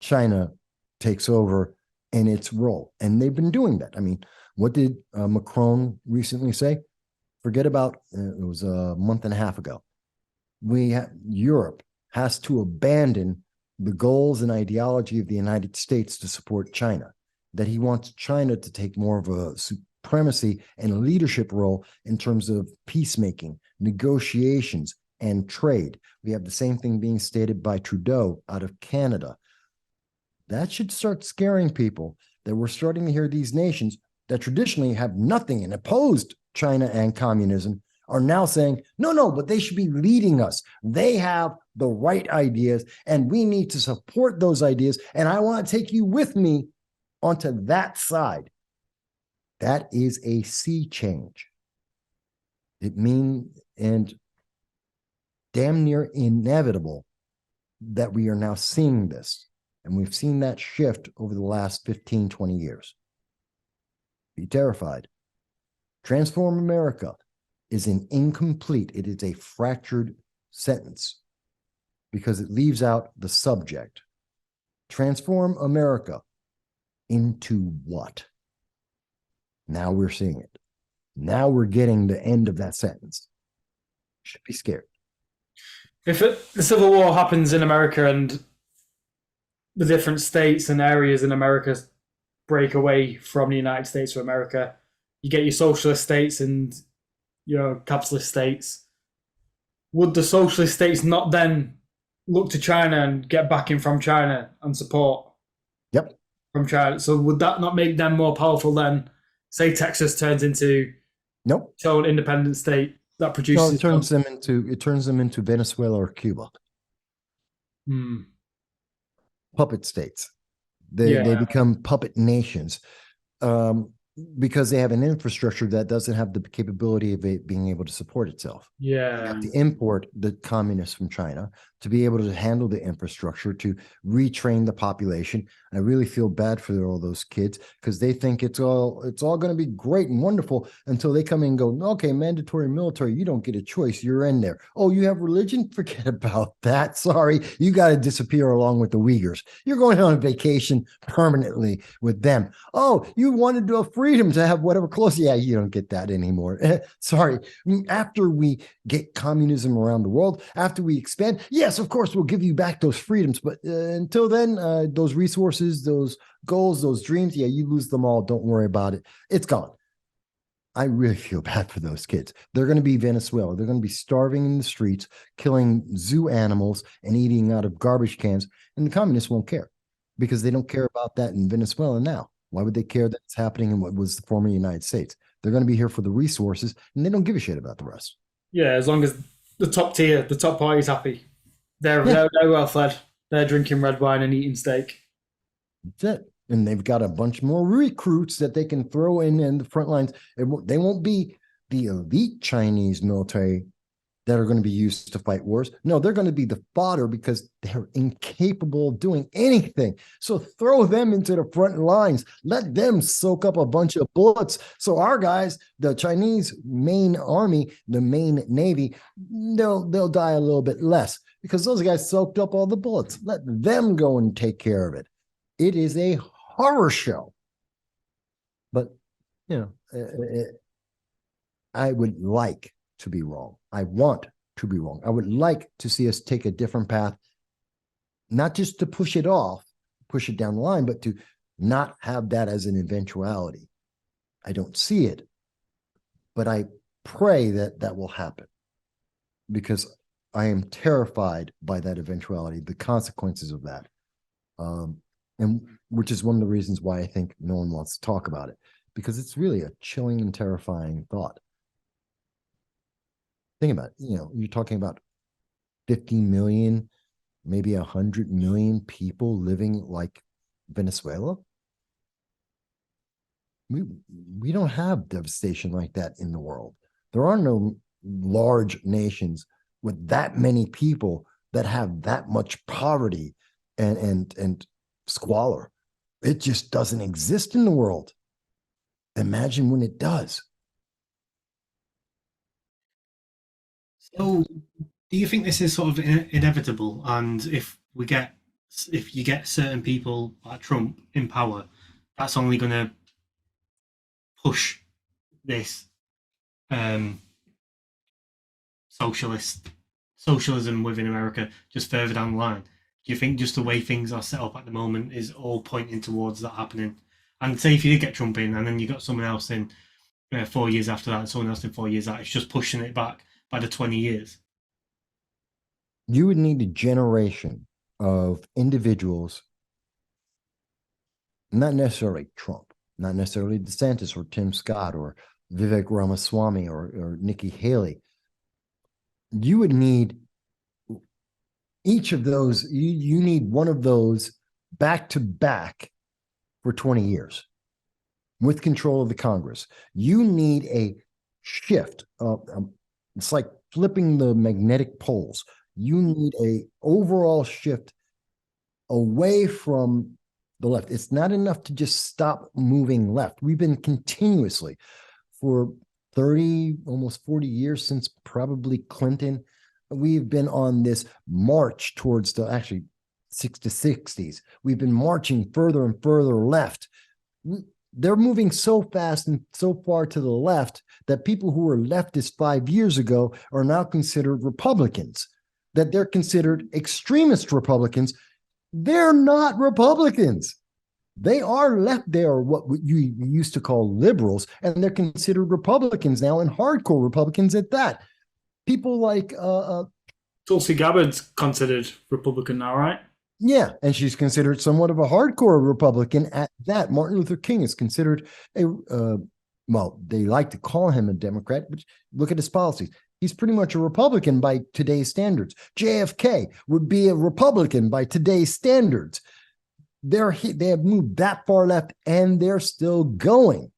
China takes over in its role, and they've been doing that. I mean, what did Macron recently say? Forget about it was a month and a half ago. Europe has to abandon the goals and ideology of the United States to support China. That he wants China to take more of a supremacy and leadership role in terms of peacemaking, negotiations, and trade. We have the same thing being stated by Trudeau out of Canada. That should start scaring people, that we're starting to hear these nations that traditionally have nothing and opposed China and communism are now saying, no, but they should be leading us. They have the right ideas, and we need to support those ideas. And I want to take you with me onto that side. That is a sea change. It means, and damn near inevitable, that we are now seeing this. And we've seen that shift over the last 15, 20 years. Be terrified. Transform America is an incomplete, it is a fractured sentence because it leaves out the subject. Transform America into what? Now we're seeing it. Now we're getting the end of that sentence. Should be scared.
If the Civil War happens in America and the different states and areas in America break away from the United States of America, you get your socialist states and your capitalist states. Would the socialist states not then look to China and get backing from China and support?
Yep.
From China. So would that not make them more powerful then? Say Texas turns into
Nope.
its own independent state that produces.
No, it turns them into Venezuela or Cuba. Puppet states. They become puppet nations. Because they have an infrastructure that doesn't have the capability of it being able to support itself.
Yeah.
You have to import the communists from China to be able to handle the infrastructure, to retrain the population. I really feel bad for all those kids because they think it's all going to be great and wonderful until they come in and go, okay, mandatory military, you don't get a choice. You're in there. Oh, you have religion? Forget about that. Sorry, you got to disappear along with the Uyghurs. You're going on vacation permanently with them. Oh, you wanted to have freedom to have whatever clothes. Yeah, you don't get that anymore. Sorry. After we get communism around the world, after we expand, yes, of course, we'll give you back those freedoms. But until then, those resources, those goals, those dreams, yeah, you lose them all. Don't worry about it. It's gone. I really feel bad for those kids. They're going to be Venezuela. They're going to be starving in the streets, killing zoo animals and eating out of garbage cans. And the communists won't care because they don't care about that in Venezuela now. Why would they care that it's happening in what was the former United States? They're going to be here for the resources, and they don't give a shit about the rest.
Yeah, as long as the top tier, the top party's happy. They're well fed. They're drinking red wine and eating steak.
That's it. And they've got a bunch more recruits that they can throw in the front lines. They won't be the elite Chinese military that are going to be used to fight wars. No, they're going to be the fodder because they're incapable of doing anything. So throw them into the front lines. Let them soak up a bunch of bullets. So our guys, the Chinese main army, the main navy, they'll die a little bit less because those guys soaked up all the bullets. Let them go and take care of it. It is a horror show. But, I would like to be wrong. I want to be wrong. I would like to see us take a different path, not just to push it off, push it down the line, but to not have that as an eventuality. I don't see it, but I pray that that will happen because I am terrified by that eventuality, the consequences of that. And which is one of the reasons why I think no one wants to talk about it, because it's really a chilling and terrifying thought. Think about it, you're talking about 50 million, maybe 100 million people living like Venezuela. We don't have devastation like that in the world. There are no large nations with that many people that have that much poverty and squalor. It just doesn't exist in the world. Imagine when it does.
So, do you think this is sort of inevitable? And if you get certain people like Trump in power, that's only going to push this socialism within America just further down the line? Do you think just the way things are set up at the moment is all pointing towards that happening? And say if you did get Trump in, and then you got someone else in 4 years after that, and someone else in 4 years, that it's just pushing it back by the 20 years.
You would need a generation of individuals, not necessarily Trump, not necessarily DeSantis or Tim Scott or Vivek Ramaswamy or Nikki Haley. You would need each of those, you need one of those back to back for 20 years with control of the Congress. You need a shift. It's like flipping the magnetic poles. You need a overall shift away from the left. It's not enough to just stop moving left. We've been continuously for 30, almost 40 years since probably Clinton. We've been on this march towards the actually 60s. We've been marching further and further left. They're moving so fast and so far to the left that people who were leftists 5 years ago are now considered Republicans, that they're considered extremist Republicans. They're not Republicans. They are left. They are what you used to call liberals, and they're considered Republicans now, and hardcore Republicans at that. People like
Tulsi Gabbard's considered Republican now, right?
Yeah, and she's considered somewhat of a hardcore Republican at that. Martin Luther King is considered a well, they like to call him a Democrat, but look at his policies. He's pretty much a Republican by today's standards. JFK would be a Republican by today's standards. They have moved that far left, and they're still going.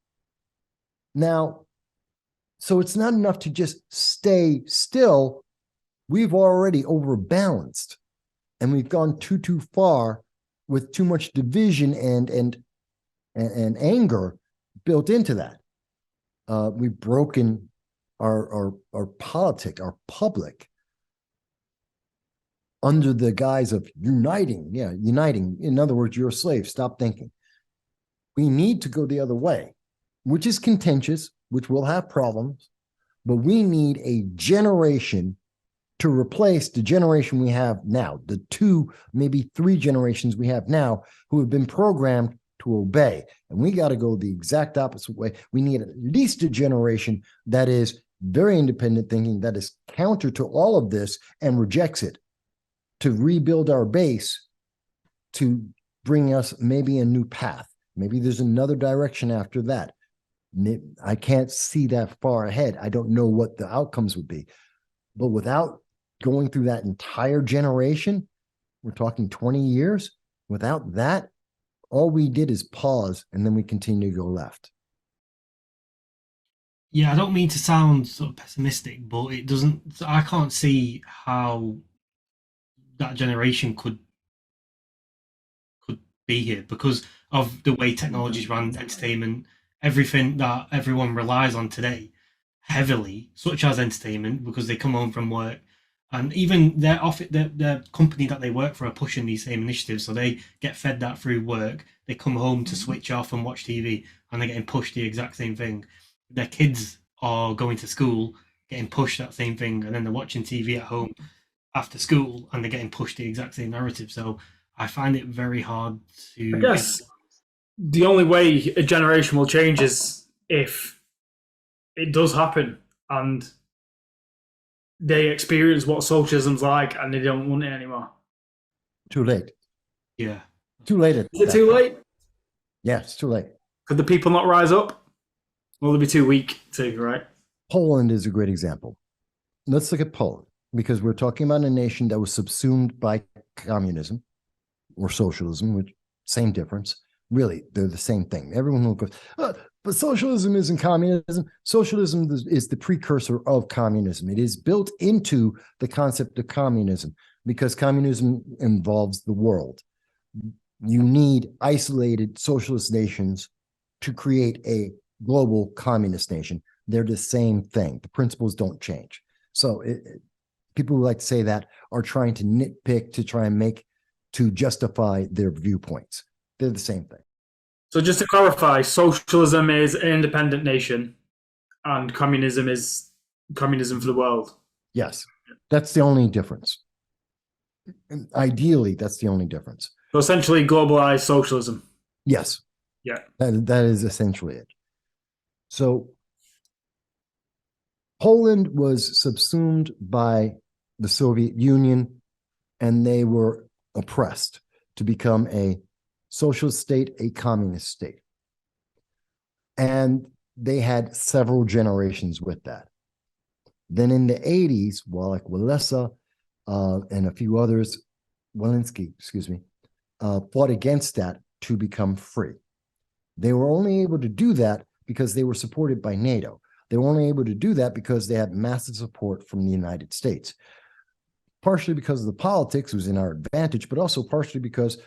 Now, so it's not enough to just stay still. We've already overbalanced, and we've gone too far with too much division and anger built into that. We've broken our politic, our public, under the guise of uniting. Yeah, uniting. In other words, you're a slave. Stop thinking. We need to go the other way, which is contentious, which will have problems, but we need a generation to replace the generation we have now, the 2, maybe 3 generations we have now who have been programmed to obey. And we got to go the exact opposite way. We need at least a generation that is very independent thinking, that is counter to all of this and rejects it, to rebuild our base, to bring us maybe a new path. Maybe there's another direction after that. I can't see that far ahead. I don't know what the outcomes would be. But without going through that entire generation, we're talking 20 years, without that, all we did is pause, and then we continue to go left.
Yeah, I don't mean to sound sort of pessimistic, but it doesn't. I can't see how that generation could be here because of the way technology's run, entertainment, everything that everyone relies on today heavily, such as entertainment, because they come home from work. And even their company that they work for are pushing these same initiatives. So they get fed that through work. They come home to switch off and watch TV, and they're getting pushed the exact same thing. Their kids are going to school, getting pushed that same thing, and then they're watching TV at home after school, and they're getting pushed the exact same narrative. So I find it very hard to.
I guess the only way a generation will change is if it does happen and they experience what socialism's like and they don't want it anymore.
Too late.
Yeah.
Too late.
Is it too late?
Yeah, it's too late.
Could the people not rise up? Will they be too weak to, right?
Poland is a great example. Let's look at Poland, because we're talking about a nation that was subsumed by communism or socialism, which same difference. Really, they're the same thing. Everyone will go, but socialism isn't communism. Socialism is the precursor of communism. It is built into the concept of communism because communism involves the world. You need isolated socialist nations to create a global communist nation. They're the same thing. The principles don't change. So people who like to say that are trying to nitpick to try and to justify their viewpoints. They're the same thing.
So just to clarify, socialism is an independent nation and communism is communism for the world.
Yes, that's the only difference. Ideally, that's the only difference.
So essentially globalized socialism.
Yes.
Yeah.
That is essentially it. So Poland was subsumed by the Soviet Union, and they were oppressed to become a socialist state, a communist state. And they had several generations with that. Then in the 80s, Wallach Walesa and a few others, Walensky, fought against that to become free. They were only able to do that because they were supported by NATO. They were only able to do that because they had massive support from the United States. Partially because of the politics, it was in our advantage, but also partially because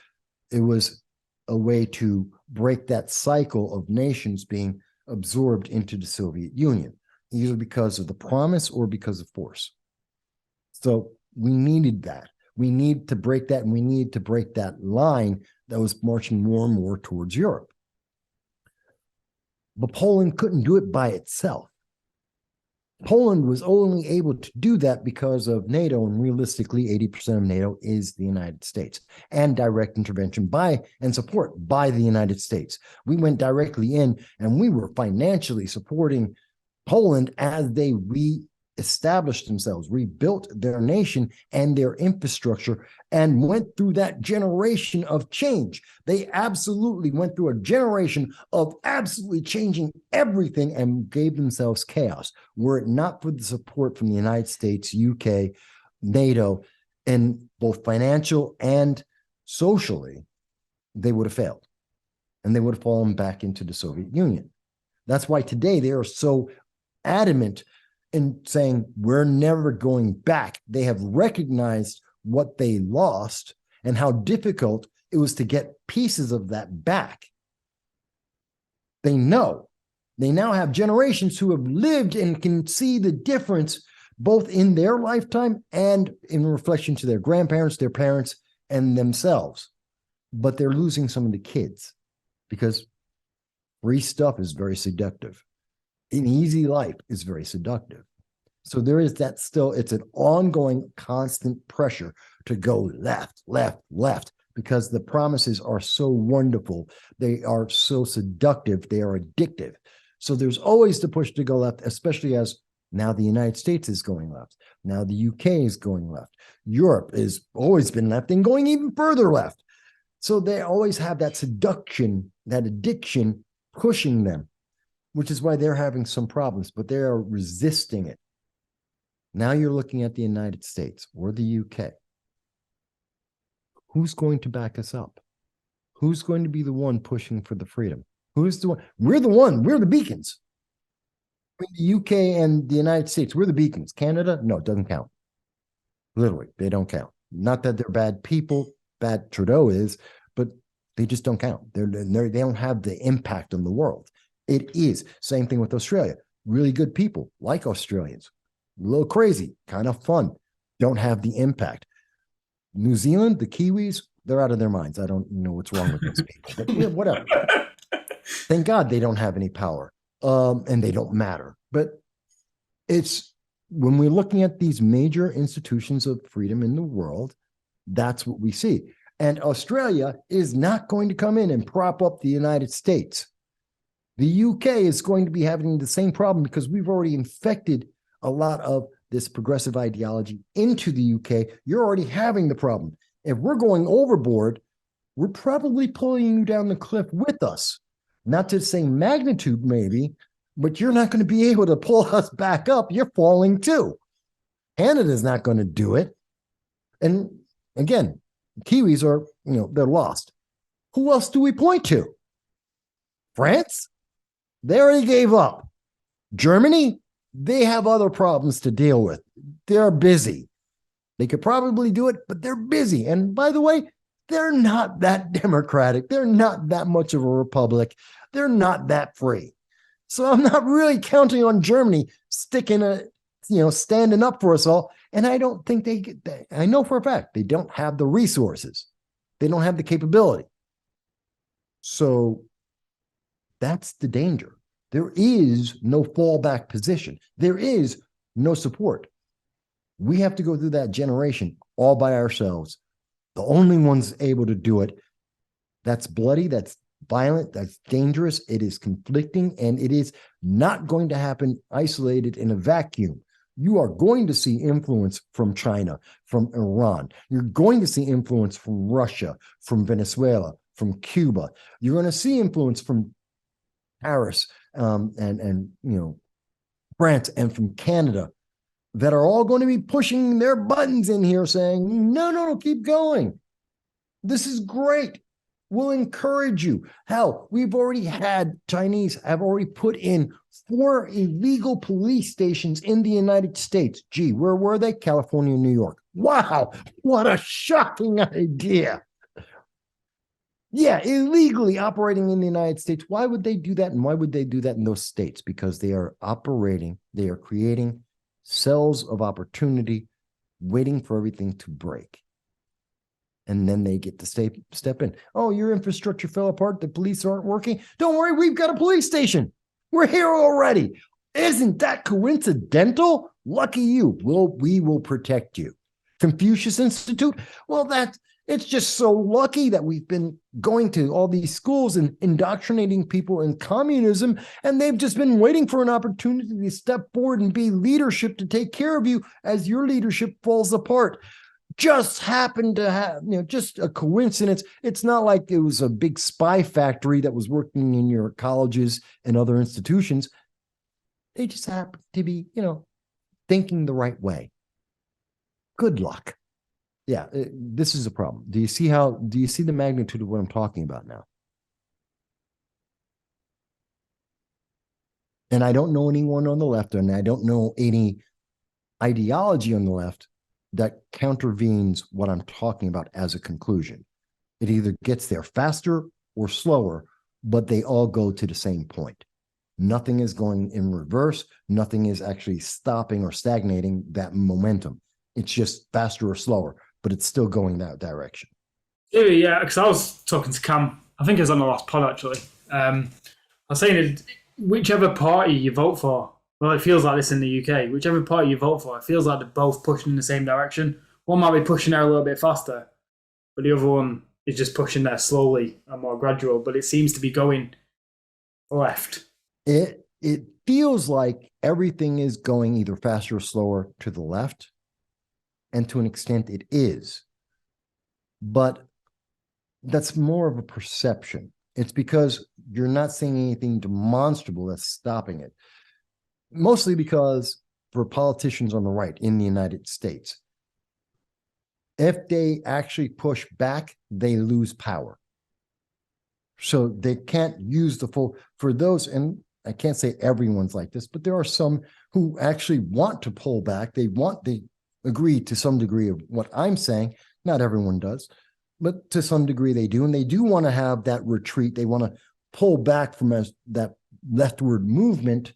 it was a way to break that cycle of nations being absorbed into the Soviet Union, either because of the promise or because of force. So we needed that. We need to break that, and we need to break that line that was marching more and more towards Europe. But Poland couldn't do it by itself. Poland was only able to do that because of NATO, and realistically, 80% of NATO is the United States, and direct intervention by and support by the United States. We went directly in, and we were financially supporting Poland as they reestablished themselves, rebuilt their nation and their infrastructure, and went through that generation of change. They absolutely went through a generation of absolutely changing everything and gave themselves chaos. Were it not for the support from the United States, UK, NATO, and both financial and socially, they would have failed. And they would have fallen back into the Soviet Union. That's why today they are so adamant in saying, we're never going back. They have recognized what they lost and how difficult it was to get pieces of that back. They know. They now have generations who have lived and can see the difference both in their lifetime and in reflection to their grandparents, their parents, and themselves. But they're losing some of the kids because free stuff is very seductive. An easy life is very seductive. So there is that still, it's an ongoing constant pressure to go left, left, left, because the promises are so wonderful. They are so seductive. They are addictive. So there's always the push to go left, especially as now the United States is going left. Now the UK is going left. Europe has always been left and going even further left. So they always have that seduction, that addiction pushing them, which is why they're having some problems, but they are resisting it. Now you're looking at the United States or the UK. Who's going to back us up? Who's going to be the one pushing for the freedom? Who's the one? We're the beacons. The UK and the United States, we're the beacons. Canada, no, it doesn't count. Literally, they don't count. Not that they're bad people, bad Trudeau is, but they just don't count. They don't have the impact on the world. It is. Same thing with Australia. Really good people, like Australians. A little crazy, kind of fun, don't have the impact. New Zealand, the Kiwis, they're out of their minds. I don't know what's wrong with those people, but yeah, whatever. Thank God they don't have any power, and they don't matter. But it's when we're looking at these major institutions of freedom in the world, that's what we see. And Australia is not going to come in and prop up the United States. The UK is going to be having the same problem because we've already infected a lot of this progressive ideology into the UK. You're already having the problem. If we're going overboard, we're probably pulling you down the cliff with us. Not to the same magnitude, maybe, but you're not going to be able to pull us back up. You're falling too. Canada's not going to do it. And again, Kiwis are, they're lost. Who else do we point to? France? They already gave up. Germany? They have other problems to deal with. They're busy. They could probably do it, but they're busy. And by the way, they're not that democratic. They're not that much of a republic. They're not that free. So I'm not really counting on Germany standing up for us all. And I don't think they get that. I know for a fact they don't have the resources. They don't have the capability. So that's the danger. There is no fallback position. There is no support. We have to go through that generation all by ourselves. The only ones able to do it. That's bloody, that's violent, that's dangerous. It is conflicting, and it is not going to happen isolated in a vacuum. You are going to see influence from China, from Iran. You're going to see influence from Russia, from Venezuela, from Cuba. You're going to see influence from Paris and France and from Canada that are all going to be pushing their buttons in here saying, no, keep going. This is great. We'll encourage you. Hell, we've already had Chinese have already put in 4 illegal police stations in the United States. Gee, where were they? California, New York. Wow, what a shocking idea. Yeah, illegally operating in the United States. Why would they do that? And why would they do that in those states? Because they are creating cells of opportunity, waiting for everything to break. And then they get to step in. Oh, your infrastructure fell apart. The police aren't working. Don't worry, we've got a police station. We're here already. Isn't that coincidental? Lucky you. We will protect you. Confucius Institute. Well, it's just so lucky that we've been going to all these schools and indoctrinating people in communism, and they've just been waiting for an opportunity to step forward and be leadership to take care of you as your leadership falls apart. Just happened to have, just a coincidence. It's not like it was a big spy factory that was working in your colleges and other institutions. They just happened to be, thinking the right way. Good luck. Yeah, this is a problem. Do you see the magnitude of what I'm talking about now? And I don't know anyone on the left, and I don't know any ideology on the left that countervenes what I'm talking about as a conclusion. It either gets there faster or slower, but they all go to the same point. Nothing is going in reverse. Nothing is actually stopping or stagnating that momentum. It's just faster or slower, but it's still going that direction.
Yeah, because I was talking to Cam, I think it was on the last pod actually. I was saying whichever party you vote for, well, it feels like this in the UK. Whichever party you vote for, it feels like they're both pushing in the same direction. One might be pushing there a little bit faster, but the other one is just pushing there slowly and more gradual. But it seems to be going left.
It feels like everything is going either faster or slower to the left, and to an extent it is. But that's more of a perception. It's because you're not seeing anything demonstrable that's stopping it. Mostly because for politicians on the right in the United States, if they actually push back, they lose power. So they can't use the full, for those, and I can't say everyone's like this, but there are some who actually want to pull back. They agree to some degree of what I'm saying. Not everyone does, but to some degree they do. And they do want to have that retreat. They want to pull back from that leftward movement,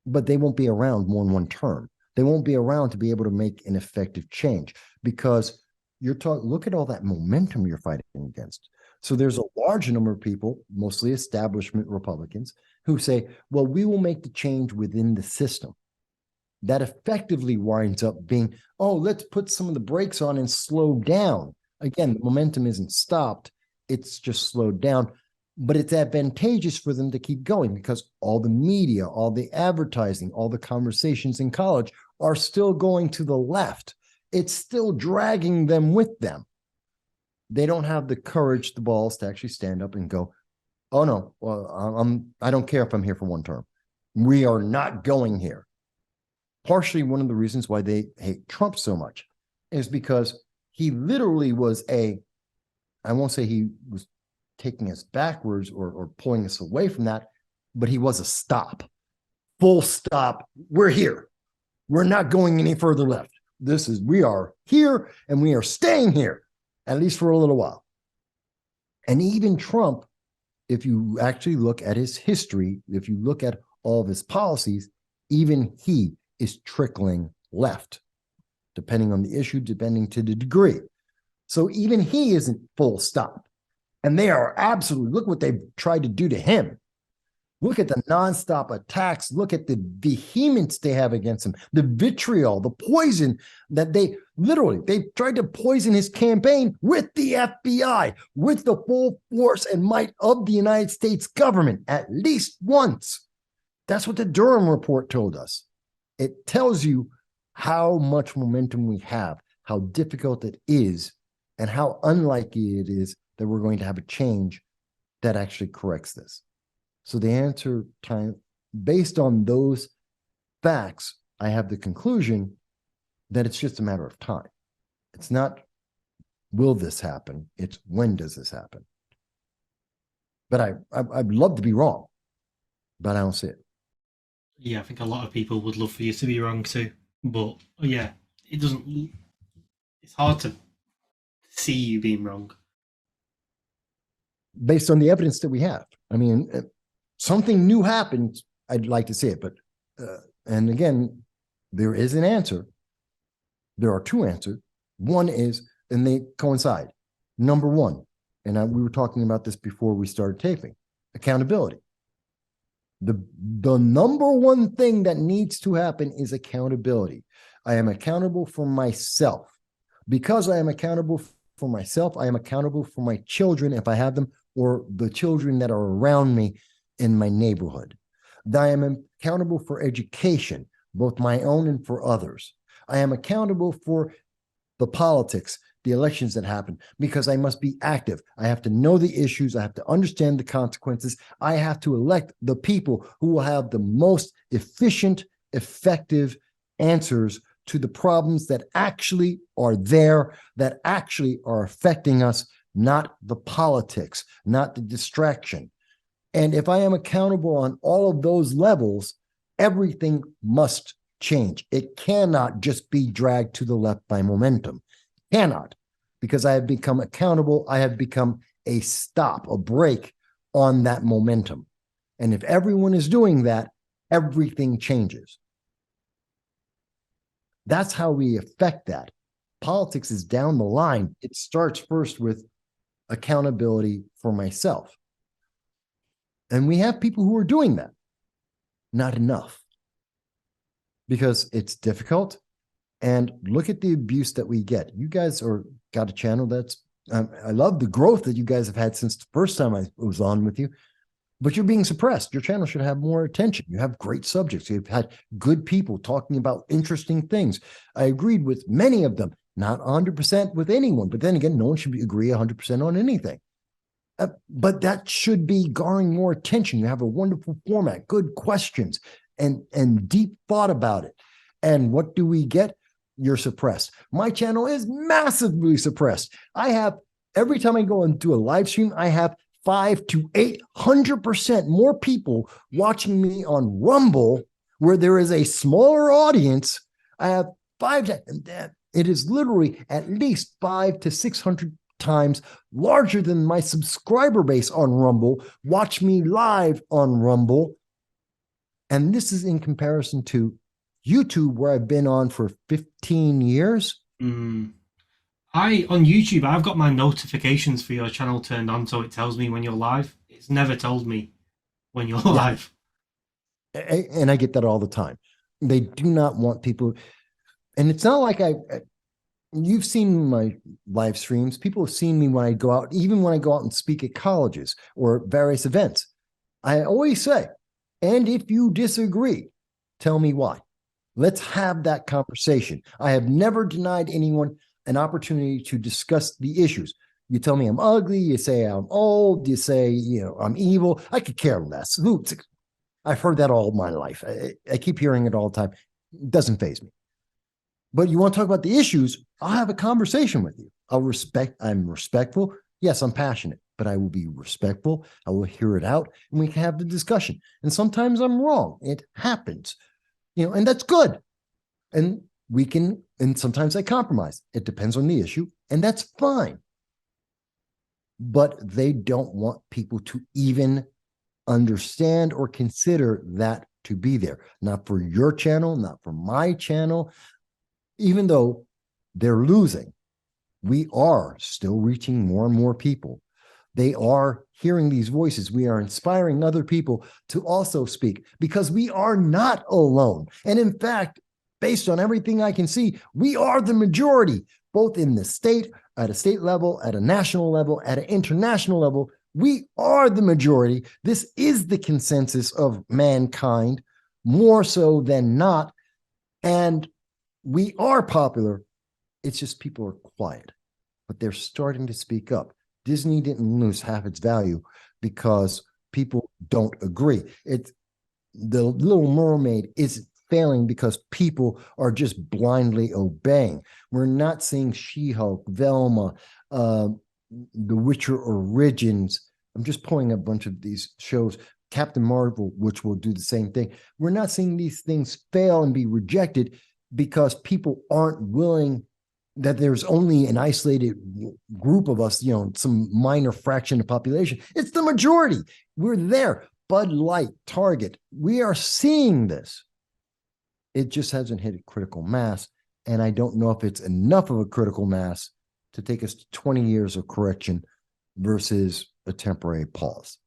but they won't be around more than one term. They won't be around to be able to make an effective change because look at all that momentum you're fighting against. So there's a large number of people, mostly establishment Republicans, who say, well, we will make the change within the system. That effectively winds up being, oh, let's put some of the brakes on and slow down. Again, the momentum isn't stopped. It's just slowed down. But it's advantageous for them to keep going because all the media, all the advertising, all the conversations in college are still going to the left. It's still dragging them with them. They don't have the courage, the balls to actually stand up and go, oh, no, well, I don't care if I'm here for one term. We are not going here. Partially one of the reasons why they hate Trump so much is because he literally was I won't say he was taking us backwards or pulling us away from that, but he was a stop. Full stop. We're here. We're not going any further left. We are here and we are staying here, at least for a little while. And even Trump, if you actually look at his history, if you look at all of his policies, even he is trickling left, depending on the issue, depending to the degree. So even he isn't full stop. And they are absolutely, look what they've tried to do to him. Look at the nonstop attacks. Look at the vehemence they have against him, the vitriol, the poison that they tried to poison his campaign with the FBI, with the full force and might of the United States government at least once. That's what the Durham report told us. It tells you how much momentum we have, how difficult it is, and how unlikely it is that we're going to have a change that actually corrects this. So the answer time, based on those facts, I have the conclusion that it's just a matter of time. It's not, will this happen? It's when does this happen? But I'd love to be wrong, but I don't see it.
Yeah, I think a lot of people would love for you to be wrong too. But yeah, it doesn't, it's hard to see you being wrong.
Based on the evidence that we have. I mean, something new happened, I'd like to see it. But, and again, there is an answer. There are two answers. One is, and they coincide. Number one, and we were talking about this before we started taping, accountability. The number one thing that needs to happen is accountability. I am accountable for myself. Because I am accountable for myself, I am accountable for my children, if I have them, or the children that are around me in my neighborhood. I am accountable for education, both my own and for others. I am accountable for the politics, the elections that happen, because I must be active. I have to know the issues. I have to understand the consequences. I have to elect the people who will have the most efficient, effective answers to the problems that actually are there, that actually are affecting us, not the politics, not the distraction. And if I am accountable on all of those levels, everything must change. It cannot just be dragged to the left by momentum. Cannot, because I have become accountable. I have become a stop, a break on that momentum. And if everyone is doing that, everything changes. That's how we affect that. Politics is down the line. It starts first with accountability for myself. And we have people who are doing that. Not enough. Because it's difficult. And look at the abuse that we get. You guys got a channel that's, I love the growth that you guys have had since the first time I was on with you, but you're being suppressed. Your channel should have more attention. You have great subjects. You've had good people talking about interesting things. I agreed with many of them, not 100% with anyone, but then again, no one should agree 100% on anything. But that should be garnering more attention. You have a wonderful format, good questions, and deep thought about it. And what do we get? You're suppressed. My channel is massively suppressed. I have, every time I go and do a live stream, I have 500 to 800% more people watching me on Rumble, where there is a smaller audience. I have it is literally at least 500 to 600 times larger than my subscriber base on Rumble. Watch me live on Rumble. And this is in comparison to YouTube, where I've been on for 15 years.
On YouTube, I've got my notifications for your channel turned on, so it tells me when you're live. It's never told me when you're live.
And I get that all the time. They do not want people, and it's not like you've seen my live streams. People have seen me when I go out, even when I go out and speak at colleges or various events. I always say, and if you disagree, tell me why. Let's have that conversation. I have never denied anyone an opportunity to discuss the issues. You tell me I'm ugly, you say I'm old, you say, I'm evil. I could care less. I've heard that all my life. I keep hearing it all the time. It doesn't faze me. But you want to talk about the issues, I'll have a conversation with you. I'm respectful. Yes, I'm passionate, but I will be respectful. I will hear it out and we can have the discussion. And sometimes I'm wrong. It happens. And that's good. And and sometimes I compromise. It depends on the issue, and that's fine. But they don't want people to even understand or consider that to be there. Not for your channel, not for my channel. Even though they're losing, we are still reaching more and more people. They are hearing these voices. We are inspiring other people to also speak, because we are not alone. And in fact, based on everything I can see, we are the majority, both in the state, at a state level, at a national level, at an international level. We are the majority. This is the consensus of mankind, more so than not. And we are popular. It's just people are quiet, but they're starting to speak up. Disney didn't lose half its value because people don't agree. It's the Little Mermaid isn't failing because people are just blindly obeying. We're not seeing She-Hulk, Velma, The Witcher Origins. I'm just pulling a bunch of these shows. Captain Marvel, which will do the same thing. We're not seeing these things fail and be rejected because people aren't willing, that there's only an isolated group of us, some minor fraction of the population. It's the majority. We're there. Bud Light, Target, we are seeing this. It just hasn't hit a critical mass. And I don't know if it's enough of a critical mass to take us to 20 years of correction versus a temporary pause.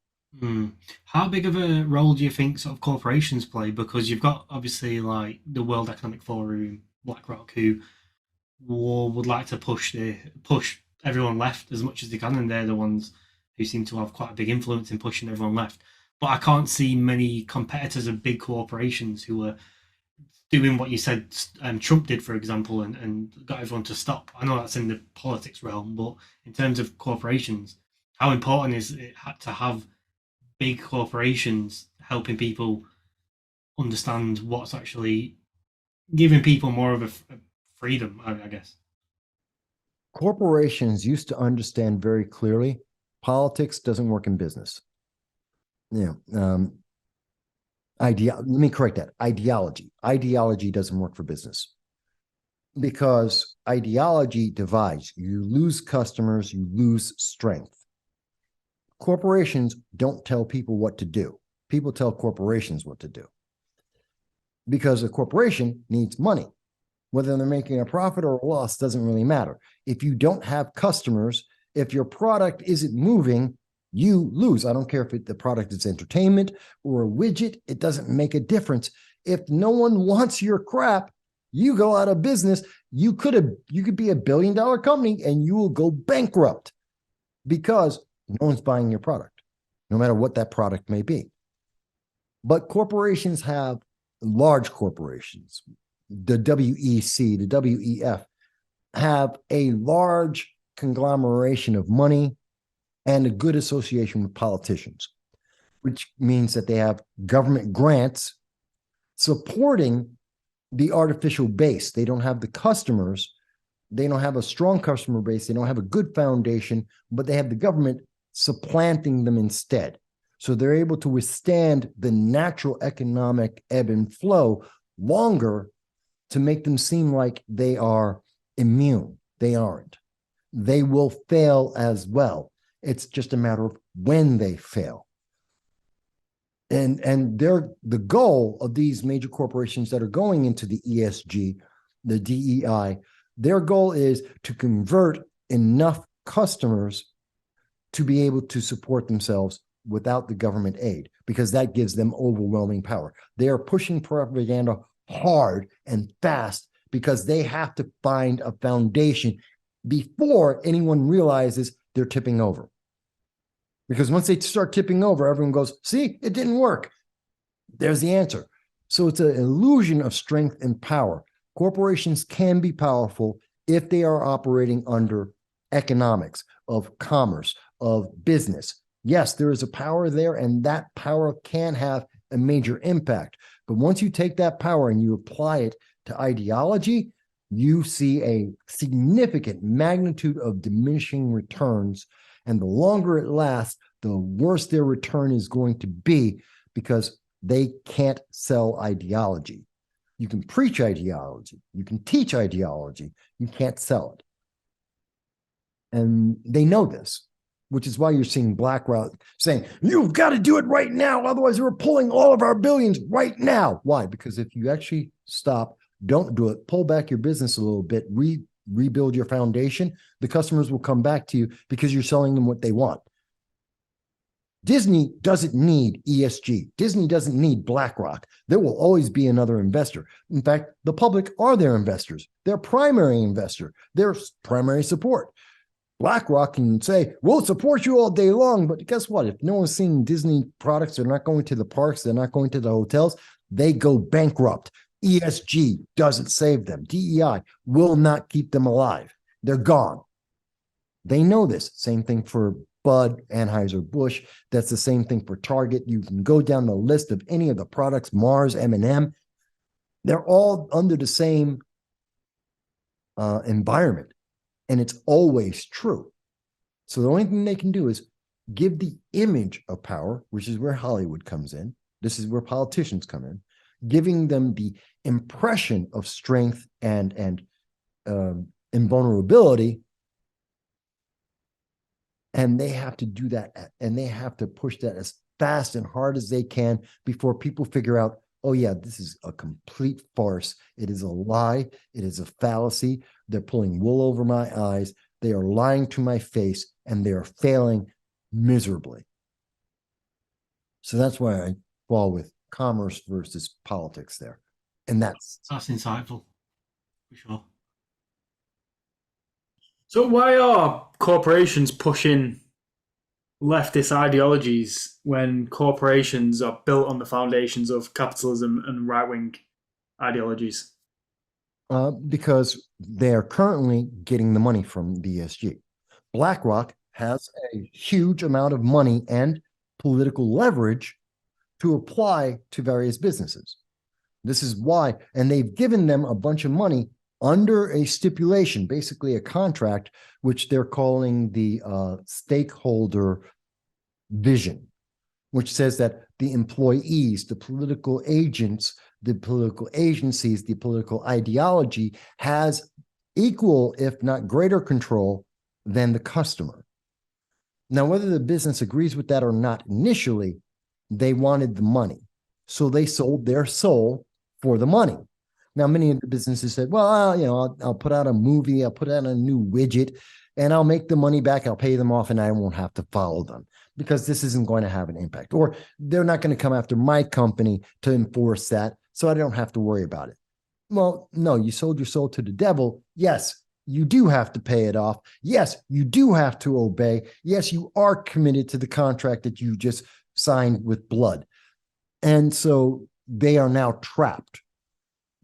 How big of a role do you think sort of corporations play? Because you've got obviously like the World Economic Forum, BlackRock, who would like to push everyone left as much as they can, and they're the ones who seem to have quite a big influence in pushing everyone left. But I can't see many competitors of big corporations who are doing what you said Trump did, for example, and got everyone to stop. I know that's in the politics realm, but in terms of corporations, how important is it to have big corporations helping people understand what's actually giving people more of a freedom, I guess?
Corporations used to understand very clearly politics doesn't work in business. Let me correct that. Ideology doesn't work for business, because ideology divides. You lose customers, you lose strength. Corporations don't tell people what to do. People tell corporations what to do, because a corporation needs money. Whether they're making a profit or a loss doesn't really matter. If you don't have customers, if your product isn't moving, you lose. I don't care if the product is entertainment or a widget. It doesn't make a difference. If no one wants your crap, you go out of business. You could be $1 billion company and you will go bankrupt because no one's buying your product, no matter what that product may be. But corporations have, large corporations, the WEC, the WEF, have a large conglomeration of money and a good association with politicians, which means that they have government grants supporting the artificial base. They don't have the customers. They don't have a strong customer base. They don't have a good foundation, but they have the government supplanting them instead. So they're able to withstand the natural economic ebb and flow longer, to make them seem like they are immune. They aren't. They will fail as well. It's just a matter of when they fail. And the goal of these major corporations that are going into the ESG, the DEI, their goal is to convert enough customers to be able to support themselves without the government aid, because that gives them overwhelming power. They are pushing propaganda hard and fast because they have to find a foundation before anyone realizes they're tipping over. Because once they start tipping over, everyone goes, see, it didn't work. There's the answer. So it's an illusion of strength and power. Corporations can be powerful if they are operating under economics, of commerce, of business. Yes, there is a power there, and that power can have a major impact. But once you take that power and you apply it to ideology, you see a significant magnitude of diminishing returns. And the longer it lasts, the worse their return is going to be, because they can't sell ideology. You can preach ideology. You can teach ideology. You can't sell it. And they know this, which is why you're seeing BlackRock saying, you've got to do it right now. Otherwise, we're pulling all of our billions right now. Why? Because if you actually stop, don't do it, pull back your business a little bit, rebuild your foundation, the customers will come back to you because you're selling them what they want. Disney doesn't need ESG. Disney doesn't need BlackRock. There will always be another investor. In fact, the public are their investors, their primary investor, their primary support. BlackRock can say, we'll support you all day long, but guess what? If no one's seeing Disney products, they're not going to the parks, they're not going to the hotels, they go bankrupt. ESG doesn't save them. DEI will not keep them alive. They're gone. They know this. Same thing for Bud, Anheuser-Busch. That's the same thing for Target. You can go down the list of any of the products, Mars, M&M. They're all under the same environment, and it's always true. So the only thing they can do is give the image of power, which is where Hollywood comes in. This is where politicians come in, giving them the impression of strength and invulnerability. And they have to do that, and they have to push that as fast and hard as they can before people figure out, oh yeah, this is a complete farce. It is a lie. It is a fallacy. They're pulling wool over my eyes. They are lying to my face, and they are failing miserably. So that's why I fall with commerce versus politics there. And that's
insightful, for sure.
So why are corporations pushing leftist ideologies when corporations are built on the foundations of capitalism and right-wing ideologies?
Because they are currently getting the money from the ESG. BlackRock has a huge amount of money and political leverage to apply to various businesses. This is why, and they've given them a bunch of money under a stipulation, basically a contract, which they're calling the stakeholder vision, which says that the employees, the political agents, the political agencies, the political ideology has equal, if not greater control than the customer. Now, whether the business agrees with that or not, initially, they wanted the money. So they sold their soul for the money. Now, many of the businesses said, well, I'll put out a movie, I'll put out a new widget, and I'll make the money back, I'll pay them off, and I won't have to follow them because this isn't going to have an impact. Or they're not going to come after my company to enforce that, so I don't have to worry about it. Well, no, you sold your soul to the devil. Yes, you do have to pay it off. Yes, you do have to obey. Yes, you are committed to the contract that you just signed with blood. And so they are now trapped.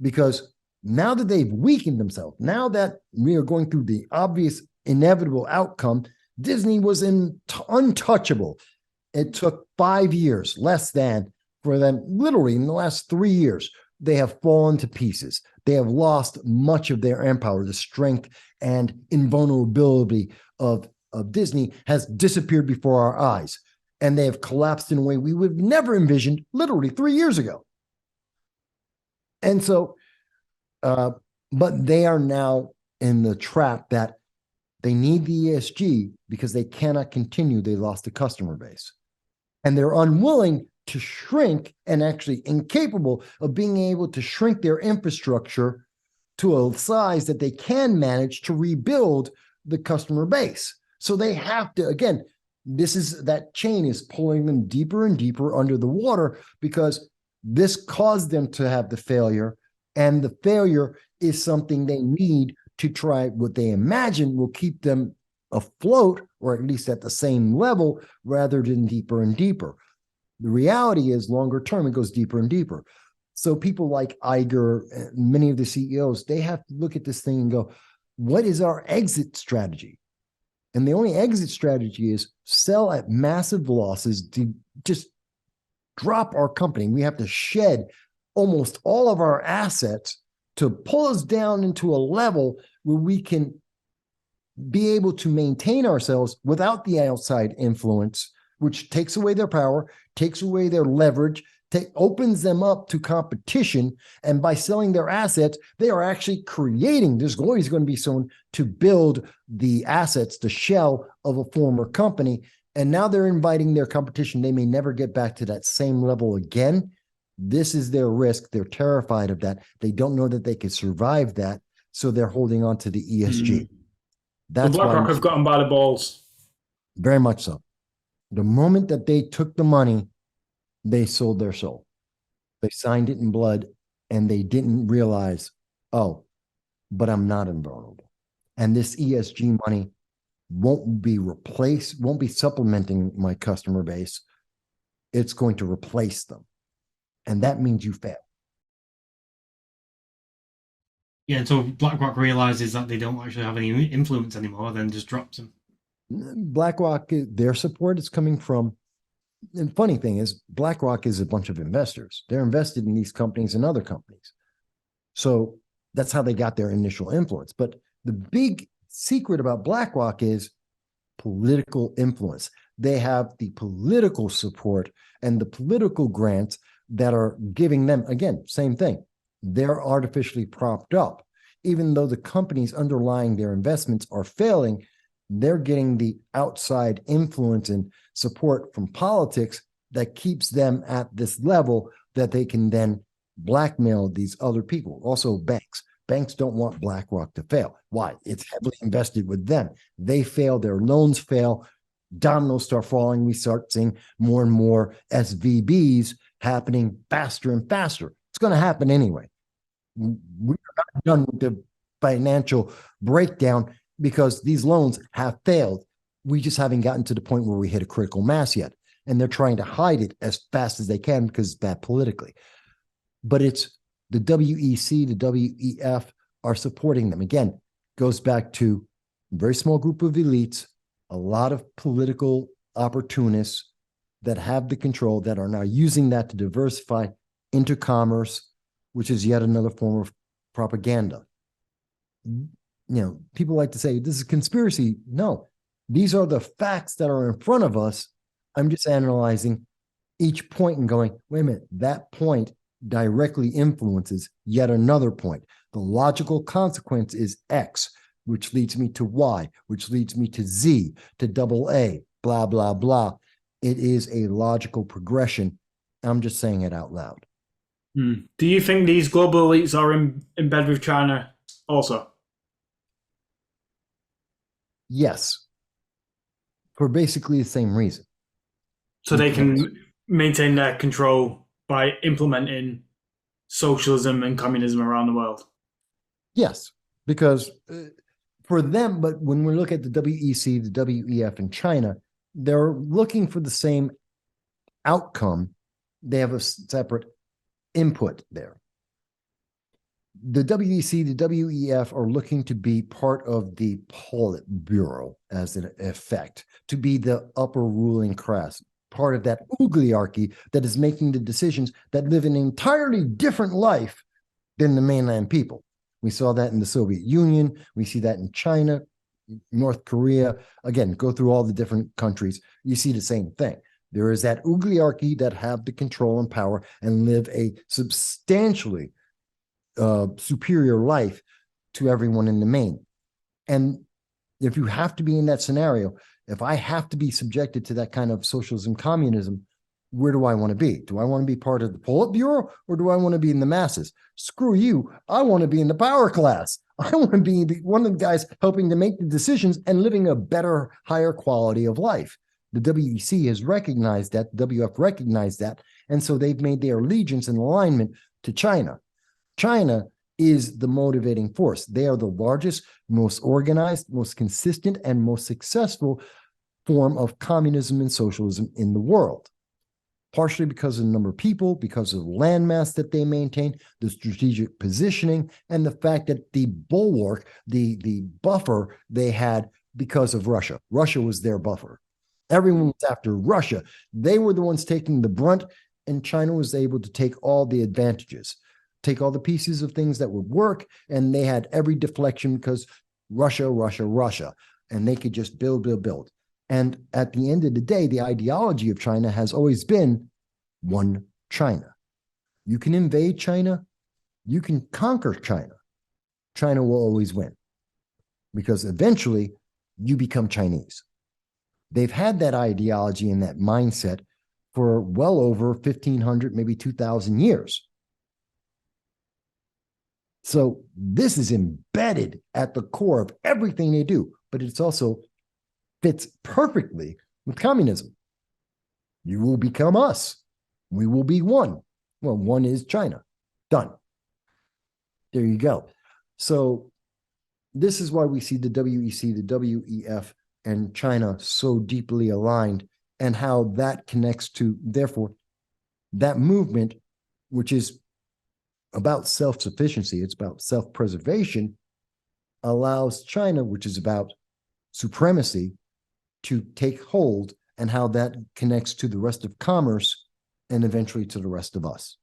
Because now that they've weakened themselves, now that we are going through the obvious inevitable outcome, Disney was untouchable. It took 5 years, less than, for them, literally in the last 3 years, they have fallen to pieces. They have lost much of their empire. The strength and invulnerability of Disney has disappeared before our eyes. And they have collapsed in a way we would have never envisioned literally 3 years ago. And so, but they are now in the trap that they need the ESG because they cannot continue. They lost the customer base. And they're unwilling to shrink and actually incapable of being able to shrink their infrastructure to a size that they can manage to rebuild the customer base. So they have to, again, that chain is pulling them deeper and deeper under the water because this caused them to have the failure, and the failure is something they need to try what they imagine will keep them afloat, or at least at the same level, rather than deeper and deeper. The reality is longer term, it goes deeper and deeper. So people like Iger, many of the CEOs, they have to look at this thing and go, what is our exit strategy? And the only exit strategy is sell at massive losses to just drop our company. We have to shed almost all of our assets to pull us down into a level where we can be able to maintain ourselves without the outside influence, which takes away their power, takes away their leverage, opens them up to competition. And by selling their assets, they are actually creating, there's always going to be someone to build the assets, the shell of a former company. And now they're inviting their competition. They may never get back to that same level again. This is their risk. They're terrified of that. They don't know that they can survive that. So they're holding on to the ESG. That's
the BlackRock have gotten by the balls.
Very much so. The moment that they took the money, they sold their soul. They signed it in blood, and they didn't realize, oh, but I'm not invulnerable. And this ESG money won't be replaced, won't be supplementing my customer base. It's going to replace them. And that means you fail.
Yeah, until BlackRock realizes that they don't actually have any influence anymore, then just drops them.
BlackRock, their support is coming from, and funny thing is, BlackRock is a bunch of investors. They're invested in these companies and other companies. So that's how they got their initial influence. But the big secret about BlackRock is political influence. They have the political support and the political grants that are giving them, again, same thing. They're artificially propped up. Even though the companies underlying their investments are failing, they're getting the outside influence and support from politics that keeps them at this level that they can then blackmail these other people. Also, banks. Banks don't want BlackRock to fail. Why? It's heavily invested with them. They fail, their loans fail, dominoes start falling. We start seeing more and more SVBs happening faster and faster. It's going to happen anyway. We're not done with the financial breakdown because these loans have failed. We just haven't gotten to the point where we hit a critical mass yet. And they're trying to hide it as fast as they can because it's bad politically. But it's the WEC, the WEF are supporting them. Again, goes back to a very small group of elites, a lot of political opportunists that have the control that are now using that to diversify into commerce, which is yet another form of propaganda. People like to say this is conspiracy. No, these are the facts that are in front of us. I'm just analyzing each point and going, wait a minute, that point directly influences yet another point. The logical consequence is X, which leads me to Y, which leads me to Z, to double A, blah, blah, blah. It is a logical progression. I'm just saying it out loud.
Do you think these global elites are in bed with China also?
Yes, for basically the same reason.
So they can maintain their control by implementing socialism and communism around the world?
Yes, because for them, but when we look at the WEC, the WEF, and China, they're looking for the same outcome. They have a separate input there. The WEC, the WEF are looking to be part of the Politburo as an effect, to be the upper ruling class, part of that oligarchy that is making the decisions that live an entirely different life than the mainland people. We saw that in the Soviet Union. We see that in China, North Korea. Again, go through all the different countries. You see the same thing. There is that oligarchy that have the control and power and live a substantially superior life to everyone in the main. And if you have to be in that scenario, if I have to be subjected to that kind of socialism, communism, where do I want to be? Do I want to be part of the Politburo or do I want to be in the masses? Screw you. I want to be in the power class. I want to be one of the guys helping to make the decisions and living a better, higher quality of life. The WEC has recognized that, the WF recognized that, and so they've made their allegiance and alignment to China. China is the motivating force. They are the largest, most organized, most consistent, and most successful form of communism and socialism in the world. Partially because of the number of people, because of the landmass that they maintain, the strategic positioning, and the fact that the bulwark, the buffer they had because of Russia. Russia was their buffer. Everyone was after Russia. They were the ones taking the brunt, and China was able to take all the advantages, take all the pieces of things that would work, and they had every deflection because Russia, Russia, Russia, and they could just build, build, build. And at the end of the day, the ideology of China has always been one China. You can invade China, you can conquer China. China will always win because eventually you become Chinese. They've had that ideology and that mindset for well over 1,500, maybe 2,000 years. So this is embedded at the core of everything they do, but it's also fits perfectly with communism. You will become us. We will be one. Well, one is China. Done. There you go. So this is why we see the WEC, the WEF, and China so deeply aligned, and how that connects to, therefore, that movement, which is about self-sufficiency, it's about self-preservation, allows China, which is about supremacy, to take hold, and how that connects to the rest of commerce and eventually to the rest of us.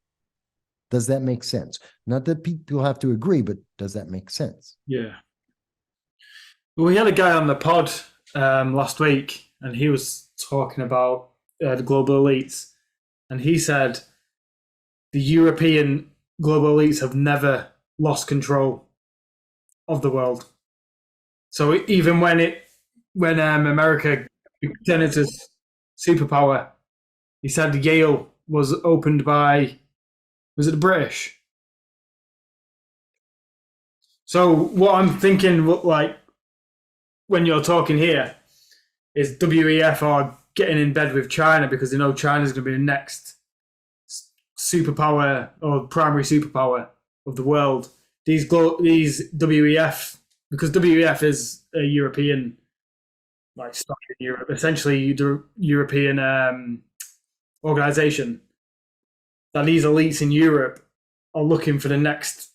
Does that make sense? Not that people have to agree, but does that make sense?
Yeah. Well, we had a guy on the pod last week, and he was talking about the global elites, and he said the European global elites have never lost control of the world. So even when America turned into superpower, he said Yale was opened by, was it the British? So what I'm thinking, like, when you're talking here, is WEF are getting in bed with China because they know China's going to be the next superpower or primary superpower of the world. These WEF, because WEF is a European, like, stock in Europe, essentially the European organization, that these elites in Europe are looking for the next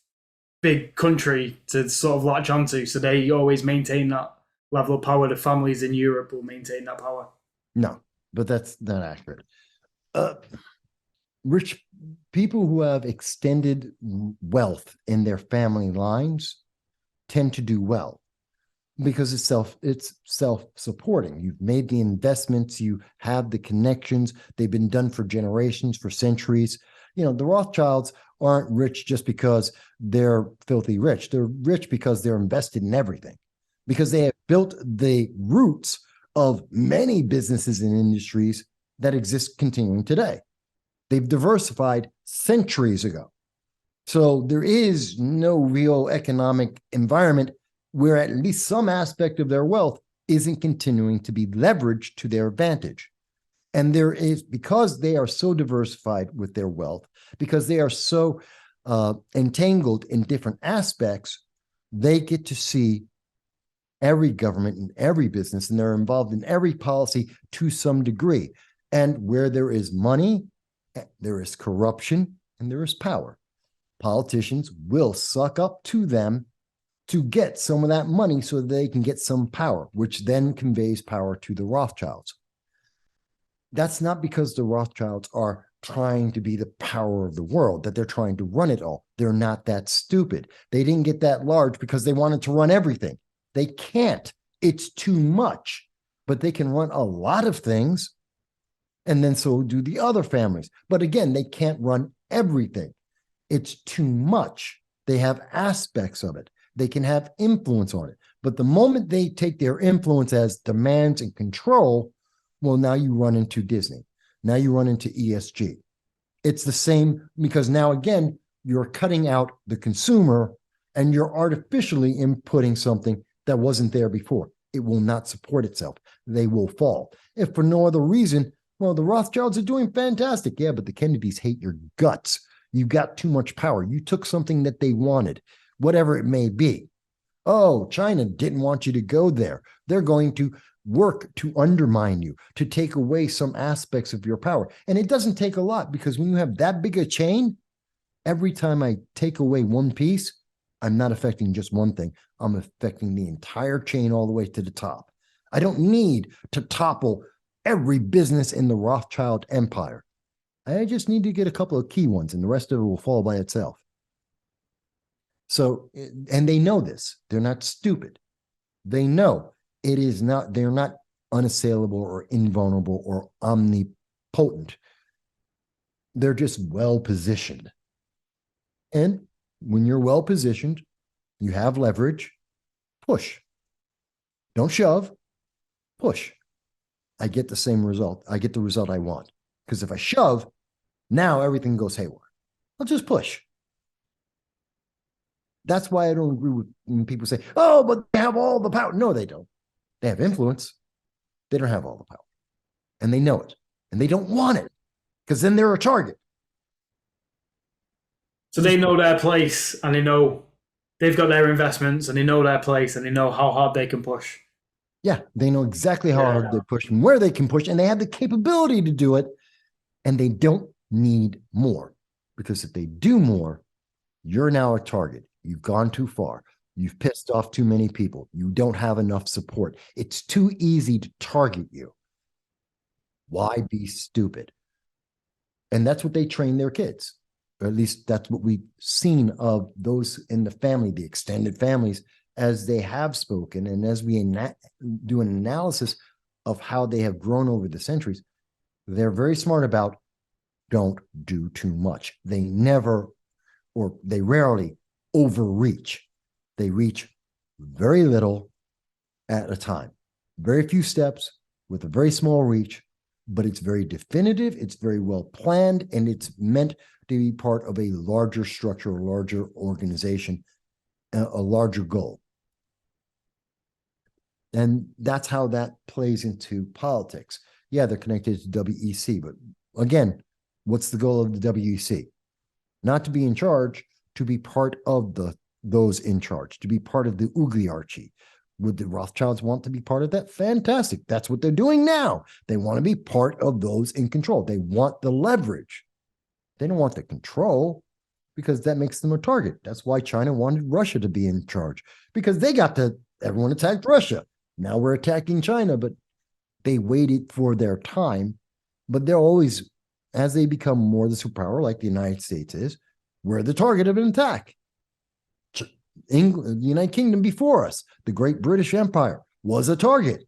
big country to sort of latch onto, so they always maintain that level of power. The families in Europe will maintain that power.
No, but that's not accurate. Rich people who have extended wealth in their family lines tend to do well because it's self-supporting. You've made the investments, you have the connections, they've been done for generations, for centuries. The Rothschilds aren't rich just because they're filthy rich. They're rich because they're invested in everything, because they have built the roots of many businesses and industries that exist continuing today. They've diversified centuries ago. So there is no real economic environment where at least some aspect of their wealth isn't continuing to be leveraged to their advantage. And there is, because they are so diversified with their wealth, because they are so entangled in different aspects, they get to see every government and every business, and they're involved in every policy to some degree. And where there is money, there is corruption, and there is power. Politicians will suck up to them to get some of that money so that they can get some power, which then conveys power to the Rothschilds. That's not because the Rothschilds are trying to be the power of the world, that they're trying to run it all. They're not that stupid. They didn't get that large because they wanted to run everything. They can't. It's too much. But they can run a lot of things, and then so do the other families. But again, they can't run everything. It's too much. They have aspects of it. They can have influence on it. But the moment they take their influence as demands and control, well, now you run into Disney. Now you run into ESG. It's the same, because now, again, you're cutting out the consumer and you're artificially inputting something that wasn't there before. It will not support itself. They will fall. If for no other reason, well, the Rothschilds are doing fantastic. Yeah, but the Kennedys hate your guts. You got too much power. You took something that they wanted, whatever it may be. Oh, China didn't want you to go there. They're going to work to undermine you, to take away some aspects of your power. And it doesn't take a lot, because when you have that big a chain, every time I take away one piece, I'm not affecting just one thing. I'm affecting the entire chain all the way to the top. I don't need to topple every business in the Rothschild empire. I just need to get a couple of key ones, and the rest of it will fall by itself. So, and they know this. They're not stupid. They know it is not, they're not unassailable or invulnerable or omnipotent. They're just well positioned. And when you're well positioned, you have leverage, push. Don't shove, push. I get the same result. I get the result I want. Because if I shove, now everything goes haywire. I'll just push. That's why I don't agree with when people say, oh, but they have all the power. No, they don't. They have influence. They don't have all the power. And they know it. And they don't want it, because then they're a target.
So they know their place, and they know they've got their investments, and they know their place, and they know how hard they can push.
Yeah, they know exactly how hard they push and where they can push, and they have the capability to do it, and they don't need more. Because if they do more, You're now a target. You've gone too far. You've pissed off too many people. You don't have enough support. It's too easy to target you. Why be stupid? And that's what they train their kids. Or at least that's what we've seen of those in the family, the extended families, as they have spoken. And as we do an analysis of how they have grown over the centuries, they're very smart about don't do too much. They never, or they rarely overreach. They reach very little at a time, very few steps with a very small reach, but it's very definitive, it's very well planned, and it's meant to be part of a larger structure, a larger organization, a larger goal. And that's how that plays into politics. Yeah, they're connected to WEC, but again, what's the goal of the WEC? Not to be in charge, to be part of those in charge, to be part of the oligarchy. Would the Rothschilds want to be part of that? Fantastic. That's what they're doing now. They want to be part of those in control. They want the leverage. They don't want the control because that makes them a target. That's why China wanted Russia to be in charge, because everyone attacked Russia. Now we're attacking China, but they waited for their time. But they're always, as they become more the superpower, like the United States is, we're the target of an attack. England, the United Kingdom before us, the Great British Empire was a target.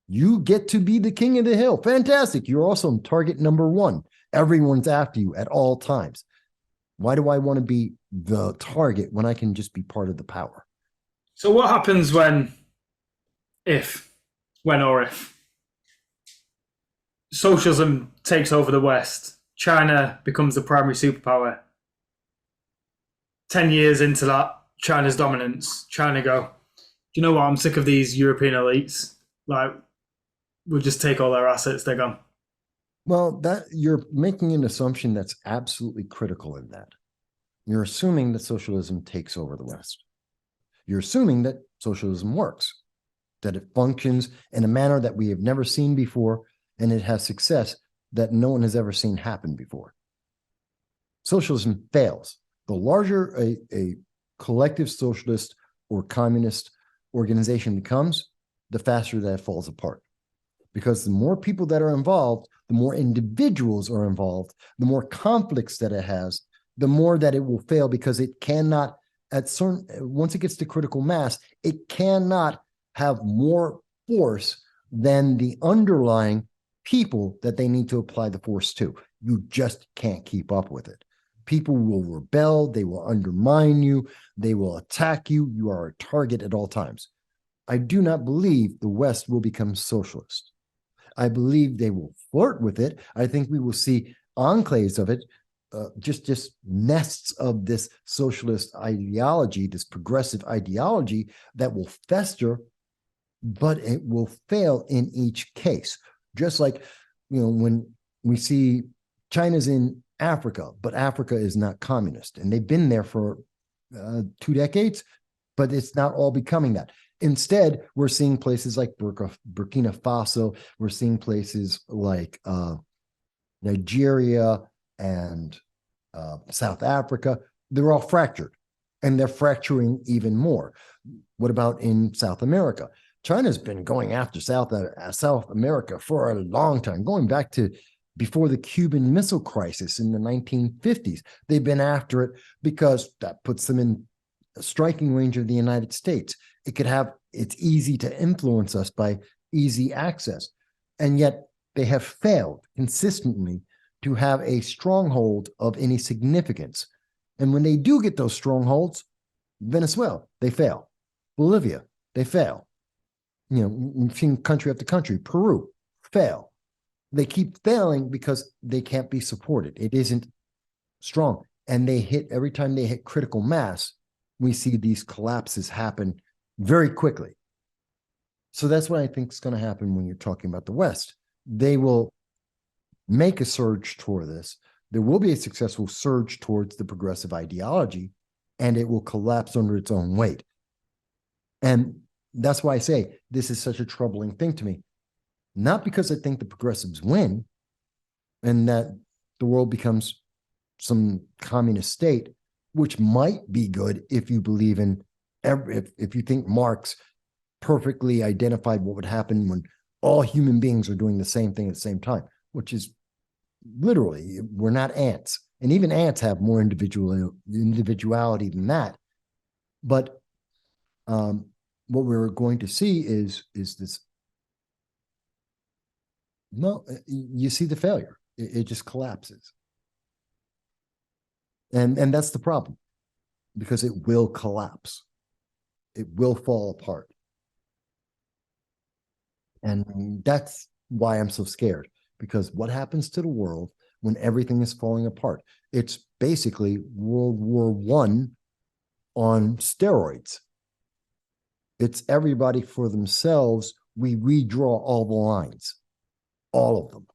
You get to be the king of the hill. Fantastic. You're also target number one. Everyone's after you at all times. Why do I want to be the target when I can just be part of the power?
So what happens if socialism takes over the West, China becomes the primary superpower? 10 years into that, China's dominance, China go, do you know what? I'm sick of these European elites. Like, we'll just take all their assets, they're gone.
Well, that you're making an assumption that's absolutely critical in that. You're assuming that socialism takes over the West. You're assuming that socialism works, that it functions in a manner that we have never seen before, and it has success that no one has ever seen happen before. Socialism fails. The larger a collective socialist or communist organization becomes, the faster that it falls apart. Because the more people that are involved, the more individuals are involved, the more conflicts that it has, the more that it will fail, because it cannot, once it gets to critical mass, it cannot have more force than the underlying people that they need to apply the force to. You just can't keep up with it. People will rebel, they will undermine you, they will attack you. You are a target at all times. I do not believe the West will become socialist. I believe they will flirt with it. I think we will see enclaves of it, just nests of this socialist ideology, this progressive ideology that will fester, but it will fail in each case. Just like, when we see China's in Africa, but Africa is not communist, and they've been there for 2 decades, but it's not all becoming that. Instead, we're seeing places like Burkina Faso, we're seeing places like Nigeria and South Africa. They're all fractured, and they're fracturing even more. What about in South America? China's been going after South America for a long time, going back to before the Cuban Missile Crisis in the 1950s. They've been after it because that puts them in a striking range of the United States. It's easy to influence us by easy access. And yet they have failed consistently to have a stronghold of any significance. And when they do get those strongholds, Venezuela, they fail. Bolivia, they fail. We've seen country after country, Peru, fail. They keep failing because they can't be supported. It isn't strong. And every time they hit critical mass, we see these collapses happen very quickly. So that's what I think is going to happen when you're talking about the West. They will make a surge toward this. There will be a successful surge towards the progressive ideology, and it will collapse under its own weight. And that's why I say this is such a troubling thing to me. Not because I think the progressives win and that the world becomes some communist state. which might be good if you believe in if you think Marx perfectly identified what would happen when all human beings are doing the same thing at the same time, which is literally, we're not ants. And even ants have more individuality than that. But what we're going to see is this. No, you see the failure. It just collapses. And that's the problem, because it will collapse. It will fall apart. And that's why I'm so scared, because what happens to the world when everything is falling apart? It's basically World War I on steroids. It's everybody for themselves. We redraw all the lines, all of them.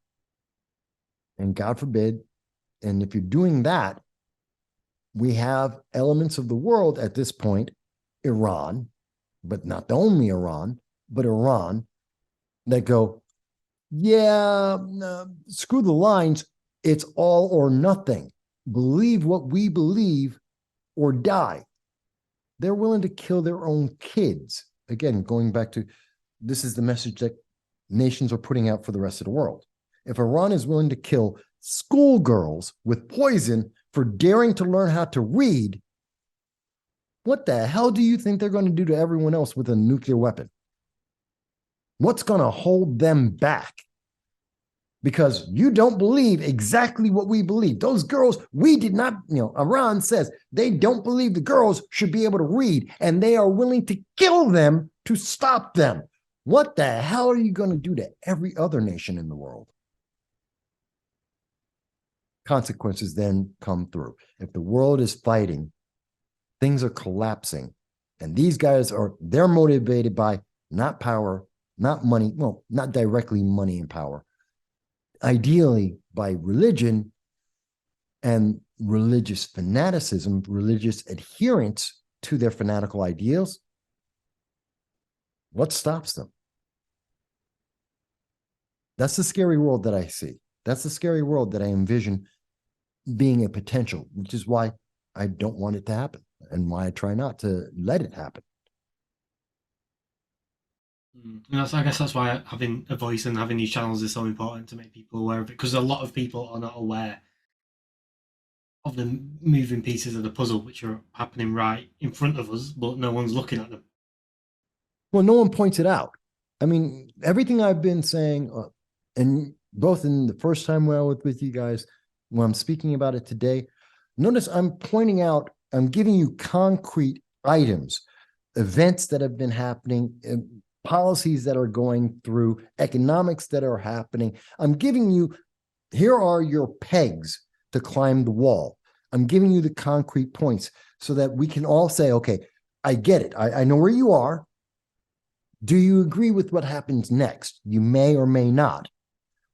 And God forbid, and if you're doing that, we have elements of the world at this point, Iran, but not the only Iran, but Iran, that go, yeah, screw the lines. It's all or nothing. Believe what we believe or die. They're willing to kill their own kids. Again, going back to, this is the message that nations are putting out for the rest of the world. If Iran is willing to kill schoolgirls with poison for daring to learn how to read, what the hell do you think they're going to do to everyone else with a nuclear weapon? What's going to hold them back? Because you don't believe exactly what we believe. Those girls, we did not, Iran says they don't believe the girls should be able to read, and they are willing to kill them to stop them. What the hell are you going to do to every other nation in the world? Consequences then come through. If the world is fighting, things are collapsing. And these guys they're motivated by not power, not money, well, not directly money and power, ideally by religion and religious fanaticism, religious adherence to their fanatical ideals. What stops them? That's the scary world that I see. That's the scary world that I envision being a potential, which is why I don't want it to happen and why I try not to let it happen.
I guess that's why having a voice and having these channels is so important, to make people aware of it, because a lot of people are not aware of the moving pieces of the puzzle which are happening right in front of us, but no one's looking at them.
Well, no one points it out. I mean, everything I've been saying, and both in the first time when I was with you guys, when I'm speaking about it today, notice I'm pointing out, I'm giving you concrete items, events that have been happening, policies that are going through, economics that are happening. I'm giving you, here are your pegs to climb the wall. I'm giving you the concrete points so that we can all say, okay, I get it. I know where you are. Do you agree with what happens next? You may or may not,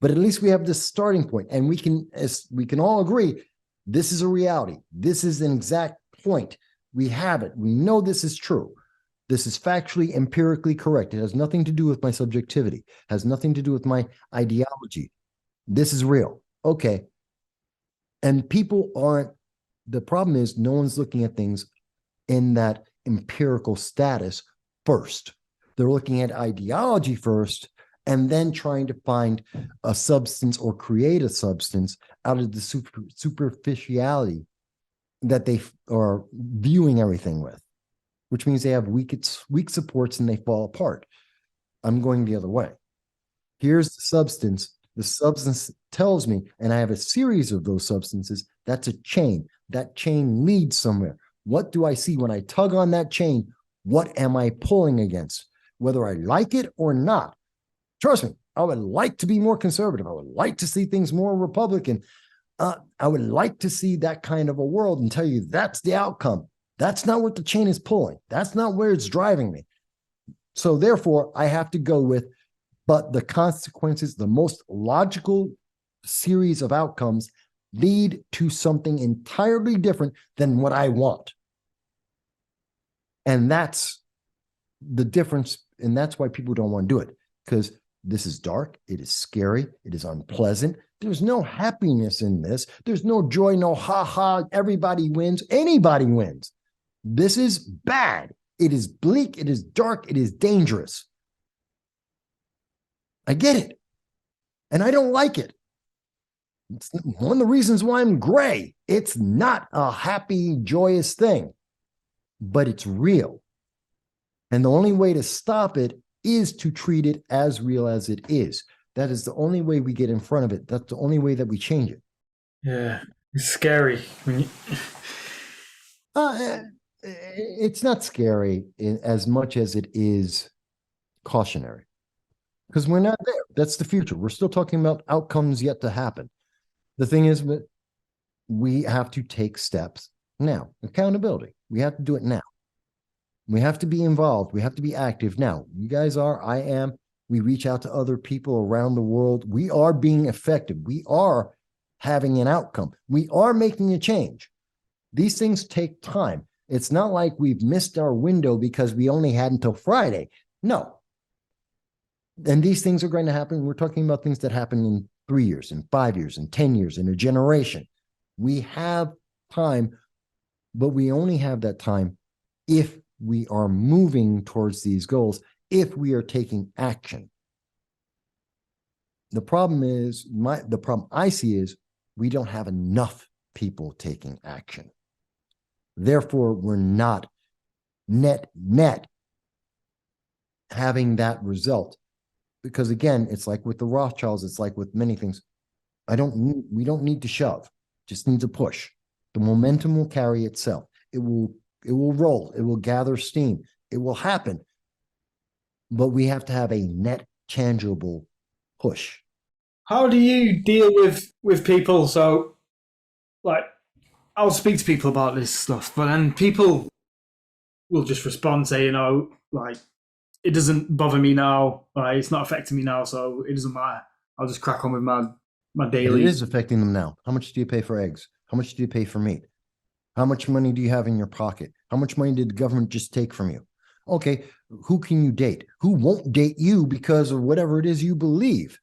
but at least we have this starting point, and we can all agree, this is a reality. This is an exact point. We have it. We know this is true. This is factually, empirically correct. It has nothing to do with my subjectivity. It has nothing to do with my ideology. This is real. Okay. And people aren't, the problem is no one's looking at things in that empirical status first. They're looking at ideology first, and then trying to find a substance or create a substance out of the superficiality that they are viewing everything with, which means they have weak supports and they fall apart. I'm going the other way. Here's the substance. The substance tells me, and I have a series of those substances. That's a chain. That chain leads somewhere. What do I see when I tug on that chain? What am I pulling against? Whether I like it or not. Trust me, I would like to be more conservative. I would like to see things more Republican. I would like to see that kind of a world and tell you that's the outcome. That's not what the chain is pulling. That's not where it's driving me. So therefore, I have to go with, but the consequences, the most logical series of outcomes lead to something entirely different than what I want. And that's the difference. And that's why people don't want to do it, because This is dark. It is scary. It is unpleasant. There's no happiness in this. There's no joy, no ha. Everybody wins. Anybody wins. This is bad. It is bleak. It is dark. It is dangerous. I get it. And I don't like it. It's one of the reasons why I'm gray. It's not a happy, joyous thing, but it's real. And the only way to stop it is to treat it as real as it is. That is the only way we get in front of it. That's the only way that we change it.
Yeah, it's scary when you...
It's not scary as much as it is cautionary, because we're not there. That's the future. We're still talking about outcomes yet to happen. The thing is that we have to take steps now. Accountability. We have to do it now. We have to be involved. We have to be active now. You guys are, I am. We reach out to other people around the world. We are being effective. We are having an outcome. We are making a change. These things take time. It's not like we've missed our window because we only had until Friday. No. And these things are going to happen. We're talking about things that happen in 3 years, in 5 years, in 10 years, in a generation. We have time, but we only have that time if we are moving towards these goals, if we are taking action. The problem is, the problem I see is we don't have enough people taking action. Therefore, we're not net having that result. Because again, it's like with the Rothschilds, it's like with many things. We don't need to shove, just need to push. The momentum will carry itself. It will roll, it will gather steam, it will happen. But we have to have a net tangible push.
How do you deal with people? So, like, I'll speak to people about this stuff, but then people will just respond, say, like, it doesn't bother me now, like, it's not affecting me now, so it doesn't matter. I'll just crack on with my daily.
It is affecting them now. How much do you pay for eggs? How much do you pay for meat? How much money do you have in your pocket? How much money did the government just take from you? Okay, who can you date? Who won't date you because of whatever it is you believe?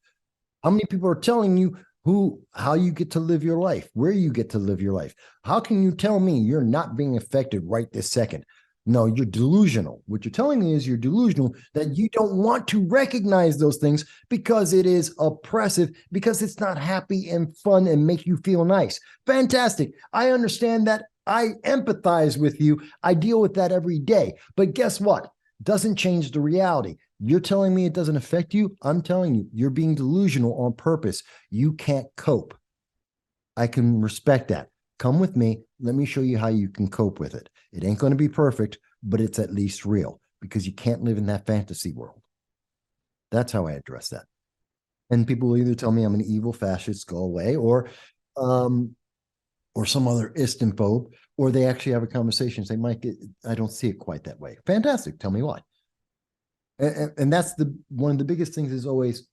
How many people are telling you how you get to live your life, where you get to live your life? How can you tell me you're not being affected right this second? No, you're delusional. What you're telling me is you're delusional, that you don't want to recognize those things because it is oppressive, because it's not happy and fun and make you feel nice. Fantastic. I understand that. I empathize with you. I deal with that every day. But guess what? Doesn't change the reality. You're telling me it doesn't affect you. I'm telling you, you're being delusional on purpose. You can't cope. I can respect that. Come with me. Let me show you how you can cope with it. It ain't going to be perfect, but it's at least real, because you can't live in that fantasy world. That's how I address that. And people will either tell me I'm an evil fascist, go away, or some other istanphobe, or they actually have a conversation and say, Mike, I don't see it quite that way. Fantastic. Tell me why. And that's one of the biggest things is always,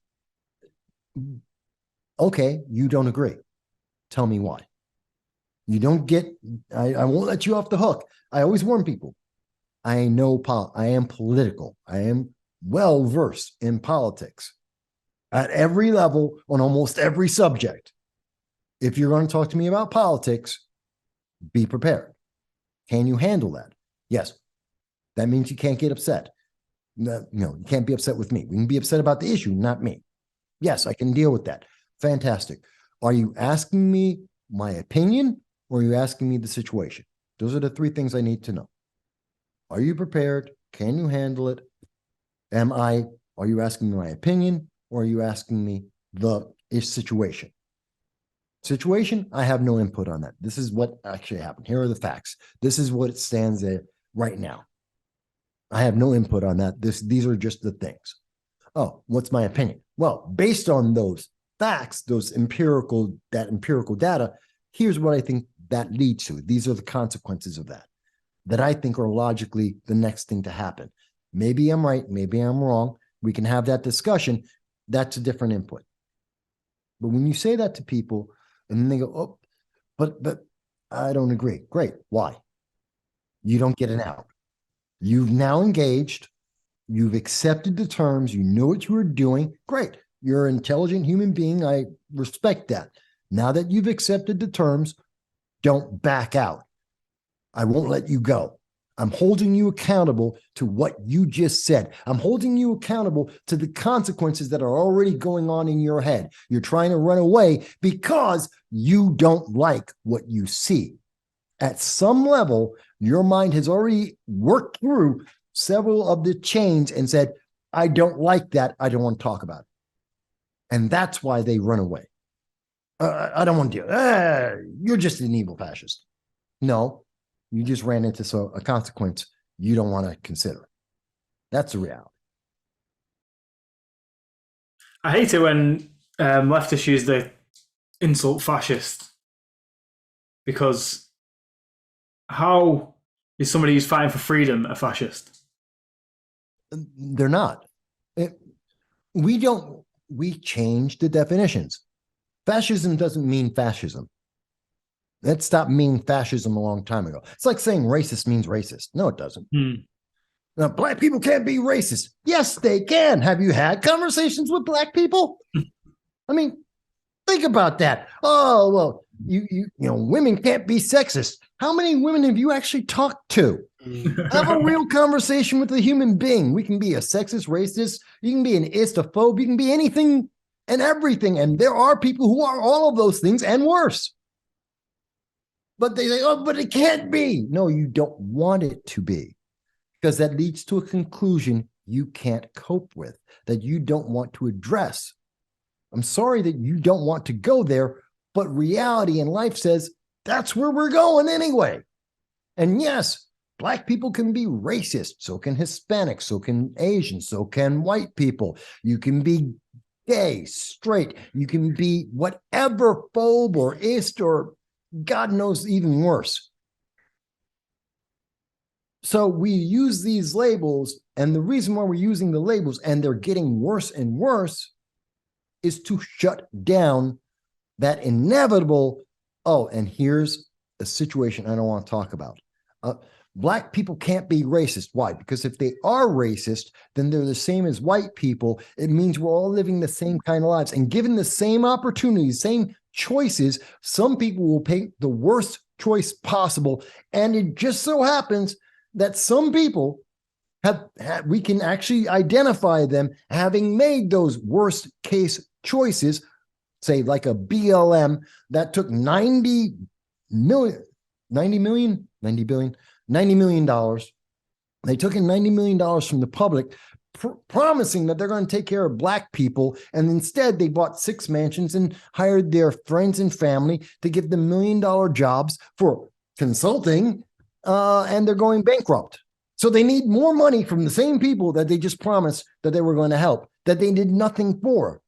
okay, you don't agree. Tell me why. You don't get, I won't let you off the hook. I always warn people. I am political. I am well-versed in politics at every level on almost every subject. If you're going to talk to me about politics, be prepared. Can you handle that? Yes. That means you can't get upset. No, you can't be upset with me. We can be upset about the issue, not me. Yes, I can deal with that. Fantastic. Are you asking me my opinion, or are you asking me the situation? Those are the three things I need to know. Are you prepared? Can you handle it? Are you asking me my opinion, or are you asking me the situation? Situation, I have no input on that. This is what actually happened. Here are the facts. This is what it stands there right now. I have no input on that. These are just the things. Oh, what's my opinion? Well, based on those facts, that empirical data, here's what I think that leads to. These are the consequences of that I think are logically the next thing to happen. Maybe I'm right, maybe I'm wrong. We can have that discussion. That's a different input. But when you say that to people and then they go, oh, but I don't agree. Great. Why? You don't get an out. You've now engaged. You've accepted the terms. You know what you were doing. Great. You're an intelligent human being. I respect that. Now that you've accepted the terms, don't back out. I won't let you go. I'm holding you accountable to what you just said. I'm holding you accountable to the consequences that are already going on in your head. You're trying to run away because you don't like what you see. At some level, your mind has already worked through several of the chains and said, I don't like that. I don't want to talk about it. And that's why they run away. I don't want to do it. You're just an evil fascist. No, you just ran into a consequence you don't want to consider. That's the reality.
I hate it when leftists use the insult fascist, because how is somebody who's fighting for freedom a fascist?
They're not. We changed the definitions. Fascism doesn't mean fascism. That stopped meaning fascism a long time ago. It's like saying racist means racist. No, it doesn't. Now, black people can't be racist. Yes, they can. Have you had conversations with black people? I mean, think about that. Oh, well, you know, women can't be sexist. How many women have you actually talked to? Have a real conversation with a human being. We can be a sexist, racist. You can be an istophobe. You can be anything and everything. And there are people who are all of those things and worse. But they say, oh, but it can't be. No, you don't want it to be, because that leads to a conclusion you can't cope with, that you don't want to address. I'm sorry that you don't want to go there, but reality in life says that's where we're going anyway. And yes, black people can be racist. So can Hispanics. So can Asians. So can white people. You can be gay, straight. You can be whatever phobe or ist or God knows even worse. So we use these labels, and the reason why we're using the labels and they're getting worse and worse is to shut down that inevitable, oh, and here's a situation I don't want to talk about. Black people can't be racist. Why? Because if they are racist, then they're the same as white people. It means we're all living the same kind of lives. And given the same opportunities, same choices, some people will pick the worst choice possible. And it just so happens that some people we can actually identify them having made those worst case choices, say like a BLM that took $90 million. They took in $90 million from the public, promising that they're going to take care of black people. And instead, they bought 6 mansions and hired their friends and family to give them $1 million jobs for consulting, and they're going bankrupt. So they need more money from the same people that they just promised that they were going to help, that they did nothing for.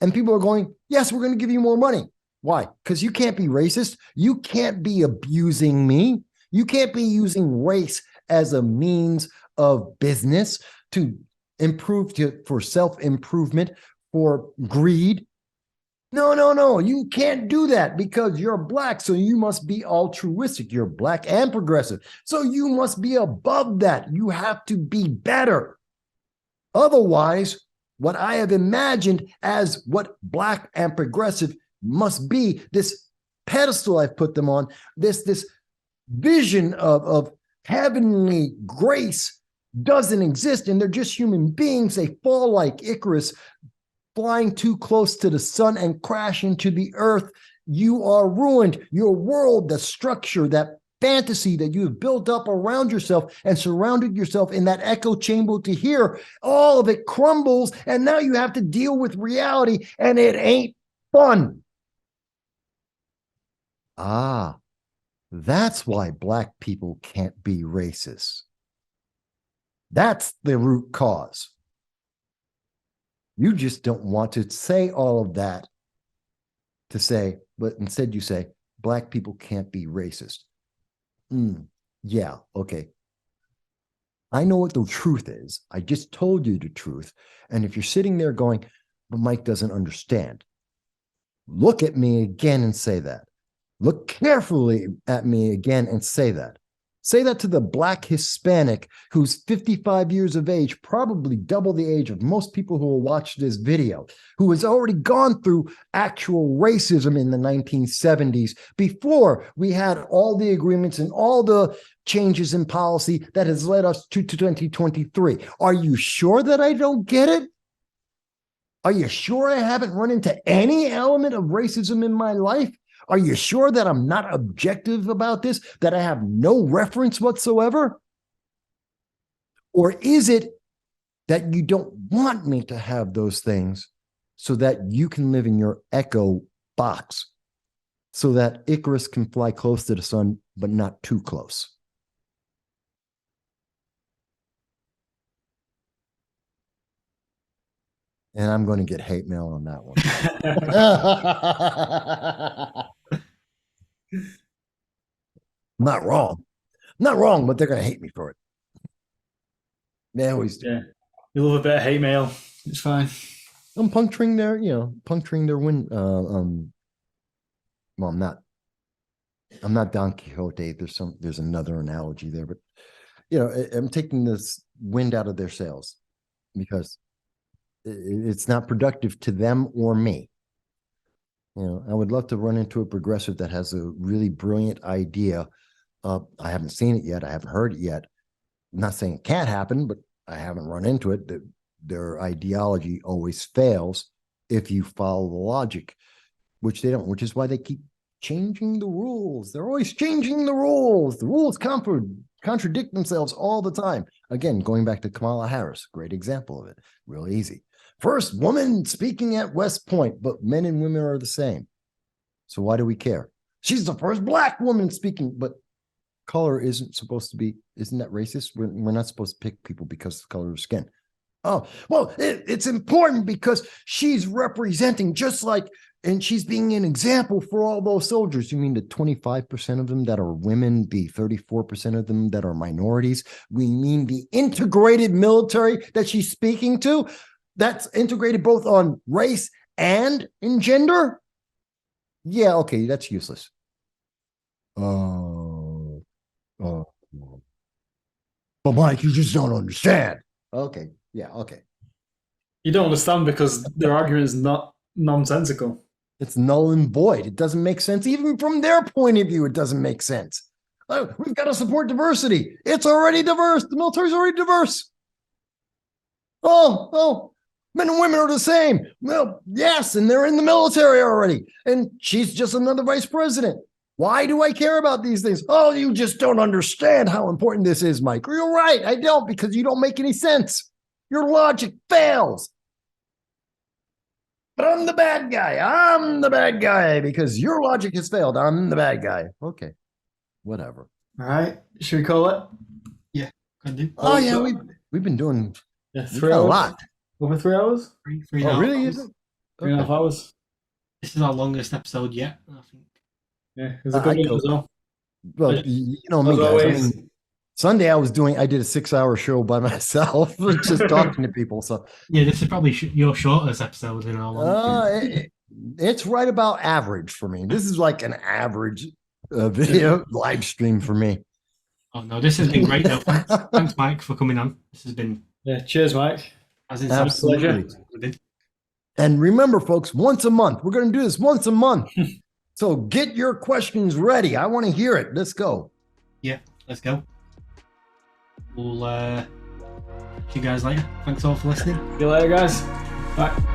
And people are going, yes, we're going to give you more money. Why? Because you can't be racist. You can't be abusing me. You can't be using race as a means of business to improve, for self-improvement, for greed. No. You can't do that because you're black, so you must be altruistic. You're black and progressive, so you must be above that. You have to be better. Otherwise, what I have imagined as what black and progressive must be, this pedestal I've put them on, this vision of heavenly grace doesn't exist, and they're just human beings. They fall like Icarus, flying too close to the sun and crash into the earth. You are ruined. Your world, the structure, that fantasy that you have built up around yourself and surrounded yourself in that echo chamber to hear, all of it crumbles, and now you have to deal with reality, and it ain't fun. That's why black people can't be racist. That's the root cause. You just don't want to say all of that to say, but instead you say, black people can't be racist. Yeah, okay. I know what the truth is. I just told you the truth. And if you're sitting there going, but Mike doesn't understand, look at me again and say that. Look carefully at me again and say that. Say that to the Black Hispanic who's 55 years of age, probably double the age of most people who will watch this video, who has already gone through actual racism in the 1970s before we had all the agreements and all the changes in policy that has led us to 2023. Are you sure that I don't get it? Are you sure I haven't run into any element of racism in my life? Are you sure that I'm not objective about this, that I have no reference whatsoever? Or is it that you don't want me to have those things so that you can live in your echo box, so that Icarus can fly close to the sun, but not too close? And I'm going to get hate mail on that one. Not wrong. Not wrong, but they're going to hate me for it. They always do.
Yeah. You love a bit of hate mail. It's fine.
I'm puncturing their, puncturing their wind. Well, I'm not Don Quixote. There's another analogy there, but I'm taking this wind out of their sails because it's not productive to them or me. I would love to run into a progressive that has a really brilliant idea. I haven't seen it yet. I haven't heard it yet. I'm not saying it can't happen, but I haven't run into it. Their ideology always fails if you follow the logic, which they don't, which is why they keep changing the rules. They're always changing the rules. The rules contradict themselves all the time. Again, going back to Kamala Harris, great example of it. Real easy. First woman speaking at West Point, but men and women are the same. So why do we care? She's the first Black woman speaking, but color isn't that racist? We're not supposed to pick people because of the color of skin. Oh, well, it's important because she's representing and she's being an example for all those soldiers. You mean the 25% of them that are women, the 34% of them that are minorities? We mean the integrated military that she's speaking to? That's integrated both on race and in gender? Yeah, okay, that's useless. But Mike, you just don't understand. Okay, yeah, okay.
You don't understand because their argument is not nonsensical.
It's null and void. It doesn't make sense. Even from their point of view, it doesn't make sense. We've got to support diversity. It's already diverse. The military's already diverse. Oh, men and women are the same. Well, yes, and they're in the military already. And she's just another vice president. Why do I care about these things? Oh, you just don't understand how important this is, Mike. You're right. I don't, because you don't make any sense. Your logic fails. But I'm the bad guy. I'm the bad guy because your logic has failed. I'm the bad guy. Okay, whatever.
All right. Should we call it?
Yeah, can do.
Oh, yeah, we've been doing
3 hours.
A lot.
Over 3 hours?
Three
Oh, really?
hours.
Is it?
3.5 hours.
This is our longest episode yet, I think.
Yeah, it was a good one as well.
Well, you know me, guys. Sunday I did a 6-hour show by myself, just talking to people. So
yeah, this is probably your shortest episode in our long.
It's right about average for me. This is like an average video live stream for me.
Oh no, this has been great though. Thanks, Mike, for coming on. This has been
cheers, Mike.
Absolutely. And remember, folks, once a month. We're going to do this once a month. So get your questions ready. I want to hear it. Let's go.
Yeah, let's go. We'll see you guys later. Thanks all for listening.
See you later, guys. Bye.